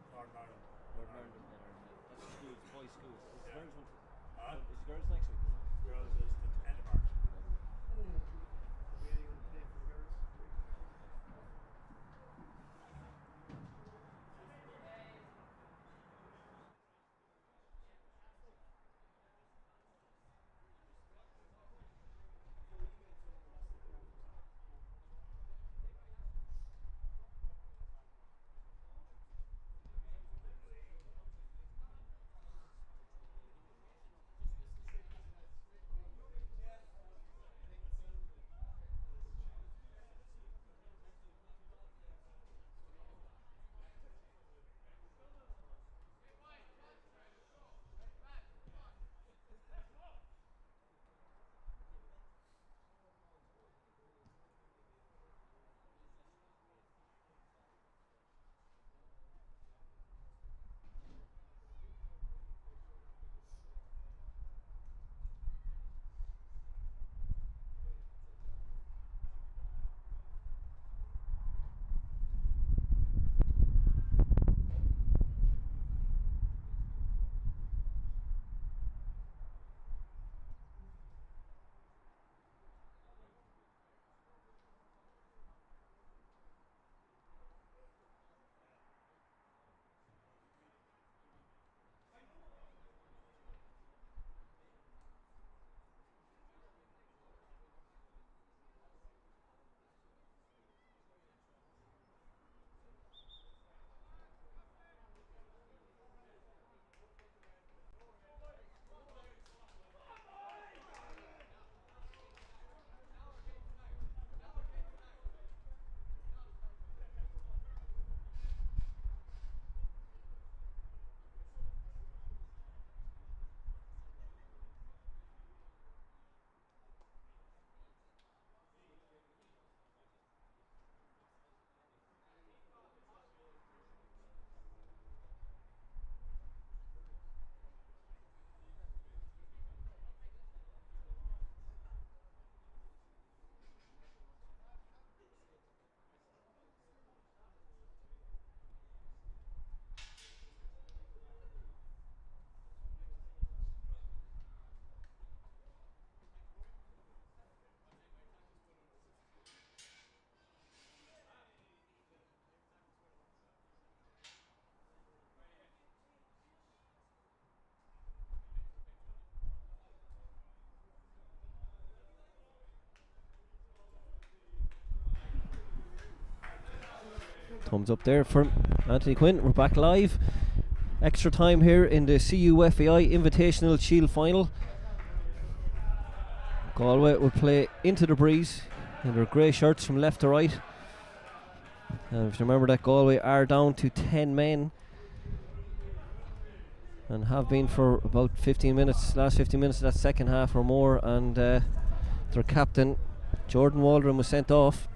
S5: Northern Ireland.
S2: Northern Ireland. That's the schools, boys' schools. Is the girls one?
S5: Huh?
S2: Is the girls next week? Is it?
S5: Girls is the end of March.
S4: Really going to play for the girls.
S2: Thumbs up there for Anthony Quinn. We're back live. Extra time here in the CUFAI Invitational Shield Final. Galway will play into the breeze in their grey shirts from left to right. And if you remember that Galway are down to 10 men and have been for about 15 minutes, last 15 minutes of that second half or more, and their captain Jordan Waldron was sent off.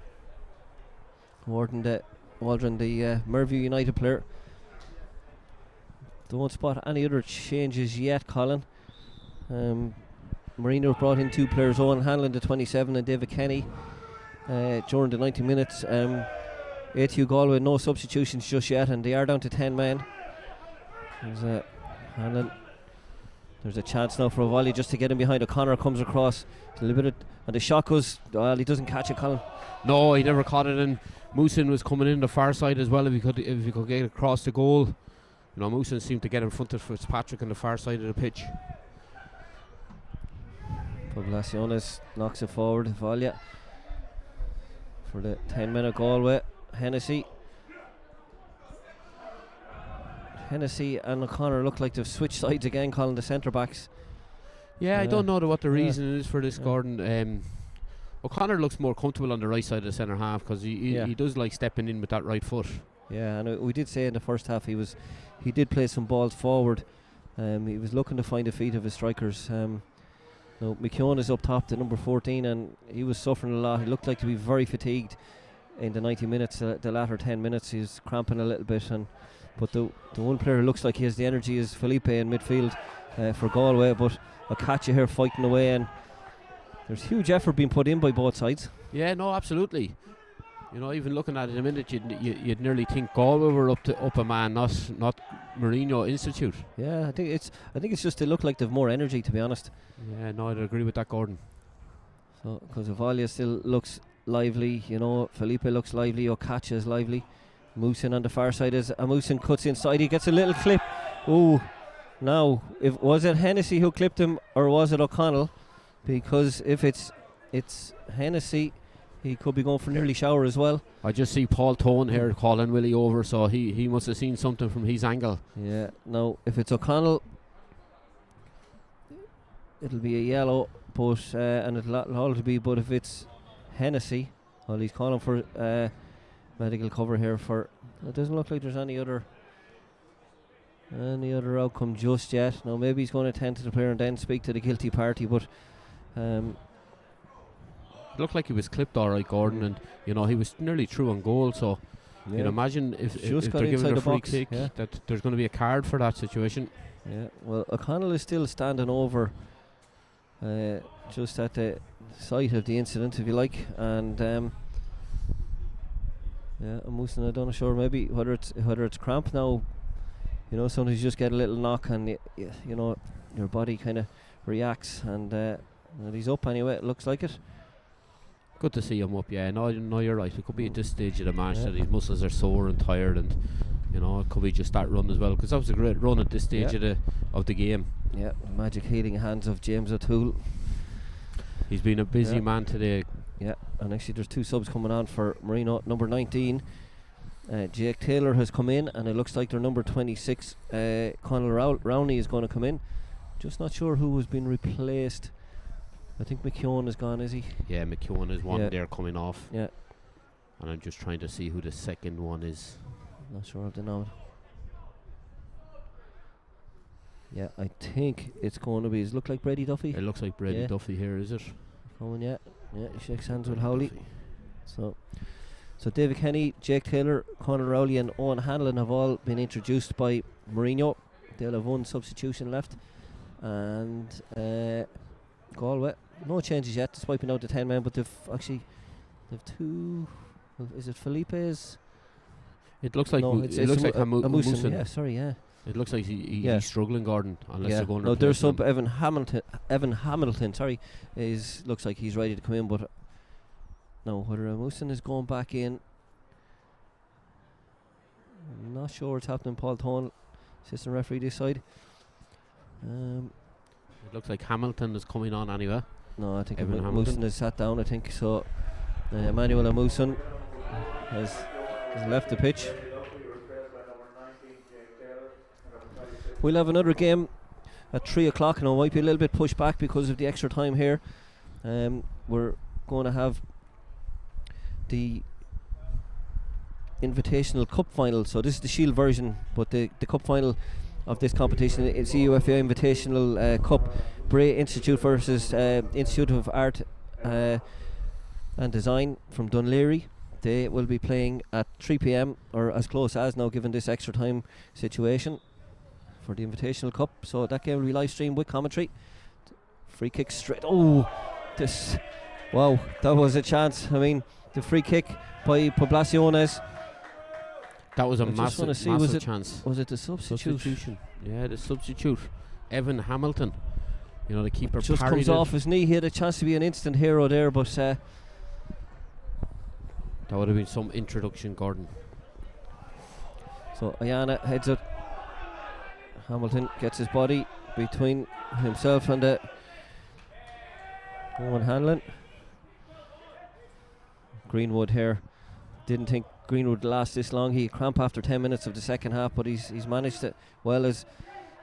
S2: Waldron, the Merview United player. Don't spot any other changes yet, Colin. Marino brought in two players, Owen Hanlon, the 27, and David Kenny, during the 90 minutes. ATU Galway, no substitutions just yet, and they are down to 10 men. There's a chance now for a volley just to get him behind. O'Connor comes across a little bit, and the shot goes. Well, he doesn't catch it, Colin.
S3: No, he never caught it, and Moosin was coming in the far side as well. If he could get across the goal, Moosin seemed to get in front of Fitzpatrick on the far side of the pitch.
S2: Poblaciones knocks it forward. Volley for the 10-men of Galway. Hennessy and O'Connor look like they've switched sides again, calling the centre backs.
S3: Yeah, I don't know what the reason is for this, Gordon. O'Connor looks more comfortable on the right side of the centre half because he does like stepping in with that right foot. Yeah,
S2: and we did say in the first half he did play some balls forward. He was looking to find the feet of his strikers. McKeown is up top, the number 14, and he was suffering a lot. He looked like to be very fatigued in the 90 minutes. The latter 10 minutes he was cramping a little bit, but the one player who looks like he has the energy is Felipe in midfield for Galway. But I'll catch you here fighting away, and there's huge effort being put in by both sides.
S3: Yeah, no, absolutely. Even looking at it in a minute, you'd nearly think Galway were up a man, not Marino Institute.
S2: Yeah, I think it's just they look like they've more energy, to be honest.
S3: Yeah, no, I'd agree with that, Gordon.
S2: So because Avalia still looks lively, Felipe looks lively, Okacha is lively. Moosin on the far side as Moosin cuts inside, he gets a little clip. Oh, now was it Hennessy who clipped him or was it O'Connell? Because if it's Hennessy, he could be going for nearly shower as well.
S3: I just see Paul Tone here calling Willie over, so he must have seen something from his angle.
S2: Yeah, now if it's O'Connell, it'll be a yellow, but and it'll all to be. But if it's Hennessy, well, he's calling for medical cover here. It doesn't look like there's any other outcome just yet. Now maybe he's going to attend to the player and then speak to the guilty party, but.
S3: It looked like he was clipped all right, Gordon, and he was nearly through on goal. So imagine if they're giving it a free kick, that there's going to be a card for that situation.
S2: Yeah, well, O'Connell is still standing over just at the site of the incident, if you like, and Moosin, I don't know sure maybe whether it's cramp now. Sometimes you just get a little knock and your body kind of reacts, and he's up anyway. It looks like it.
S3: Good to see him up, yeah. No, you're right. It could be at this stage of the match that his muscles are sore and tired, and it could be just that run as well, because that was a great run at this stage of the game. Yeah,
S2: magic healing hands of James O'Toole.
S3: He's been a busy man today.
S2: Yeah, and actually there's two subs coming on for Marino. Number 19, Jake Taylor has come in, and it looks like their number 26, Conal Rowney, is going to come in. Just not sure who has been replaced. I think McKeown is gone, is he?
S3: Yeah, McKeown is one there coming off.
S2: Yeah.
S3: And I'm just trying to see who the second one is.
S2: Not sure of the name. Yeah, I think it's going to be. Does it look like Brady Duffy?
S3: It looks like Brady Duffy here, is it?
S2: Coming, yeah. Yeah, he shakes hands with Howley. So David Kenny, Jake Taylor, Conor Rowley and Owen Hanlon have all been introduced by Marino. They'll have one substitution left. And Galway, no changes yet, despite being out the 10 men, but they've two. Is it Felipe's?
S3: It looks like
S2: it looks like Moosin. Yeah, sorry, yeah.
S3: It looks like he's struggling, Gordon, unless they're going to
S2: their sub Evan Hamilton, sorry, looks like he's ready to come in, but no, whether Moosin is going back in, I'm not sure what's happening. Paul Thorne, assistant referee this side.
S3: It looks like Hamilton is coming on anyway.
S2: No, I think Moosin has sat down, I think so. Emmanuel Moosin has left the pitch. We'll have another game at 3 o'clock, and it might be a little bit pushed back because of the extra time here. We're going to have the Invitational Cup final. So this is the Shield version, but the cup final of this competition is the UFA Invitational Cup. Bray Institute versus Institute of Art and Design from Dunleary. They will be playing at 3 p.m. or as close as now, given this extra time situation for the Invitational Cup. So that game will be live streamed with commentary. Free kick straight. Oh, this Wow, that was a chance. I mean, the free kick by Poblaciones.
S3: That was a
S2: I just wanna
S3: massive,
S2: see,
S3: massive chance.
S2: Was it the substitute?
S3: Substitution. Yeah, the substitute. Evan Hamilton. You know, the keeper
S2: Just
S3: parried
S2: comes
S3: it.
S2: off his knee. He had a chance to be an instant hero there, but
S3: That would have been some introduction, Gordon.
S2: so Ayana heads it. Hamilton gets his body between himself and Owen Hanlon. Greenwood here. Didn't think Greenwood would last this long. He cramped after 10 minutes of the second half, but he's managed it well as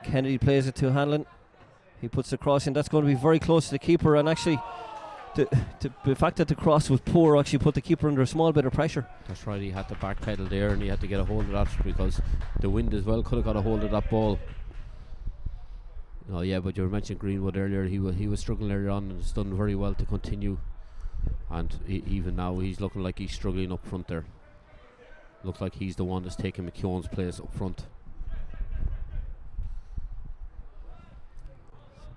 S2: Kennedy plays it to Hanlon. He puts the cross in. That's going to be very close to the keeper, and actually the fact that the cross was poor actually put the keeper under a small bit of pressure.
S3: That's right, he had to backpedal there and he had to get a hold of that because the wind as well could have got a hold of that ball. Oh yeah, but you were mentioning Greenwood earlier. He was struggling earlier on and has done very well to continue. And even now he's looking like he's struggling up front there. Looks like he's the one that's taking McKeown's place up front.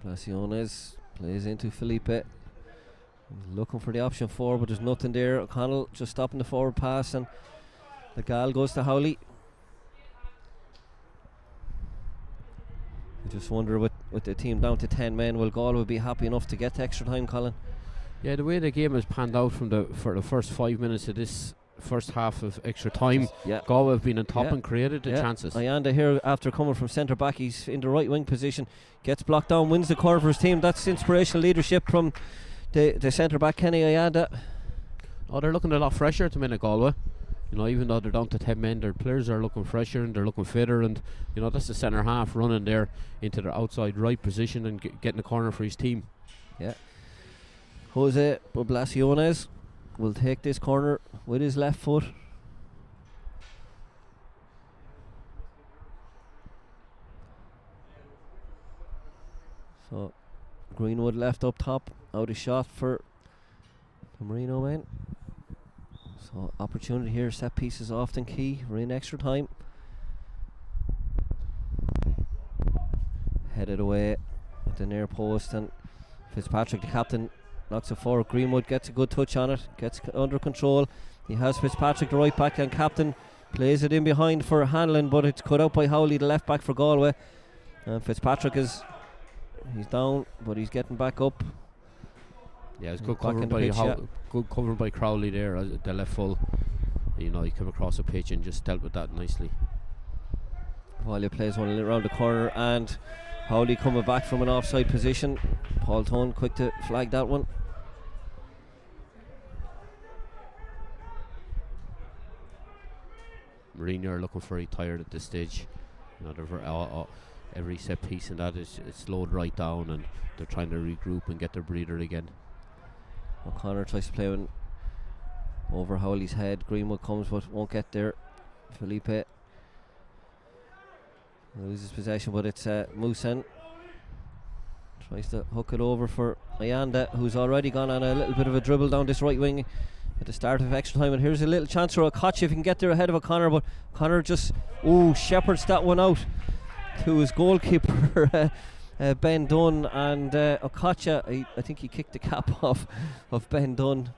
S2: Placiones plays into Felipe. He's looking for the option forward, but there's nothing there. O'Connell just stopping the forward pass, and the Gal goes to Howley. I just wonder with the team down to 10 men, will Galway be happy enough to get to extra time, Colin?
S3: Yeah, the way the game has panned out for the first 5 minutes of this first half of extra time,
S2: Yeah.
S3: Galway have been on top
S2: Yeah.
S3: and created the chances.
S2: Ayanda here, after coming from centre back, he's in the right wing position, gets blocked down, wins the corner for his team. That's inspirational leadership from the centre back, Kenny Ayanda.
S3: Oh, they're looking a lot fresher at the minute, Galway. You know, even though they're down to 10 men, their players are looking fresher and they're looking fitter. And you know, that's the centre half running there into their outside right position and getting the corner for his team.
S2: Yeah. Jose Poblaciones will take this corner with his left foot. So Greenwood left up top, out of shot for the Marino man. So opportunity here, set pieces often key. We're in extra time. Headed away at the near post, and Fitzpatrick, the captain, knocks it forward. Greenwood gets a good touch on it, gets under control. He has Fitzpatrick, the right back, and captain plays it in behind for Hanlon, but it's cut out by Howley, the left back for Galway. And Fitzpatrick he's down, but he's getting back up.
S3: Yeah, it's
S2: Back
S3: good covering
S2: in the
S3: by
S2: pitch,
S3: good covering by Crowley there, the left full. You know, he came across the pitch and just dealt with that nicely.
S2: Wally plays one around the corner, and Howley coming back from an offside position. Paul Tone quick to flag that one.
S3: Marino are looking very tired at this stage. You know, they're every set piece in that is slowed right down, and they're trying to regroup and get their breather again.
S2: O'Connor tries to play one over Howley's head. Greenwood comes but won't get there. Felipe loses possession, but it's Musen tries to hook it over for Ayanda, who's already gone on a little bit of a dribble down this right wing at the start of extra time. And here's a little chance for Okocha if he can get there ahead of O'Connor, but O'Connor just shepherds that one out to his goalkeeper Ben Dunn, and Okocha, I think he kicked the cap off of Ben Dunn.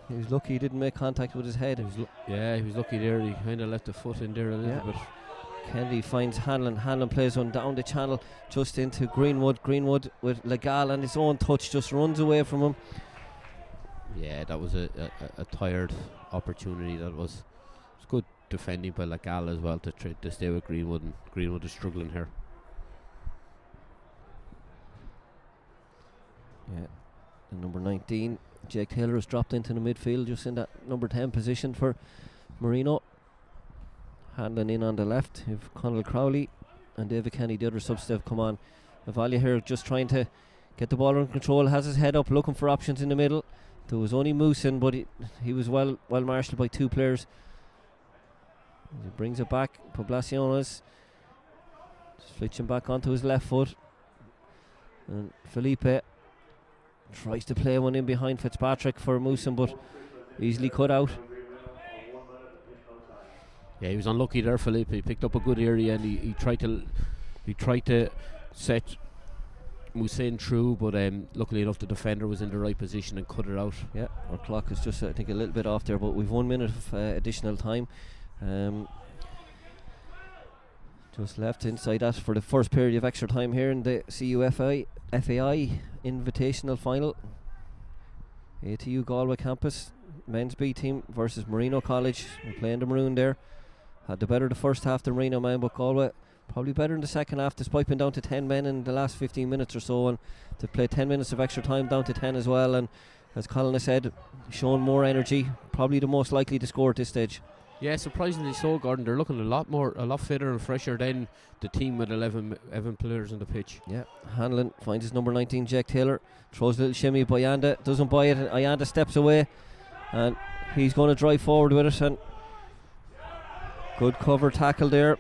S2: He was lucky he didn't make contact with his head.
S3: He was lucky there. He kind of left the foot in there a little bit.
S2: Kennedy finds Hanlon. Hanlon plays one down the channel just into Greenwood. Greenwood with Legal and his own touch just runs away from him.
S3: Yeah, that was a tired opportunity. That was good defending by Legal as well to stay with Greenwood, and Greenwood is struggling here.
S2: Yeah, and number 19, Jake Taylor, has dropped into the midfield just in that number 10 position for Marino. Handling in on the left, if Conal Crowley and David Kenny, the other subs, have come on. Avalia here just trying to get the ball under control, has his head up, looking for options in the middle. There was only Moosin, but he was well marshalled by two players. He brings it back. Poblaciones switching back onto his left foot, and Felipe tries to play one in behind Fitzpatrick for Moosin, but easily cut out.
S3: Yeah, he was unlucky there, Felipe. He picked up a good area, and he tried to set Musain through, but luckily enough the defender was in the right position and cut it out.
S2: Yeah, our clock is just I think a little bit off there, but we've 1 minute of additional time just left inside that for the first period of extra time here in the CUFI FAI Invitational final. ATU Galway campus men's B team versus Marino College. We're playing the maroon there. Had the better the first half than Marino men, but Galway probably better in the second half, despite being down to 10 men in the last 15 minutes or so, and to play 10 minutes of extra time down to 10 as well, and as Colin has said, showing more energy, probably the most likely to score at this stage.
S3: Yeah, surprisingly so, Gordon. They're looking a lot fitter and fresher than the team with 11 players on the pitch.
S2: Yeah, Hanlon finds his number 19 Jack Taylor, throws a little shimmy by Ayanda, doesn't buy it, and Ayanda steps away and he's going to drive forward with it, and good cover tackle there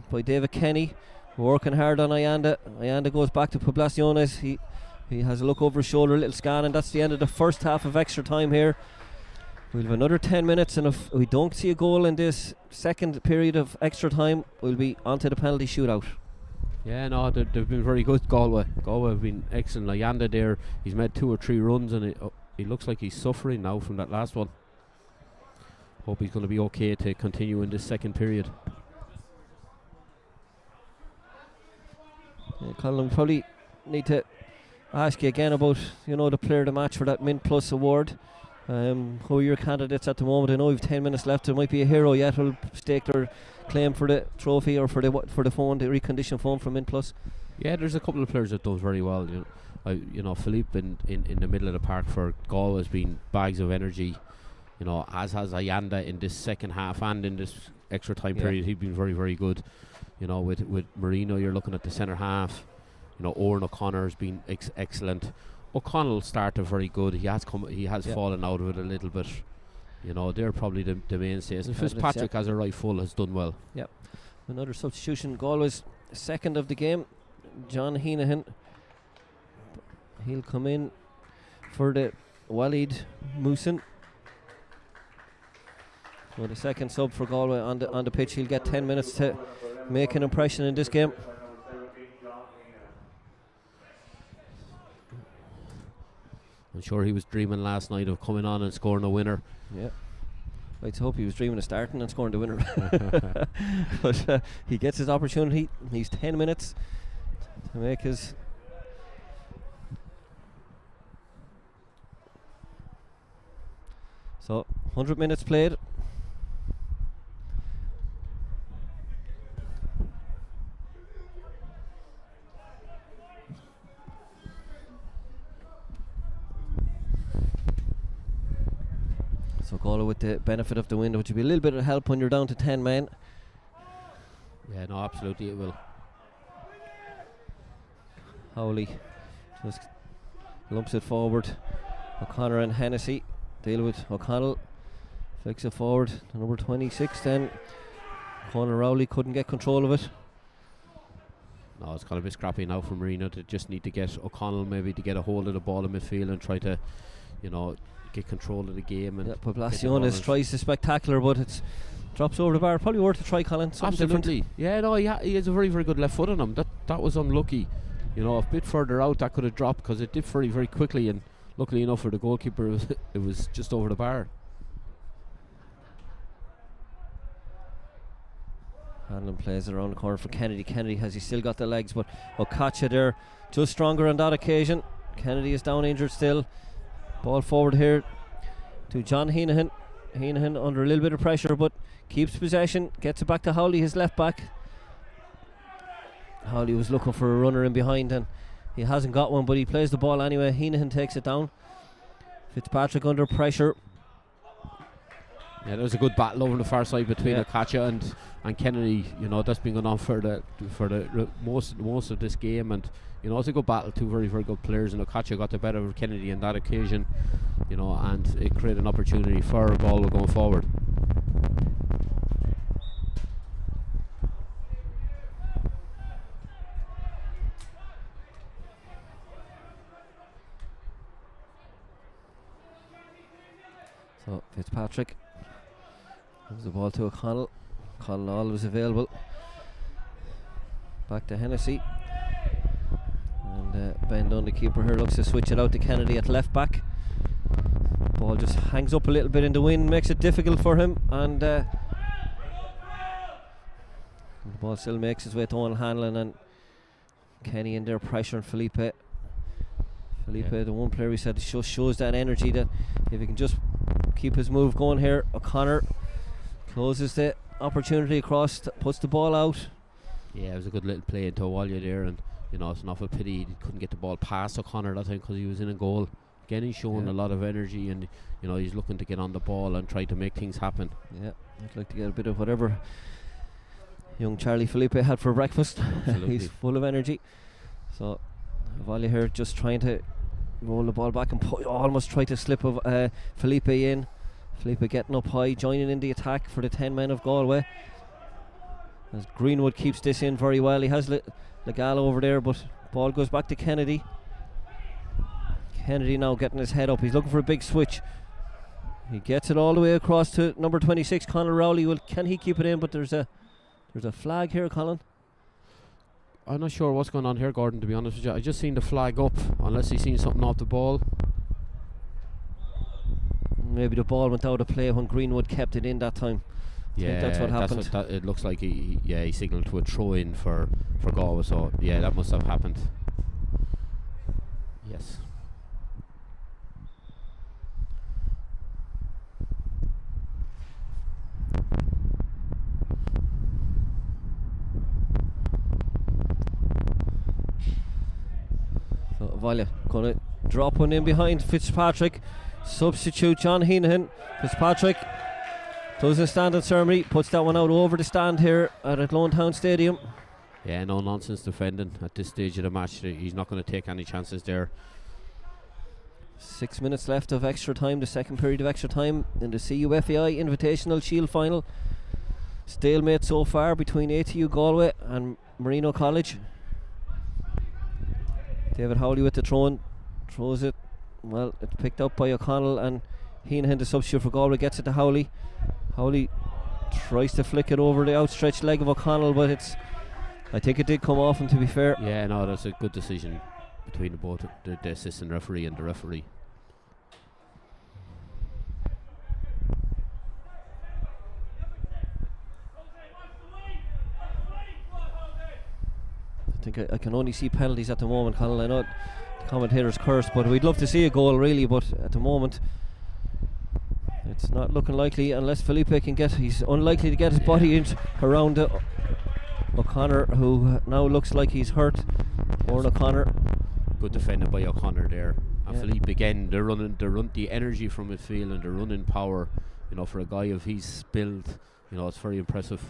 S2: by David Kenny, working hard on Ayanda. Ayanda goes back to Poblaciones. He has a look over his shoulder, a little scan, and that's the end of the first half of extra time here. We'll have another 10 minutes, and if we don't see a goal in this second period of extra time, we'll be onto the penalty shootout.
S3: Yeah, no, they've been very good, Galway. Galway have been excellent. Ayanda there, he's made 2 or 3 runs, and he looks like he's suffering now from that last one. Hope he's going to be okay to continue in this second period.
S2: Yeah, Colin, we probably need to ask you again about the player of the match for that Mint Plus award. Who are your candidates at the moment? I know we've 10 minutes left. There might be a hero yet who'll stake their claim for the trophy or for the phone, the reconditioned phone from Mint Plus.
S3: Yeah, there's a couple of players that does very well. Philippe in the middle of the park for Galway has been bags of energy. As has Ayanda in this second half and in this extra time period. He's been very, very good. With Marino, you're looking at the centre half. Oran O'Connor has been excellent. O'Connell started very good. He has fallen out of it a little bit. They're probably the mainstays. And Fitzpatrick as a right full has done well. Yep.
S2: Another substitution. Galway's second of the game. John Heenahan. He'll come in for the Walid Musin. So the second sub for Galway on the pitch. He'll get 10 minutes to make an impression in this game.
S3: I'm sure he was dreaming last night of coming on and scoring a winner.
S2: Yeah, I'd hope he was dreaming of starting and scoring the winner. But he gets his opportunity. He's 10 minutes to make his. So 100 minutes played. So Galway with the benefit of the wind, which will be a little bit of help when you're down to 10 men.
S3: Yeah, no, absolutely it will.
S2: Howley just lumps it forward. O'Connor and Hennessy deal with O'Connell. Flicks it forward to number 26 then. Conor Rowley couldn't get control of it.
S3: No, it's going to be scrappy now for Marino. To just need to get O'Connell maybe to get a hold of the ball in midfield and try to, get control of the game. And
S2: Poblaciones tries the spectacular, but it drops over the bar. Probably worth a try, Colin.
S3: Absolutely. Yeah, no, he has a very, very good left foot on him. That was unlucky. A bit further out that could have dropped because it did very, very quickly, and luckily enough for the goalkeeper it was just over the bar.
S2: Hanlon plays it around the corner for Kennedy. Kennedy has still got the legs, but Okacha there just stronger on that occasion. Kennedy is down injured still. Ball forward here to John Heenahan. Heenahan under a little bit of pressure, but keeps possession, gets it back to Howley, his left back. Howley was looking for a runner in behind and he hasn't got one, but he plays the ball anyway. Heenahan takes it down. Fitzpatrick under pressure.
S3: Yeah, there was a good battle over the far side between Okacha and Kennedy. That's been going on for the most of this game, and it's a good battle. Two very, very good players, and Okacha got the better of Kennedy on that occasion. And it created an opportunity for Galway going forward.
S2: So Fitzpatrick gives the ball to O'Connell. O'Connell always available. Back to Hennessy. And Ben Dunn, the keeper here, looks to switch it out to Kennedy at left back. Ball just hangs up a little bit in the wind, makes it difficult for him, and the ball still makes its way to Owen Hanlon, and Kenny in there pressuring Felipe. The one player we said shows that energy, that if he can just keep his move going here. O'Connor closes the opportunity across, puts the ball out.
S3: Yeah, it was a good little play into Walya there, and you know, it's an awful pity he couldn't get the ball past O'Connor that time because he was in a goal. Again, he's showing a lot of energy, and you know, he's looking to get on the ball and try to make things happen. Yeah,
S2: I'd like to get a bit of whatever young Charlie Felipe had for breakfast. He's full of energy. So Valli here just trying to roll the ball back and almost try to slip of Felipe in. Felipe getting up high, joining in the attack for the 10 men of Galway. As Greenwood keeps this in very well. He has Legal over there, but ball goes back to Kennedy. Kennedy now getting his head up. He's looking for a big switch. He gets it all the way across to number 26, Conor Rowley. Well, can he keep it in? But there's a flag here, Colin.
S3: I'm not sure what's going on here, Gordon, to be honest with you. I just seen the flag up, unless he's seen something off the ball.
S2: Maybe the ball went out of play when Greenwood kept it in that time. I think that's what happened.
S3: It looks like he signalled to a throw-in for Galway, so yeah, that must have happened. Yes.
S2: So Valya gonna drop one in behind Fitzpatrick. Substitute John Heenan. Fitzpatrick doesn't stand in ceremony, puts that one out over the stand here at Athlone Town Stadium.
S3: Yeah, no nonsense defending at this stage of the match. He's not going to take any chances there.
S2: 6 minutes left of extra time, the second period of extra time in the CUFAI Invitational Shield Final. Stalemate so far between ATU Galway and Marino College. David Howley with the throws it. Well, it's picked up by O'Connell, and Heenan, the substitute for Galway, gets it to Howley. Howley tries to flick it over the outstretched leg of O'Connell, but I think it did come off him, to be fair.
S3: Yeah, no, that's a good decision between the assistant referee and the referee.
S2: I think I can only see penalties at the moment, Colin. I know the commentator's cursed, but we'd love to see a goal, really, but at the moment it's not looking likely unless Felipe can get. He's unlikely to get his body in around O'Connor, who now looks like he's hurt. Oran O'Connor.
S3: Good defended by O'Connor there. And Philippe again, the energy from midfield and the running power, you know, for a guy of his build, you know, it's very impressive.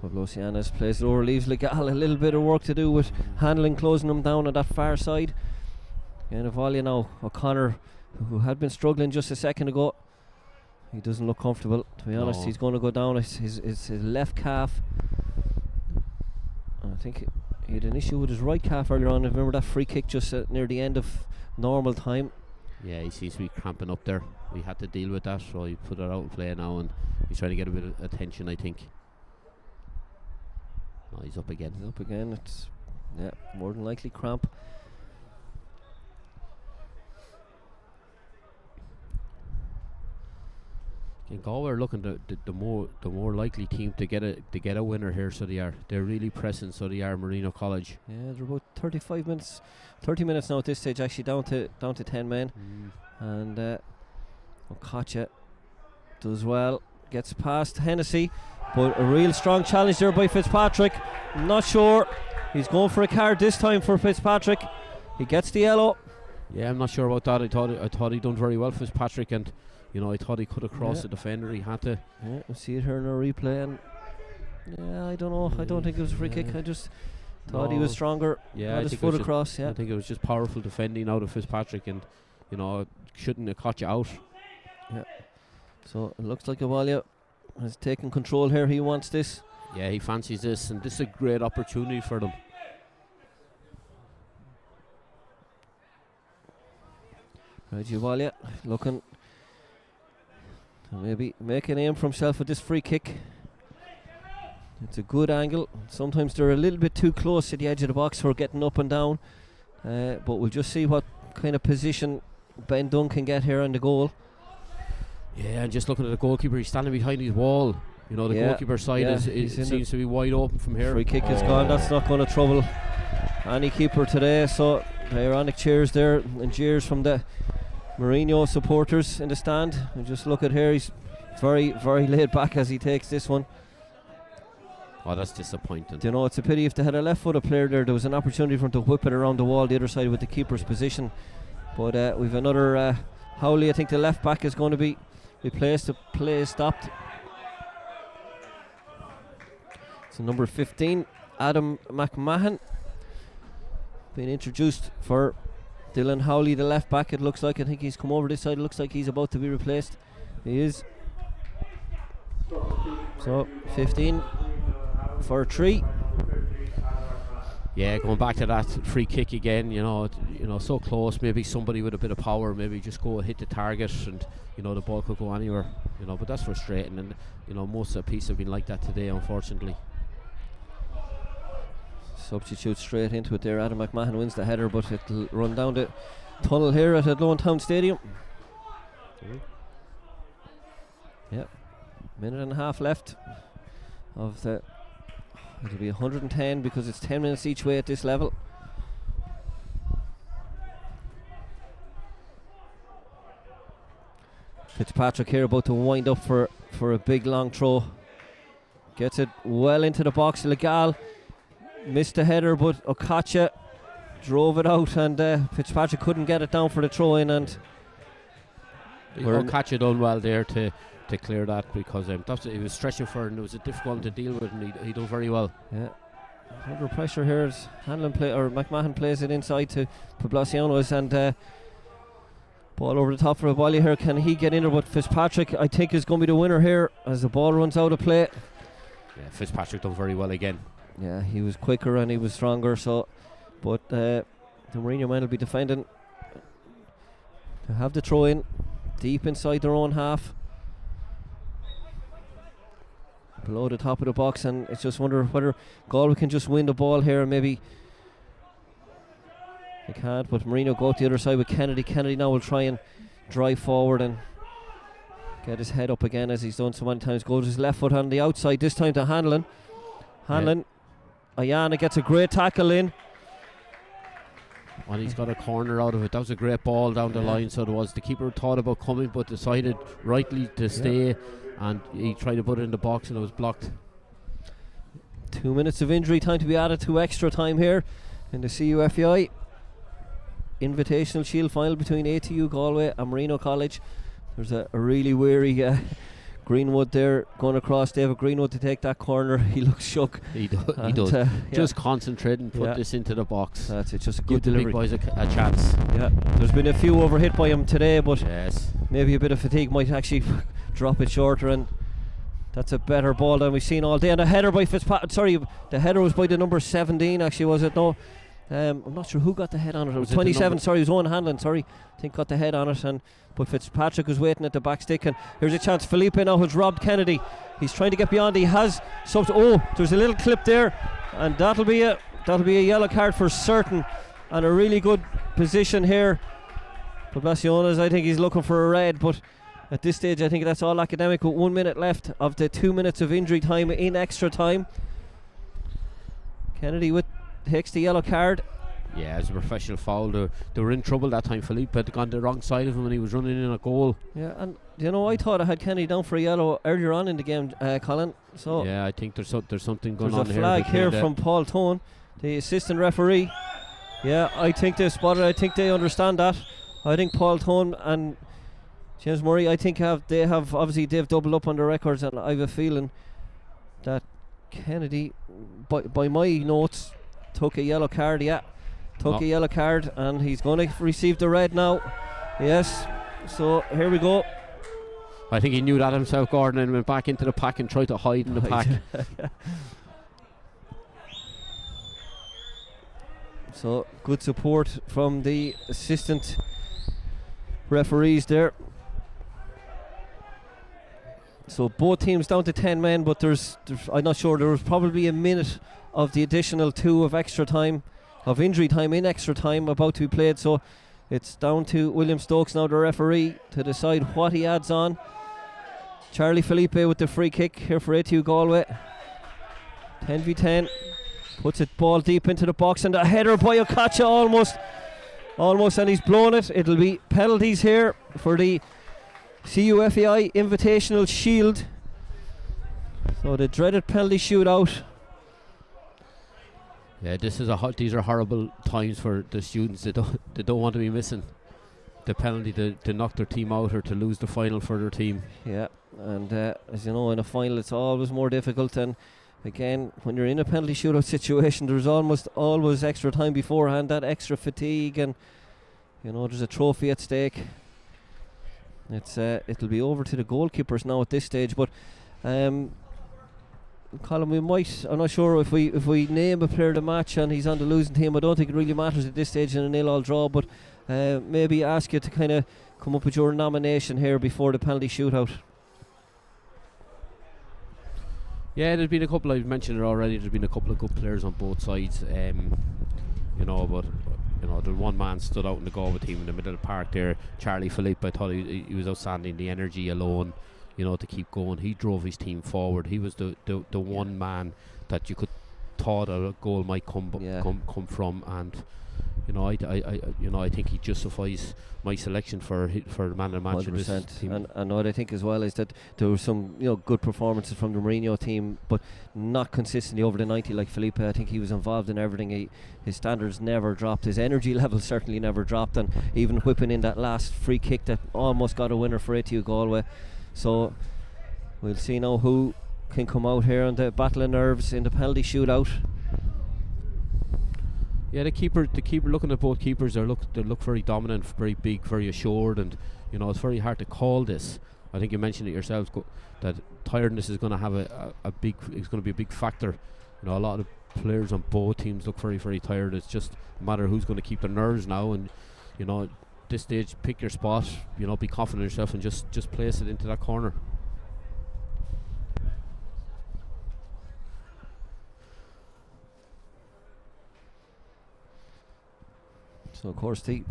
S2: Pavlosianis plays it over, leaves Legal a little bit of work to do with handling, closing him down on that far side. And Valya now, O'Connor, who had been struggling just a second ago, he doesn't look comfortable, to be honest. He's going to go down his left calf. I think he had an issue with his right calf earlier on. I remember that free kick just near the end of normal time.
S3: Yeah, he seems to be cramping up there. We had to deal with that, so he put it out of play now, and he's trying to get a bit of attention, I think. Oh, he's up again.
S2: He's up again. It's more than likely cramp.
S3: And Galway are looking the more likely team to get a winner here. So they're really pressing. So they are Marino College.
S2: Yeah, they're about 30 minutes now at this stage. Actually down to 10 men. And Okacha does well. Gets past Hennessy. But a real strong challenge there by Fitzpatrick. I'm not sure. He's going for a card this time for Fitzpatrick. He gets the yellow.
S3: Yeah, I'm not sure about that. I thought he done very well, Fitzpatrick, and you know, I thought he could have crossed the defender. He had to.
S2: Yeah, we'll see it here in our replay. And I don't know. I don't think it was a free kick. I just thought he was stronger.
S3: Yeah,
S2: got his foot across.
S3: I think it was just powerful defending out of Fitzpatrick, and you know, shouldn't have caught you out.
S2: Yeah. So it looks like Awalia has taken control here. He wants this.
S3: Yeah, he fancies this, and this is a great opportunity for them.
S2: Reggie Awalia looking to maybe make an aim for himself with this free kick. It's a good angle. Sometimes they're a little bit too close to the edge of the box for getting up and down. But we'll just see what kind of position Ben Dunn can get here on the goal.
S3: Yeah, and just looking at the goalkeeper, he's standing behind his wall. You know, the goalkeeper side seems to be wide open from here.
S2: Free kick is gone. That's not going to trouble any keeper today. So the ironic cheers there and jeers from the Marino supporters in the stand. And just look at here, he's very, very laid back as he takes this one.
S3: Oh, that's disappointing.
S2: You know, it's a pity if they had a left-footed player there was an opportunity for him to whip it around the wall the other side with the keeper's position. But we've another Howley. I think the left back is going to be replaced. The play is stopped. So number 15, Adam McMahon, being introduced for Dylan Howley, the left back. It looks like, I think he's come over this side. It looks like he's about to be replaced. He is. So 15 for 3.
S3: Yeah, going back to that free kick again, you know, so close. Maybe somebody with a bit of power, maybe just go hit the target, and you know the ball could go anywhere. You know, but that's frustrating, and you know most of the pieces have been like that today, unfortunately.
S2: Substitute straight into it there. Adam McMahon wins the header, but it'll run down the tunnel here at Athlone Town Stadium. Yep, minute and a half left of the. It'll be 110 because it's 10 minutes each way at this level. Fitzpatrick here about to wind up for a big long throw. Gets it well into the box. Legal missed the header, but Okacha drove it out, and Fitzpatrick couldn't get it down for the throw in. And
S3: Okacha done well there to clear that, because he was stretching for it and it was a difficult one to deal with, and he done very well. Yeah,
S2: under pressure here as McMahon plays it inside to Poblaciones, and ball over the top for a volley here. Can he get in there? But Fitzpatrick, I think, is going to be the winner here as the ball runs out of play.
S3: Yeah, Fitzpatrick done very well again.
S2: Yeah, he was quicker and he was stronger. So, but the Marino men will be defending to have the throw in deep inside their own half, below the top of the box, and it's just wonder whether Galway can just win the ball here. Maybe they can't, but Marino go out the other side with Kennedy. Kennedy now will try and drive forward and get his head up again, as he's done so many times. Goes his left foot on the outside, this time to Hanlon. Ayana gets a great tackle in.
S3: Well, he's got a corner out of it. That was a great ball down the line. So there was, the keeper thought about coming but decided rightly to stay, and he tried to put it in the box and it was blocked.
S2: 2 minutes of injury time to be added to extra time here in the CUFEI Invitational Shield final between ATU Galway and Marino College. There's a really weary Greenwood there going across. David Greenwood to take that corner. He looks shook.
S3: He does. Just concentrate and put this into the box.
S2: That's it. Just a good
S3: Give
S2: delivery.
S3: the big boys a chance.
S2: Yeah, there's been a few overhit by him today, but
S3: yes,
S2: maybe a bit of fatigue might actually drop it shorter, and that's a better ball than we've seen all day. And a header by Fitzpatrick. Sorry, the header was by the number 17 actually, was it? No, I'm not sure who got the head on it. It was 27. Sorry, it was Owen Hanlon. Sorry, I think got the head on it, but Fitzpatrick was waiting at the back stick, and here's a chance. Felipe now has robbed Kennedy. He's trying to get beyond. He has there's a little clip there, and that'll be a yellow card for certain, and a really good position here. Poblaciones, I think he's looking for a red, but at this stage I think that's all academic, with 1 minute left of the 2 minutes of injury time in extra time. Kennedy takes the yellow card.
S3: Yeah, it's a professional foul. They were in trouble that time. Felipe had gone the wrong side of him when he was running in a goal. Yeah, and I thought I had Kennedy down for a yellow earlier on in the game, Colin. So yeah, I think there's something going on here.
S2: There's a flag here from Paul Tone, the assistant referee. Yeah, I think they spotted. I think they understand that. I think Paul Tone and James Murray, I think they've doubled up on the records, and I have a feeling that Kennedy, by my notes, took a yellow card. Yeah, a yellow card, and he's going to receive the red now. Yes, so here we go.
S3: I think he knew that himself, Gordon, and went back into the pack and tried to hide in the pack.
S2: So good support from the assistant referees there. So both teams down to 10 men, but there's I'm not sure, there was probably a minute of the additional 2 of extra time, of injury time in extra time about to be played. So it's down to William Stokes now, the referee, to decide what he adds on. Charlie Felipe with the free kick here for ATU Galway. 10v10. Puts it ball deep into the box, and a header by Okacha almost, and he's blown it. It'll be penalties here for the CUFEI Invitational Shield. So the dreaded penalty shootout.
S3: Yeah, these are horrible times for the students. They don't want to be missing the penalty to knock their team out or to lose the final for their team.
S2: Yeah, and as you know, in a final it's always more difficult, and again, when you're in a penalty shootout situation, there's almost always extra time beforehand, that extra fatigue, and you know, there's a trophy at stake. It'll be over to the goalkeepers now at this stage, but Colin, I'm not sure if we name a player of the match and he's on the losing team. I don't think it really matters at this stage in a 0-0 draw, but maybe ask you to kind of come up with your nomination here before the penalty shootout.
S3: Yeah, there's been a couple, I've mentioned it already, there's been a couple of good players on both sides, you know, but you know, the one man stood out in the Galway team in the middle of the park there, Charlie Philippe. I thought he was outstanding, the energy alone, you know, to keep going. He drove his team forward. He was the one man that you could thought a goal might come from, and you know, I think he justifies my selection for the man of the match.
S2: 100%. And what I think as well is that there were some, you know, good performances from the Marino team, but not consistently over the 90 like Felipe. I think he was involved in everything. His standards never dropped, his energy level certainly never dropped, and even whipping in that last free kick that almost got a winner for ATU Galway. So we'll see now who can come out here on the battle of nerves in the penalty shootout.
S3: Yeah, the keeper. Looking at both keepers, they look very dominant, very big, very assured, and you know, it's very hard to call this. I think you mentioned it yourselves that tiredness is going to have it's going to be a big factor. You know, a lot of players on both teams look very, very tired. It's just a matter of who's going to keep their nerves now, and you know, at this stage, pick your spot. You know, be confident in yourself, and just place it into that corner.
S2: So of course the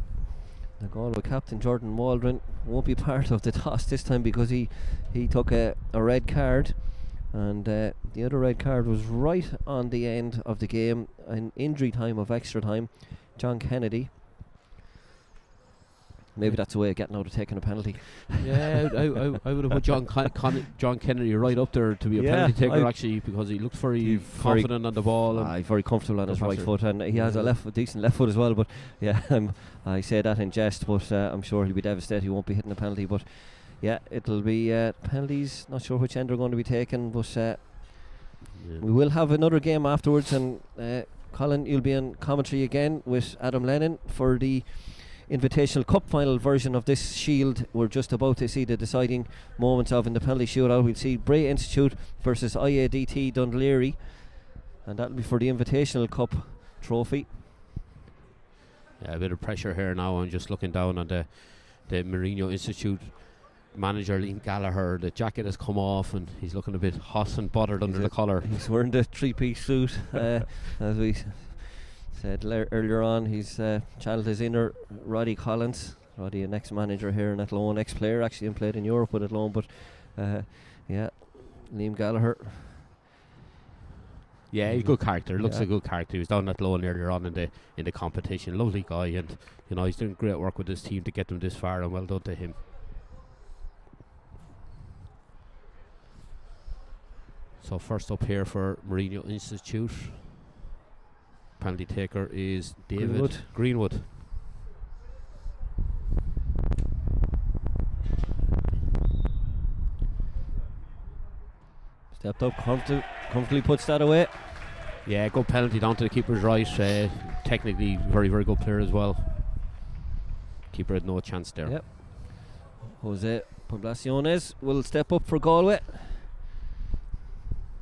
S2: Galway captain Jordan Waldron won't be part of the toss this time because he took a red card, and the other red card was right on the end of the game, an injury time of extra time. John Kennedy. Maybe that's a way of getting out of taking a penalty.
S3: Yeah, I would have put John Kennedy right up there to be a penalty taker actually, because he looked very confident on the ball. And
S2: very comfortable on his right foot, and he has a decent left foot as well. But yeah, I say that in jest, but I'm sure he'll be devastated. He won't be hitting a penalty. But yeah, it'll be penalties. Not sure which end they're going to be taken, but we will have another game afterwards. And Colin, you'll be in commentary again with Adam Lennon for the Invitational Cup final version of this shield. We're just about to see the deciding moments of in the penalty shootout. We'll see Bray Institute versus IADT Dundleary, and that'll be for the Invitational Cup trophy.
S3: Yeah, a bit of pressure here now. I'm just looking down on the Marino Institute manager Liam Gallagher. The jacket has come off and he's looking a bit hot and bothered under the collar.
S2: He's wearing the three-piece suit as we said earlier on. He's channeled his inner Roddy Collins. Roddy, an ex-manager here in Athlone, ex-player actually, and played in Europe with Athlone, but yeah, Liam Gallagher.
S3: Yeah, he's a good character. Looks a good character. He was down at Athlone earlier on in the competition. Lovely guy, and you know, he's doing great work with his team to get them this far, and well done to him. So first up here for Marino Institute, penalty taker is David Greenwood.
S2: Stepped up, comfortably puts that away.
S3: Yeah, good penalty down to the keeper's right. Technically very, very good player as well. Keeper had no chance there.
S2: Yep. Jose Poblaciones will step up for Galway.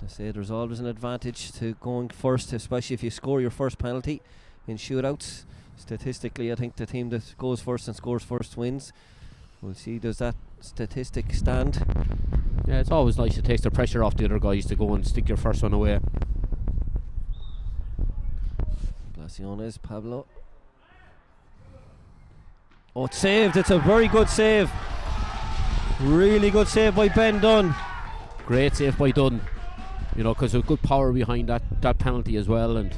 S2: I say there's always an advantage to going first, especially if you score your first penalty in shootouts. Statistically, I think the team that goes first and scores first wins. We'll see, does that statistic stand?
S3: Yeah, it's always nice. It takes the pressure off the other guys to go and stick your first one away.
S2: Blasiones, Pablo. Oh, it's saved. It's a very good save. Really good save by Ben Dunn.
S3: Great save by Dunn. You know, because there's good power behind that penalty as well. And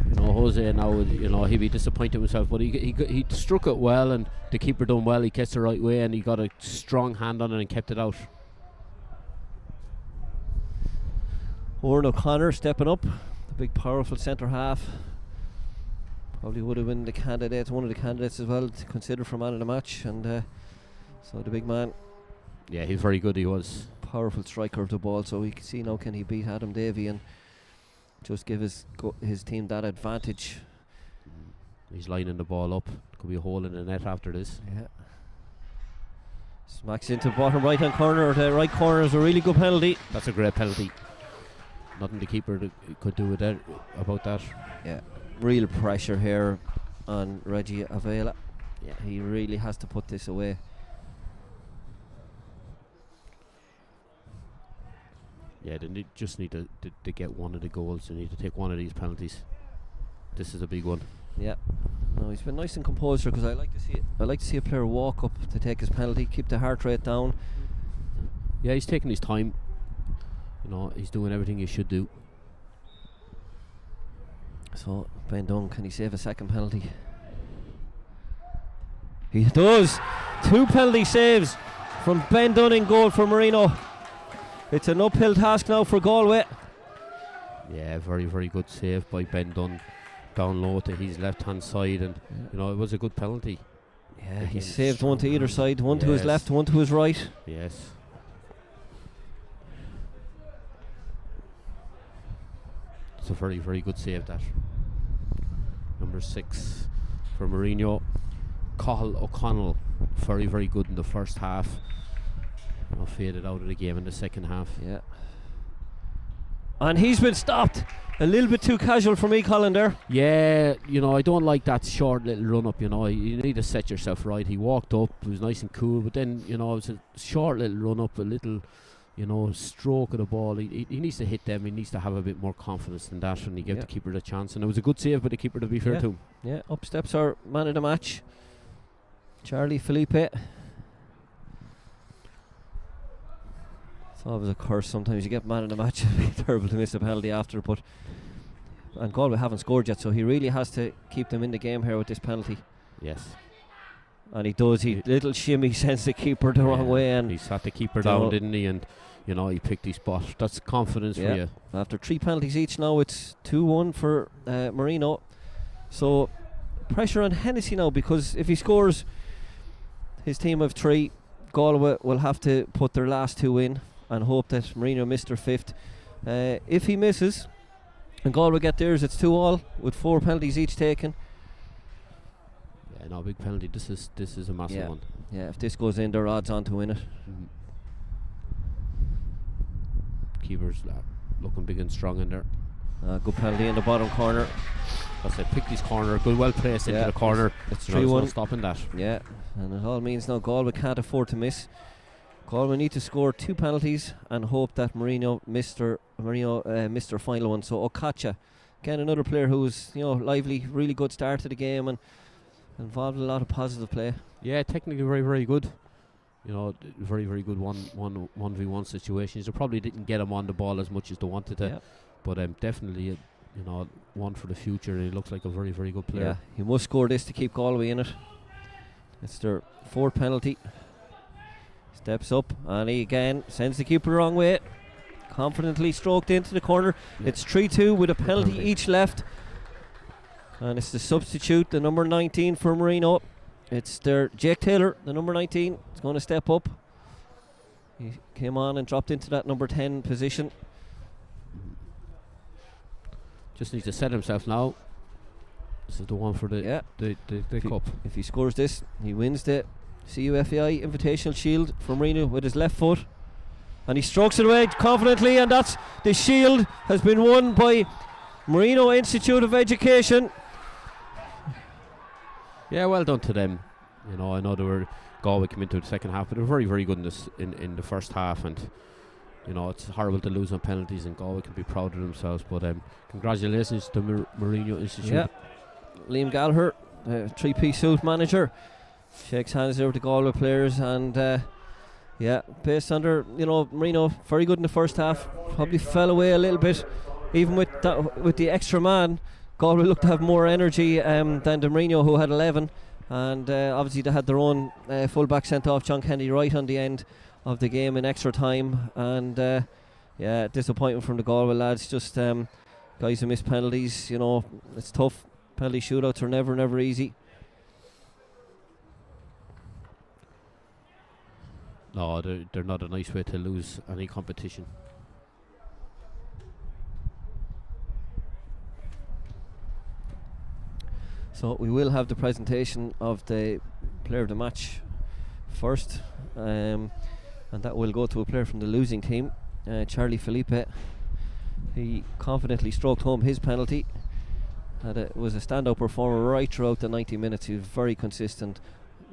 S3: you know, Jose now, you know, he'd be disappointed himself, but he struck it well, and the keeper done well. He gets the right way, and he got a strong hand on it and kept it out.
S2: Oran O'Connor stepping up, the big powerful centre half. Probably would have been one of the candidates as well to consider for man of the match, and so the big man.
S3: Yeah, he's very good. He was
S2: Powerful striker of the ball, so we can see now can he beat Adam Davey and just give his team that advantage.
S3: He's lining the ball up. Could be a hole in the net after this.
S2: Yeah. Smacks into the bottom right hand corner. The right corner is a really good penalty.
S3: That's a great penalty. Nothing the keeper could do with that, about that.
S2: Yeah, real pressure here on Reggie Avila. Yeah, he really has to put this away.
S3: Yeah, they just need to get one of the goals. They need to take one of these penalties. This is a big one.
S2: Yeah. No, he's been nice and composed because I like to see it. I like to see a player walk up to take his penalty, keep the heart rate down.
S3: Yeah, he's taking his time. You know, he's doing everything he should do.
S2: So Ben Dunn, can he save a second penalty? He does. 2 penalty saves from Ben Dunn in goal for Marino. It's an uphill task now for Galway.
S3: Yeah, very, very good save by Ben Dunn down low to his left hand side, and you know, it was a good penalty.
S2: Yeah, he saved one to either side, one to his left, one to his right.
S3: Yes. It's a very, very good save, that. Number 6 for Marino. Cathal O'Connell, very, very good in the first half. Faded out of the game in the second half.
S2: Yeah. And he's been stopped. A little bit too casual for me, Colin, there.
S3: Yeah, you know, I don't like that short little run up, you know. You need to set yourself right. He walked up, it was nice and cool, but then, you know, it was a short little run up, a little, you know, stroke of the ball. He needs to hit them. He needs to have a bit more confidence than that, and he gave the keeper the chance. And it was a good save by the keeper, to be fair to him.
S2: Yeah, up steps our man of the match, Charlie Felipe. It's always a curse. Sometimes you get man of the match. It'd be terrible to miss a penalty after, but and Galway haven't scored yet, so he really has to keep them in the game here with this penalty.
S3: Yes.
S2: And he does. He little shimmy sends the keeper the wrong way, and
S3: he sat the keeper down, didn't he? And you know, he picked his spot. That's confidence for you.
S2: After 3 penalties each now, it's 2-1 for Marino. So pressure on Hennessy now, because if he scores, his team of 3, Galway will have to put their last 2 in and hope that Marino missed their 5th. If he misses and Galway get theirs, it's 2-2 with 4 penalties each taken.
S3: Yeah, no, big penalty. This is a massive one.
S2: Yeah, if this goes in, they're odds on to win it.
S3: Keepers looking big and strong in there.
S2: Good penalty in the bottom corner.
S3: That's it. Picked his corner. Good, well placed into the corner.
S2: It's 3-1.
S3: No stopping that.
S2: Yeah, and it all means now Galway can't afford to miss. Galway need to score 2 penalties and hope that Marino missed their final one. So Okacha, again another player who was, you know, lively, really good start to the game and involved in a lot of positive play.
S3: Yeah, technically very, very good. You know, very, very good 1v1 situations. They probably didn't get him on the ball as much as they wanted to, but definitely, you know, one for the future. He looks like a very, very good player.
S2: Yeah, he must score this to keep Galway in it. It's their 4th penalty. Steps up and he again sends the keeper the wrong way. Confidently stroked into the corner. It's 3-2 with a penalty each left. And it's the substitute, the number 19 for Marino. It's their Jake Taylor, the number 19. He's going to step up. He came on and dropped into that number 10 position.
S3: Just needs to set himself now. This is the one for the cup.
S2: If he scores this, he wins the CUFAI Invitational Shield for Marino with his left foot. And he strokes it away confidently, and that's the shield has been won by Marino Institute of Education.
S3: Yeah, well done to them. You know, I know they were Galway came into the second half, but they were very, very good in the first half. And you know, it's horrible to lose on penalties, and Galway can be proud of themselves. But congratulations to Marino Institute.
S2: Yeah, Liam Gallagher, three-piece suit manager, shakes hands there with the Galway players, and based on their, Marino very good in the first half, probably fell away a little bit, even with the extra man. Galway looked to have more energy than the Marino, who had 11, and obviously they had their own fullback sent off, John Kennedy, right on the end of the game in extra time, and disappointment from the Galway lads. Just guys who miss penalties, it's tough. Penalty shootouts are never easy.
S3: No, they're not a nice way to lose any competition.
S2: So we will have the presentation of the player of the match first, and that will go to a player from the losing team, Charlie Felipe. He confidently stroked home his penalty. Was a standout performer right throughout the 90 minutes. He was very consistent,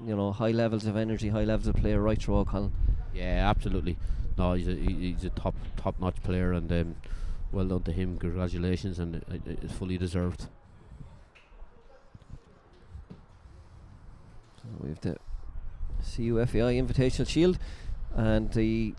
S2: high levels of energy, high levels of play right throughout, Colin.
S3: Yeah, absolutely. No, he's a top-notch player, and well done to him. Congratulations, and it's fully deserved.
S2: So we have the CUFAI Invitational Shield, and the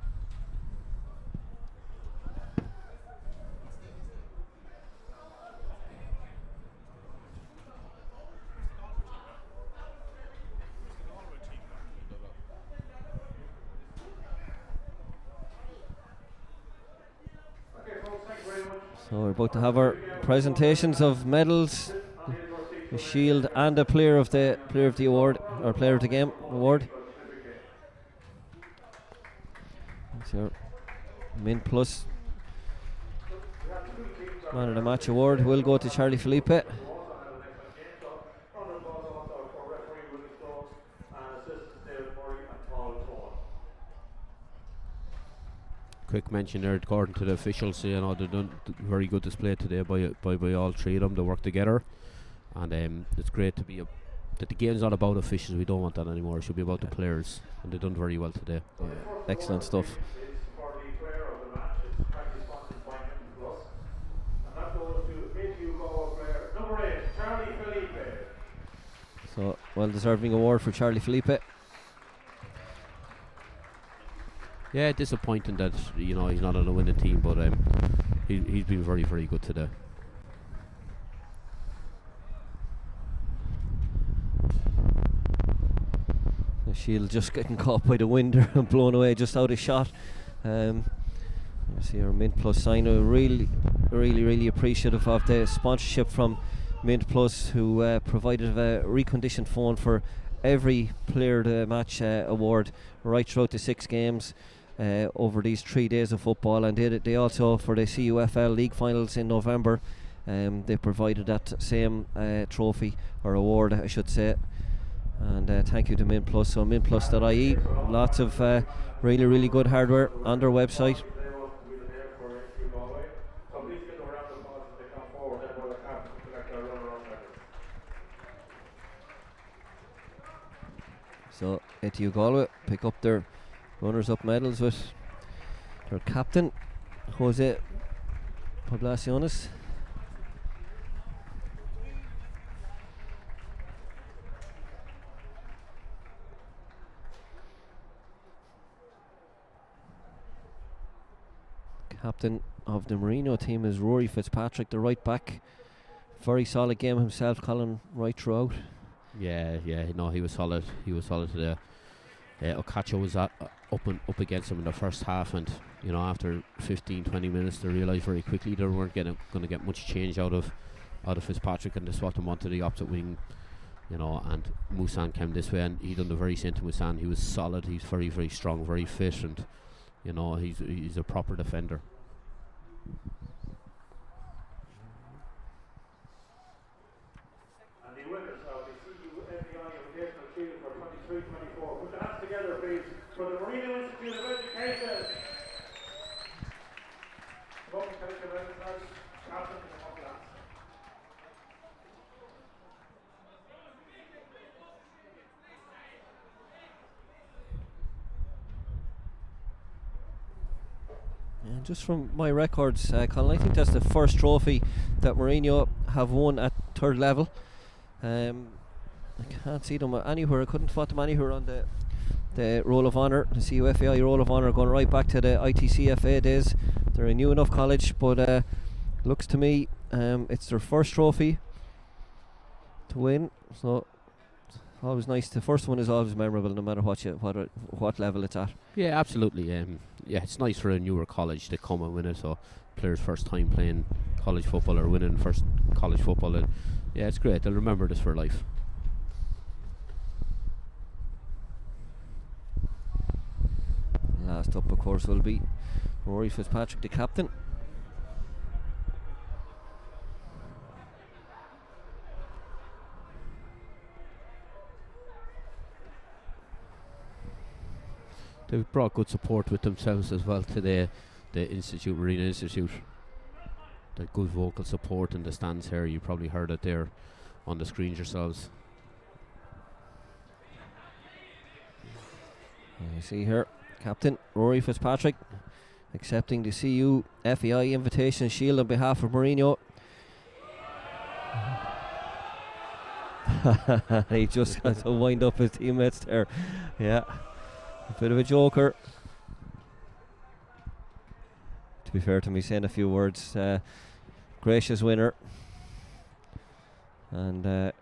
S2: so we're about to have our presentations of medals, the shield, and a player of the award, or player of the game award. That's your Min Plus Man of the Match award will go to Charlie Felipe.
S3: Quick mention there, according to the officials, they've done very good display today by all three of them. They work together, and it's great that the game's not about officials. We don't want that anymore. It should be about the players, and they've done very well today.
S2: Yeah, excellent stuff. So, well-deserving award for Charlie Felipe.
S3: Yeah, disappointing that he's not on a winning team, but he's been very, very good today.
S2: The shield just getting caught by the wind and blown away just out of shot. You see our Mint Plus sign. Really appreciative of the sponsorship from Mint Plus, who provided a reconditioned phone for every player of the match award right throughout the 6 games over these 3 days of football, and they also, for the CUFL League finals in November, they provided that same trophy, or award I should say. And thank you to Mint Plus. So mintplus.ie, lots of really good hardware on their website. So ATU Galway pick up their runners-up medals with their captain Jose Poblaciones. Captain of the Marino team is Rory Fitzpatrick, the right back. Very solid game himself, Colin, right throughout.
S3: Yeah, he was solid. He was solid today. Okacho was up against him in the first half, and after 15-20 minutes, they realised very quickly they weren't going to get much change out of Fitzpatrick, and they swapped him onto the opposite wing. And Musan came this way, and he done the very same to Musan. He was solid. He's very, very strong, very fit, and he's a proper defender.
S1: And the winners of the CUFAI Invitational Shield for 23-24. Put your hands together, please, for the Marino Institute of Education. Welcome to the recognize captain of the class.
S2: And just from my records, Colin, I think that's the first trophy that Marino have won at third level. I can't see them anywhere. I couldn't spot them anywhere on the Roll of Honour, the CUFAI Roll of Honour, going right back to the ITCFA days. They're a new enough college, but looks to me it's their first trophy to win. So always nice. The first one is always memorable, no matter what level it's at.
S3: Yeah, absolutely. Yeah, it's nice for a newer college to come and win it. So players' first time playing college football or winning first college football, and yeah, it's great. They'll remember this for life.
S2: Last up, of course, will be Rory Fitzpatrick, the captain.
S3: They've brought good support with themselves as well today, the Institute, Marino Institute. The good vocal support in the stands here. You probably heard it there on the screens yourselves.
S2: You see here, Captain Rory Fitzpatrick accepting the CU FAI Invitation Shield on behalf of Marino. He just has to wind up his teammates there. Yeah, a bit of a joker. To be fair to me, saying a few words. Gracious winner. And
S3: yeah,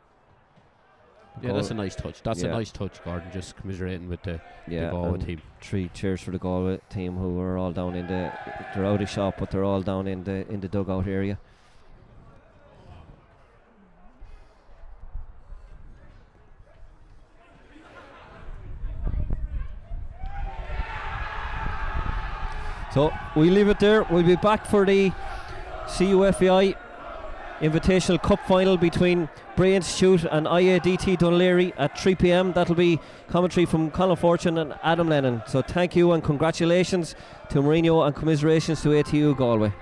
S3: that's a nice touch. That's a nice touch, Gordon. Just commiserating with the Galway team.
S2: 3 cheers for the Galway team, who are all down in they're out of shop, but they're all down in the dugout area. So we leave it there. We'll be back for the CUFAI Invitational Cup final between Bray Institute and IADT Dunleary at 3 p.m. That'll be commentary from Colin Fortune and Adam Lennon. So thank you and congratulations to Marino and commiserations to ATU Galway.